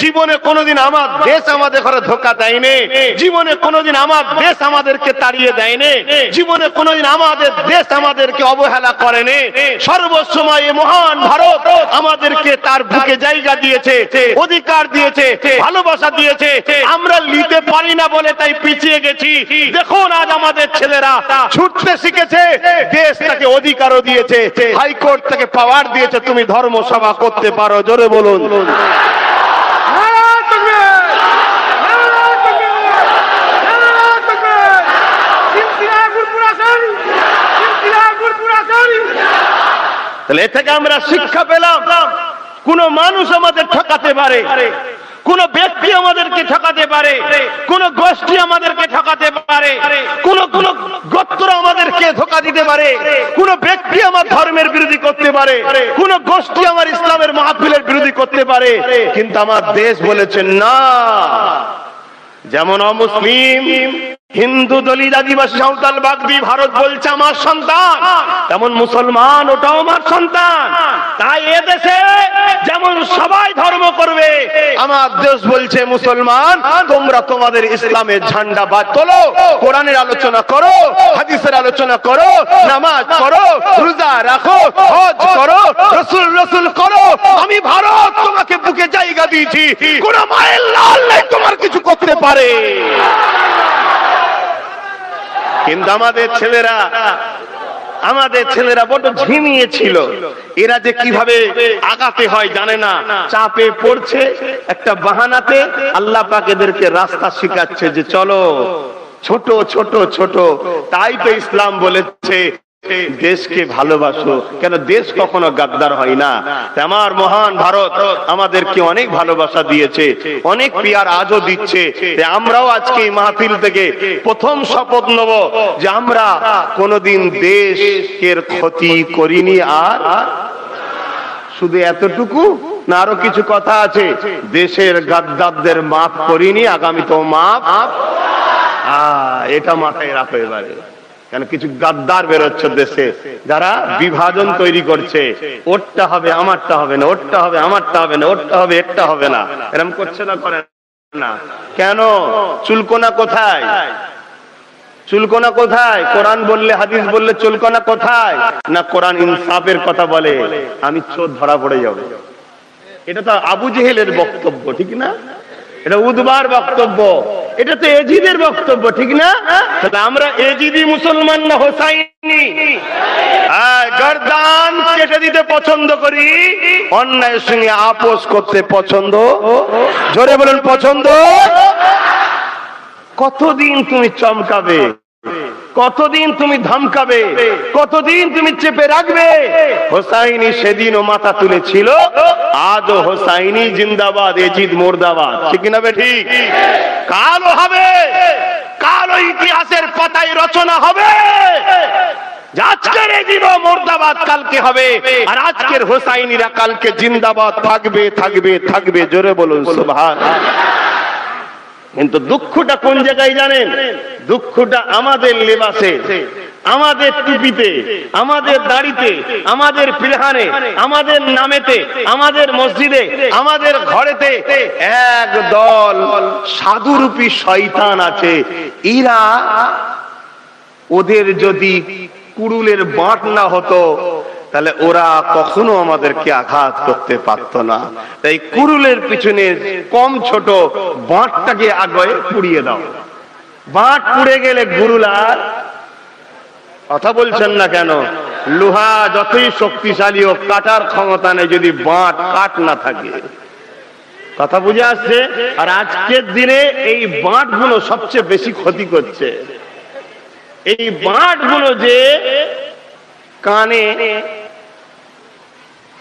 S2: জীবনে কোনোদিন আমার দেশ আমাদের ঘরে ধোঁকা দেয়নি, জীবনে কোনোদিন আমার দেশ আমাদেরকে তাড়িয়ে দেয়নি, জীবনে কোনোদিন আমাদের দেশ আমাদেরকে অবহেলা করেনি। সর্বসময় মহান ভারত আমাদেরকে তার বুকে জায়গা দিয়েছে, অধিকার দিয়েছে, ভালোবাসা দিয়েছে। আমরা নিতে পারি না বলে তাই পিছিয়ে গেছি। দেখুন আজ আমাদের ছেলেরা ছুটতে শিখেছে, দেশ তাকে অধিকারও দিয়েছে, হাইকোর্ট তাকে পাওয়ার দিয়েছে, তুমি ধর্মসভা করতে পারো। জোরে বলুন। তাহলে এ থেকে আমরা শিক্ষা পেলাম, কোন মানুষ আমাদের ঠকাতে পারে, কোন ব্যক্তি আমাদেরকে ঠকাতে পারে, কোন গোষ্ঠী আমাদেরকে ঠকাতে পারে, কোন গোত্র আমাদেরকে ধোঁকা দিতে পারে, কোন ব্যক্তি আমার ধর্মের বিরোধী করতে পারে, কোন গোষ্ঠী আমার ইসলামের মাহফিলের বিরোধী করতে পারে। কিন্তু আমার দেশ বলেছে না। যেমন অমুসলিম, হিন্দু, দলিত, আদিবাসী, সাঁওতাল, বাগদি ভারত বলছে আমার সন্তান, তেমন মুসলমান ওটাও আমার সন্তান। তাই এদেশে যেমন সবাই ধর্ম করবে, আমার দেশ বলছে মুসলমান তোমরা তোমাদের ইসলামের ঝান্ডা বাদ তোলো, কোরআনের আলোচনা করো, হাদিসের আলোচনা করো, নামাজ করো, রোজা রাখো, হজ করো, রাসূল করো। আমি ভারত তোমাকে বুকে জায়গা দিয়েছি, কোন মায়ের লাল নাই তোমার কিছু করতে পারে। কিন্তু আমাদের ছেলেরা বড় ঝিমিয়ে ছিল। এরা যে কিভাবে আগাতে হয় জানে না, চাপে পড়ছে একটা বাহানাতে। আল্লাহ পাক এদেরকে রাস্তা শিখাচ্ছে যে চলো ছোট ছোট ছোট। তাই তো ইসলাম বলেছে দেশকে ভালোবাসো। কেন? দেশ কখনো গাদ্দার হয় না। আমার মহান ভারত আমাদেরকে অনেক ভালোবাসা দিয়েছে, অনেক পিয়ার আজও দিচ্ছে। আমরাও আজকে এই মাহফিল থেকে প্রথম শপথ নেব যে আমরা কোনোদিন দেশের ক্ষতি করিনি। আর শুধু এতটুকু না আরো কিছু কথা আছে? দেশের গাদ্দারদের মাফ করিনি, আগামী তো মাফ। এটা মাথায় রাখো এবারে, কেন কিছু গাদ্দার বেরোচ্ছে দেশে, যারা বিভাজন তৈরি করছে। ওরটা হবে আমারটা হবে না, ওরটা হবে আমারটা হবে না, ওরটা হবে একটা হবে না, এরকম করছে না? করে না কেন? চুলকোনা কোথায়? চুলকোনা কোথায়? কোরআন বললে হাদিস বললে চুলকোনা কোথায়? না কোরআন ইনসাফের কথা বলে, আমি চোর ধরা পড়ে যাব। এটা তো আবু জেহেলের বক্তব্য, ঠিক না? এটা উদ্বার বক্তব্য, এটা তো এজিদের বক্তব্য, ঠিক না? তাহলে আমরা এজিদি মুসলমান না হোসাইনি? গর্দান কেটে দিতে পছন্দ করি, অন্যায়ের সঙ্গে আপোষ করতে পছন্দ। জোরে বলেন পছন্দ। কতদিন তুমি চমকাবে? কতদিন তুমি ধমকাবে? কতদিন তুমি চেপে রাখবে? হোসাইনি সেদিনও মাথা তুলেছিল, আজও হোসাইনি জিন্দাবাদ, এজিদ মুর্দাবাদ, ঠিক না বে ঠিক? কালও হবে, কালও ইতিহাসের পাতায় রচনা হবে। আজকের এজিদ মুর্দাবাদ কালকে হবে, আর আজকের হোসাইনিরা কালকে জিন্দাবাদ থাকবে থাকবে থাকবে। জোরে বলুন সুবহানাল্লাহ। কিন্তু দুঃখটা কোন জায়গায় জানেন? দুঃখটা আমাদের লেবাসে, আমাদের টুপিতে, আমাদের দাড়িতে, আমাদের পিলহানে, আমাদের নামেতে, আমাদের মসজিদে, আমাদের ঘরেতে এক দল সাধুরূপী শয়তান আছে। এরা, ওদের যদি কুড়ুলের বাঁট না হতো তাহলে ওরা কখনো আমাদেরকে আঘাত করতে পারত না। তাই কুড়ুলের পিছনে কম ছোট বাঁটটাকে আগে পুড়িয়ে দাও। বাঁট পুড়ে গেলে গুরুল আর কথা বলছেন না কেন? লোহা যতই শক্তিশালী হোক, কাটার ক্ষমতা নেই যদি বাঁট কাট না থাকে। কথা বুঝে আসছে? আর আজকের দিনে এই বাঁটগুলো সবচেয়ে বেশি ক্ষতি করছে। এই বাঁটগুলো যে কানে,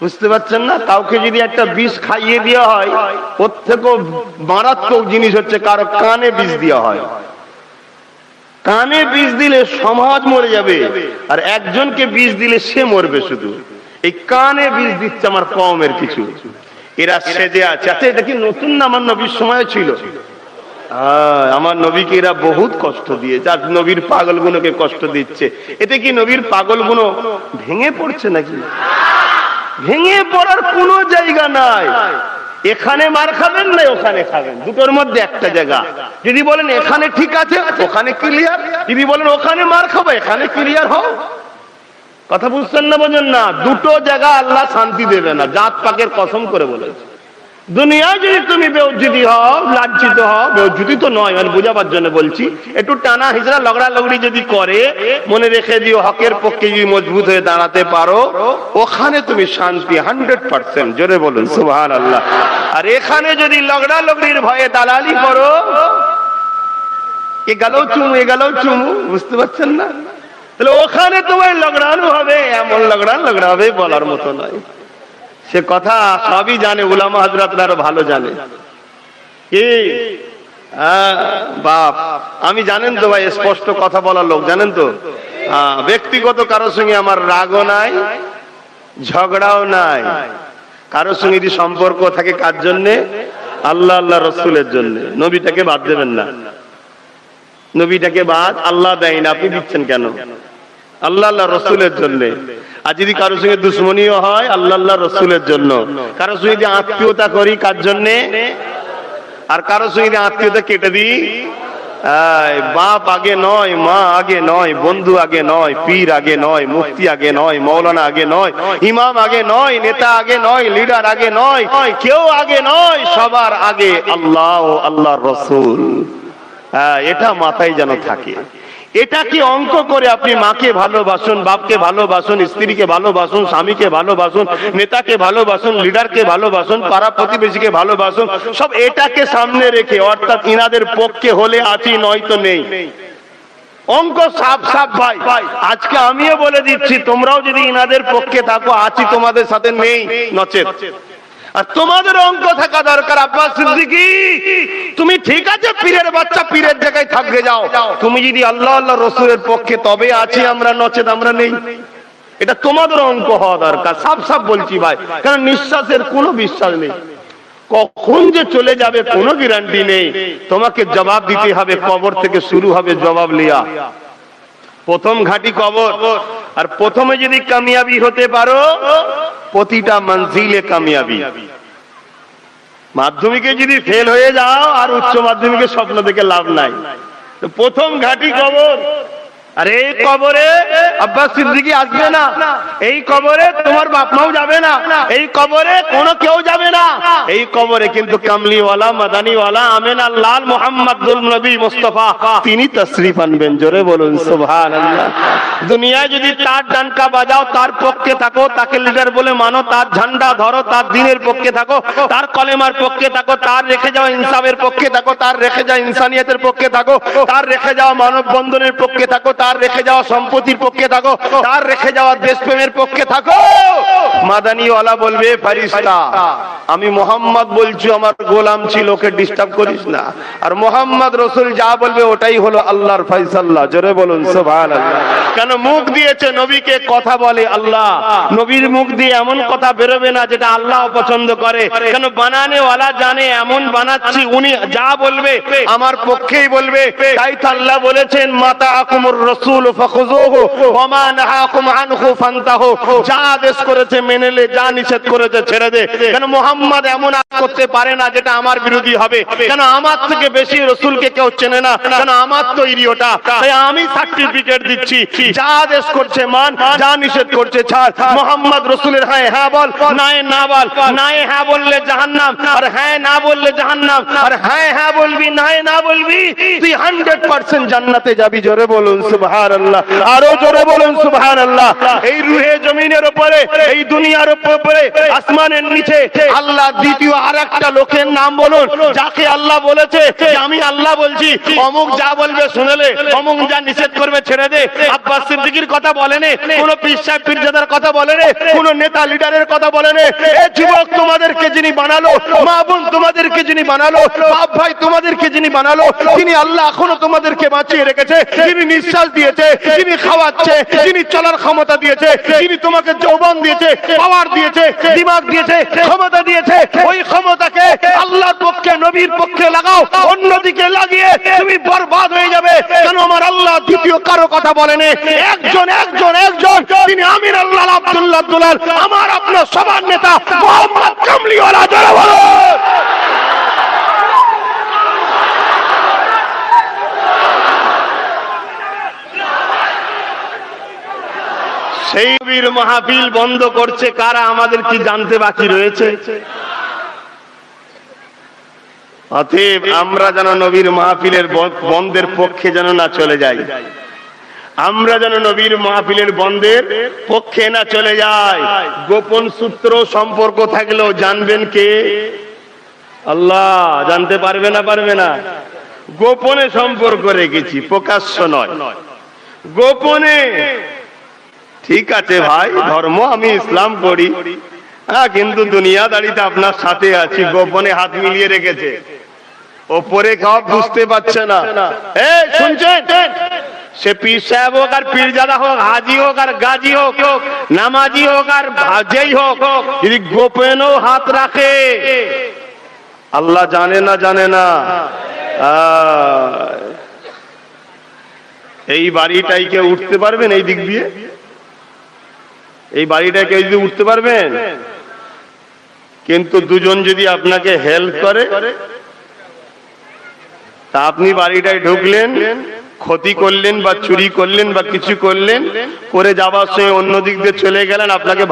S2: বুঝতে পারছেন না? কাউকে যদি একটা বিষ খাইয়ে দেওয়া হয়, ওর থেকেও মারাত্মক জিনিস হচ্ছে কারো কানে বিষ দেওয়া হয়। কানে বিষ দিলে সমাজ মরে যাবে, আর একজনকে বিষ দিলে সে মরবে শুধু। এই কানে বিষ দিচ্ছে আমার কওমের কিছু। এরা সেজে আছে। আচ্ছা, এটা কি নতুন না? আমার নবীর সময় ছিল। আমার নবীকে এরা বহুত কষ্ট দিয়ে, যার নবীর পাগলগুলোকে কষ্ট দিচ্ছে। এতে কি নবীর পাগলগুলো ভেঙে পড়ছে নাকি? ভেঙে পড়ার কোনো জায়গা নাই। এখানে মার খাবেন না ওখানে খাবেন, দুটোর মধ্যে একটা জায়গা। যদি বলেন এখানে ঠিক আছে, ওখানে ক্লিয়ার। যদি বলেন ওখানে মার খাবো, এখানে ক্লিয়ার হও। কথা বুঝছেন না? বোঝেন না? দুটো জায়গা আল্লাহ শান্তি দেবে না, জাত পাকের কসম করে বলেছে। দুনিয়ায় যদি তুমি বেউজ্জতি হও, লাজ্জিত হও, বেউজ্জতি তো নয়, মানে বোঝাবার জন্য বলছি, একটু টানা হিজড়া লগড়া লগড়ি যদি করে, মনে রেখে দিও হকের পক্ষে যদি মজবুত হয়ে দাঁড়াতে পারো, ওখানে তুমি শান্তি 100%। জোরে বলুন সুবহানাল্লাহ। আর এখানে যদি লগড়া লগড়ির ভয়ে দালালি করো, এ গেল চুমু, এ গেল চুমু, বুঝতে পারছেন না? তাহলে ওখানে তোমার লগড়ানো হবে, এমন লগড়া হবে বলার মতো নয়। সে কথা সবই জানে, উলামা হযরতরা আরো ভালো জানে। কি বাপ, আমি জানেন তো ভাই, স্পষ্ট কথা বলার লোক, জানেন তো। ব্যক্তিগত কারোর সঙ্গে আমার রাগও নাই, ঝগড়াও নাই। কারোর সঙ্গে যদি সম্পর্ক থাকে কার জন্যে? আল্লাহ আল্লাহ রসুলের জন্য। নবীটাকে বাদ দেবেন না। নবীটাকে বাদ আল্লাহ দেয় না, আপনি দিচ্ছেন কেন? আল্লাহ আল্লাহ রসুলের জন্য। আর যদি কারোর সঙ্গে দুশ্মনীও হয়, আল্লাহ আল্লাহ রসুলের জন্য। কারোর সঙ্গে যদি আত্মীয়তা করি, কার জন্যে? আর কারোর সঙ্গে আত্মীয়তা কেটে দিই, বাপ আগে নয়, মা আগে নয়, বন্ধু আগে নয়, পীর আগে নয়, মুফতি আগে নয়, মৌলানা আগে নয়, ইমাম আগে নয়, নেতা আগে নয়, লিডার আগে নয়, কেউ আগে নয়, সবার আগে আল্লাহ ও আল্লাহর রসুল। এটা মাথায় যেন থাকে। এটা কি অঙ্ক করে আপনি মাকে ভালোবাসুন, বাপকে ভালোবাসুন, স্ত্রীকে ভালোবাসুন, স্বামীকে ভালোবাসুন, নেতাকে ভালোবাসুন, লিডারকে ভালোবাসুন, পাড়া প্রতিবেশীকে ভালোবাসুন, সব এটাকে সামনে রেখে, অর্থাৎ ইনাদের পক্ষে হলে আছি, নয়তো নেই। অঙ্ক সাফ সাফ ভাই। আজকে আমিও বলে দিচ্ছি, তোমরাও যদি ইনাদের পক্ষে থাকো, আছি তোমাদের সাথে, নেই নচেত। আর তোমাদের অঙ্ক থাকা দরকার। আব্বাস সিদ্দিকী, তুমি ঠিক আছে পীরের বাচ্চা, পীরের জায়গায় থাকবে যাও। তুমি যদি আল্লাহ আল্লাহ রসুলের পক্ষে, তবে আছি আমরা, নচেত আমরা নেই। এটা তোমাদের অঙ্ক হওয়া দরকার, সাফ সাফ বলছি ভাই। কারণ নিঃশ্বাসের কোনো বিশ্বাস নেই, কখন যে চলে যাবে কোনো গ্যারান্টি নেই। তোমাকে জবাব দিতে হবে, কবর থেকে শুরু হবে জবাব লিয়া। প্রথম ঘাটি কবর, আর প্রথমে যদি কামিয়াবি হতে পারো প্রতিটা মঞ্জিলে কামিয়াবি। মাধ্যমিকে যদি ফেল হয়ে যাও আর উচ্চ মাধ্যমিকে স্বপ্ন দেখে লাভ নাই। প্রথম ঘাটি কবর। আর এই কবরে আব্বাস সিদ্দিকী আসবে না, এই কবরে তোমার বাপ মাও যাবে না, এই কবরে কোনো কেউ যাবে না। এই কবরে কিন্তু কামলিওয়ালা, মাদানিওয়ালা, আমিনা লাল মুহাম্মদুল নবী মুস্তাফা তিনি তশরিফ আনবেন। জোরে বলুন সুবহানাল্লাহ। দুনিয়ায় যদি তার ডানকা বাজাও, তার পক্ষে থাকো, তাকে লিডার বলে মানো, তার ঝান্ডা ধরো, তার দ্বীনের পক্ষে থাকো, তার কলেমার পক্ষে থাকো, তার রেখে যাওয়া ইনসাফের পক্ষে থাকো, তার রেখে যাওয়া ইনসানিয়তের পক্ষে থাকো, তার রেখে যাওয়া মানব বন্ধনের পক্ষে থাকো, তার রেখে যাওয়া সম্পত্তির পক্ষে থাকো, তার রেখে যাওয়া দেশপ্রেমের পক্ষে থাকো, মাদানিওয়ালা বলবে ফারিস্তা আমি মোহাম্মদ বলছি, আমার গোলাম ছিল, ওকে ডিস্টার্ব করিস না। আর মোহাম্মদ রসুল যা বলবে ওটাই হলো আল্লাহর ফয়সালা। জোরে বলুন সুবহানাল্লাহ। কেন মুখ দিয়েছে নবীকে, কথা বলে আল্লাহ, নবীর মুখ দিয়ে এমন কথা বেরোবে না যেটা আল্লাহ পছন্দ করে। কেন বানানেওয়ালা জানে এমন বানাচ্ছি, উনি যা বলবে আমার পক্ষেই বলবে। তাই তো আল্লাহ বলেছেন মাতা আকুমুর রসুল ফাখুযুহু ওয়া মা নাহাকুম আনহু ফান্তাহু। যা আদেশ করেছে মেনে নে, যা নিষেধ করেছে ছেড়ে দে। কেন মোহাম্মদ এমন করতে পারে না যেটা আমার বিরোধী হবে। কেন আমার থেকে বেশি রসুলকে কেউ চেনে না, কেন আমার তৈরি ওটা। তাই আমি সার্টিফিকেট দিচ্ছি, যা আদেশ করছে মান, যা নিষেধ করছে ছাড়। মোহাম্মদ রসুলের হ্যাঁ হ্যাঁ বল, নাই না বল। নাই হ্যাঁ বললে জাহান্নাম, আর হ্যাঁ না বললে জাহান্নাম। আর হ্যাঁ হ্যাঁ বলবি, নাই না বলবি, তুই 100% জান্নাতে যাবি। জোরে বলুন সুবহানাল্লাহ, আরো জোরে বলুন সুবহানাল্লাহ। এই রুহে জমিনের উপরে, এই দুনিয়ার উপরে, আসমানের নিচে আল্লাহ দ্বিতীয় আরেকটা লোকের নাম বলুন, যাকে আল্লাহ বলেছে যে আমি আল্লাহ বলছি, অমুক যা বলবে শুনেলে, অমুক যা নিষেধ করবে ছেড়ে দে। আব্বাস সিদ্দিকীর কথা বলেনে, কোন পীর সাহেব পীরজাদার কথা বলেনে, কোন নেতা লিডারের কথা বলেনে। এ যুবক তোমাদেরকে যিনি বানালো, মা বোন তোমাদেরকে যিনি বানালো, বাপ ভাই তোমাদেরকে যিনি বানালো, তিনি আল্লাহ এখনো তোমাদেরকে বাঁচিয়ে রেখেছে, যিনি নিঃশ্বাস দিয়েছে, যিনি খাওয়াচ্ছে, যিনি চলার ক্ষমতা দিয়েছে, যিনি তোমাকে যৌবন দিয়েছে, পাওয়ার দিয়েছে, দিমাগ দিয়েছে, ক্ষমতা দিয়েছে, ওই ক্ষমতাকে আল্লাহর পক্ষে, নবীর পক্ষে লাগাও। অন্যদিকে লাগিয়ে তুমি বরবাদ হয়ে যাবে। কেন আমার আল্লাহ দ্বিতীয় কারো কথা বলেন, একজন একজন একজন, তিনি আমির আল্লাহ আব্দুল্লাহ দুলাল, আমার আপনার সবার নেতা মোহাম্মদ কামলিওয়ালা। জোরে বলুন। সেই নবীর মাহফিল বন্ধ করছে কারা, আমাদের কি জানতে বাকি রয়েছে? অতএব আমরা যেন নবীর মাহফিলের বন্ধের পক্ষে যেন না চলে যাই, আমরা যেন নবীর মাহফিলের বন্ধের পক্ষে না চলে যাই। গোপন সূত্র সম্পর্ক থাকলেও জানবেন কে? আল্লাহ। জানতে পারবে না? পারবে না। গোপনে সম্পর্ক রেখেছি, প্রকাশ্য নয়, গোপনে। ঠিক আছে ভাই, ধর্ম আমি ইসলাম করি, হ্যাঁ, কিন্তু দুনিয়াদারিতে আপনার সাথে আছি, গোপনে হাত মিলিয়ে রেখেছে, ওপরে খাওয়া বুঝতে পারছে না। এই শুনছেন, সে পীর সাহেব হোক আর পীরজাদা হোক, হাজি হোক আর গাজী হোক, নামাজি হোক আর যেই হোক, যদি গোপনেও হাত রাখে, আল্লাহ জানে না? জানে না? এই বাড়িটাই কেউ উঠতে পারবেন এই দিক দিয়ে? এই বাড়িটা কেউ যদি উঠতে পারবেন? কিন্তু দুজন যদি আপনাকে হেল্প করে, তা আপনি বাড়িটায় ঢুকলেন, ক্ষতি করলেন বা চুরি করলেন বা কিছু করলেন, করে যাবার সময় অন্য দিক দিয়ে চলে গেলেন, আপনাকে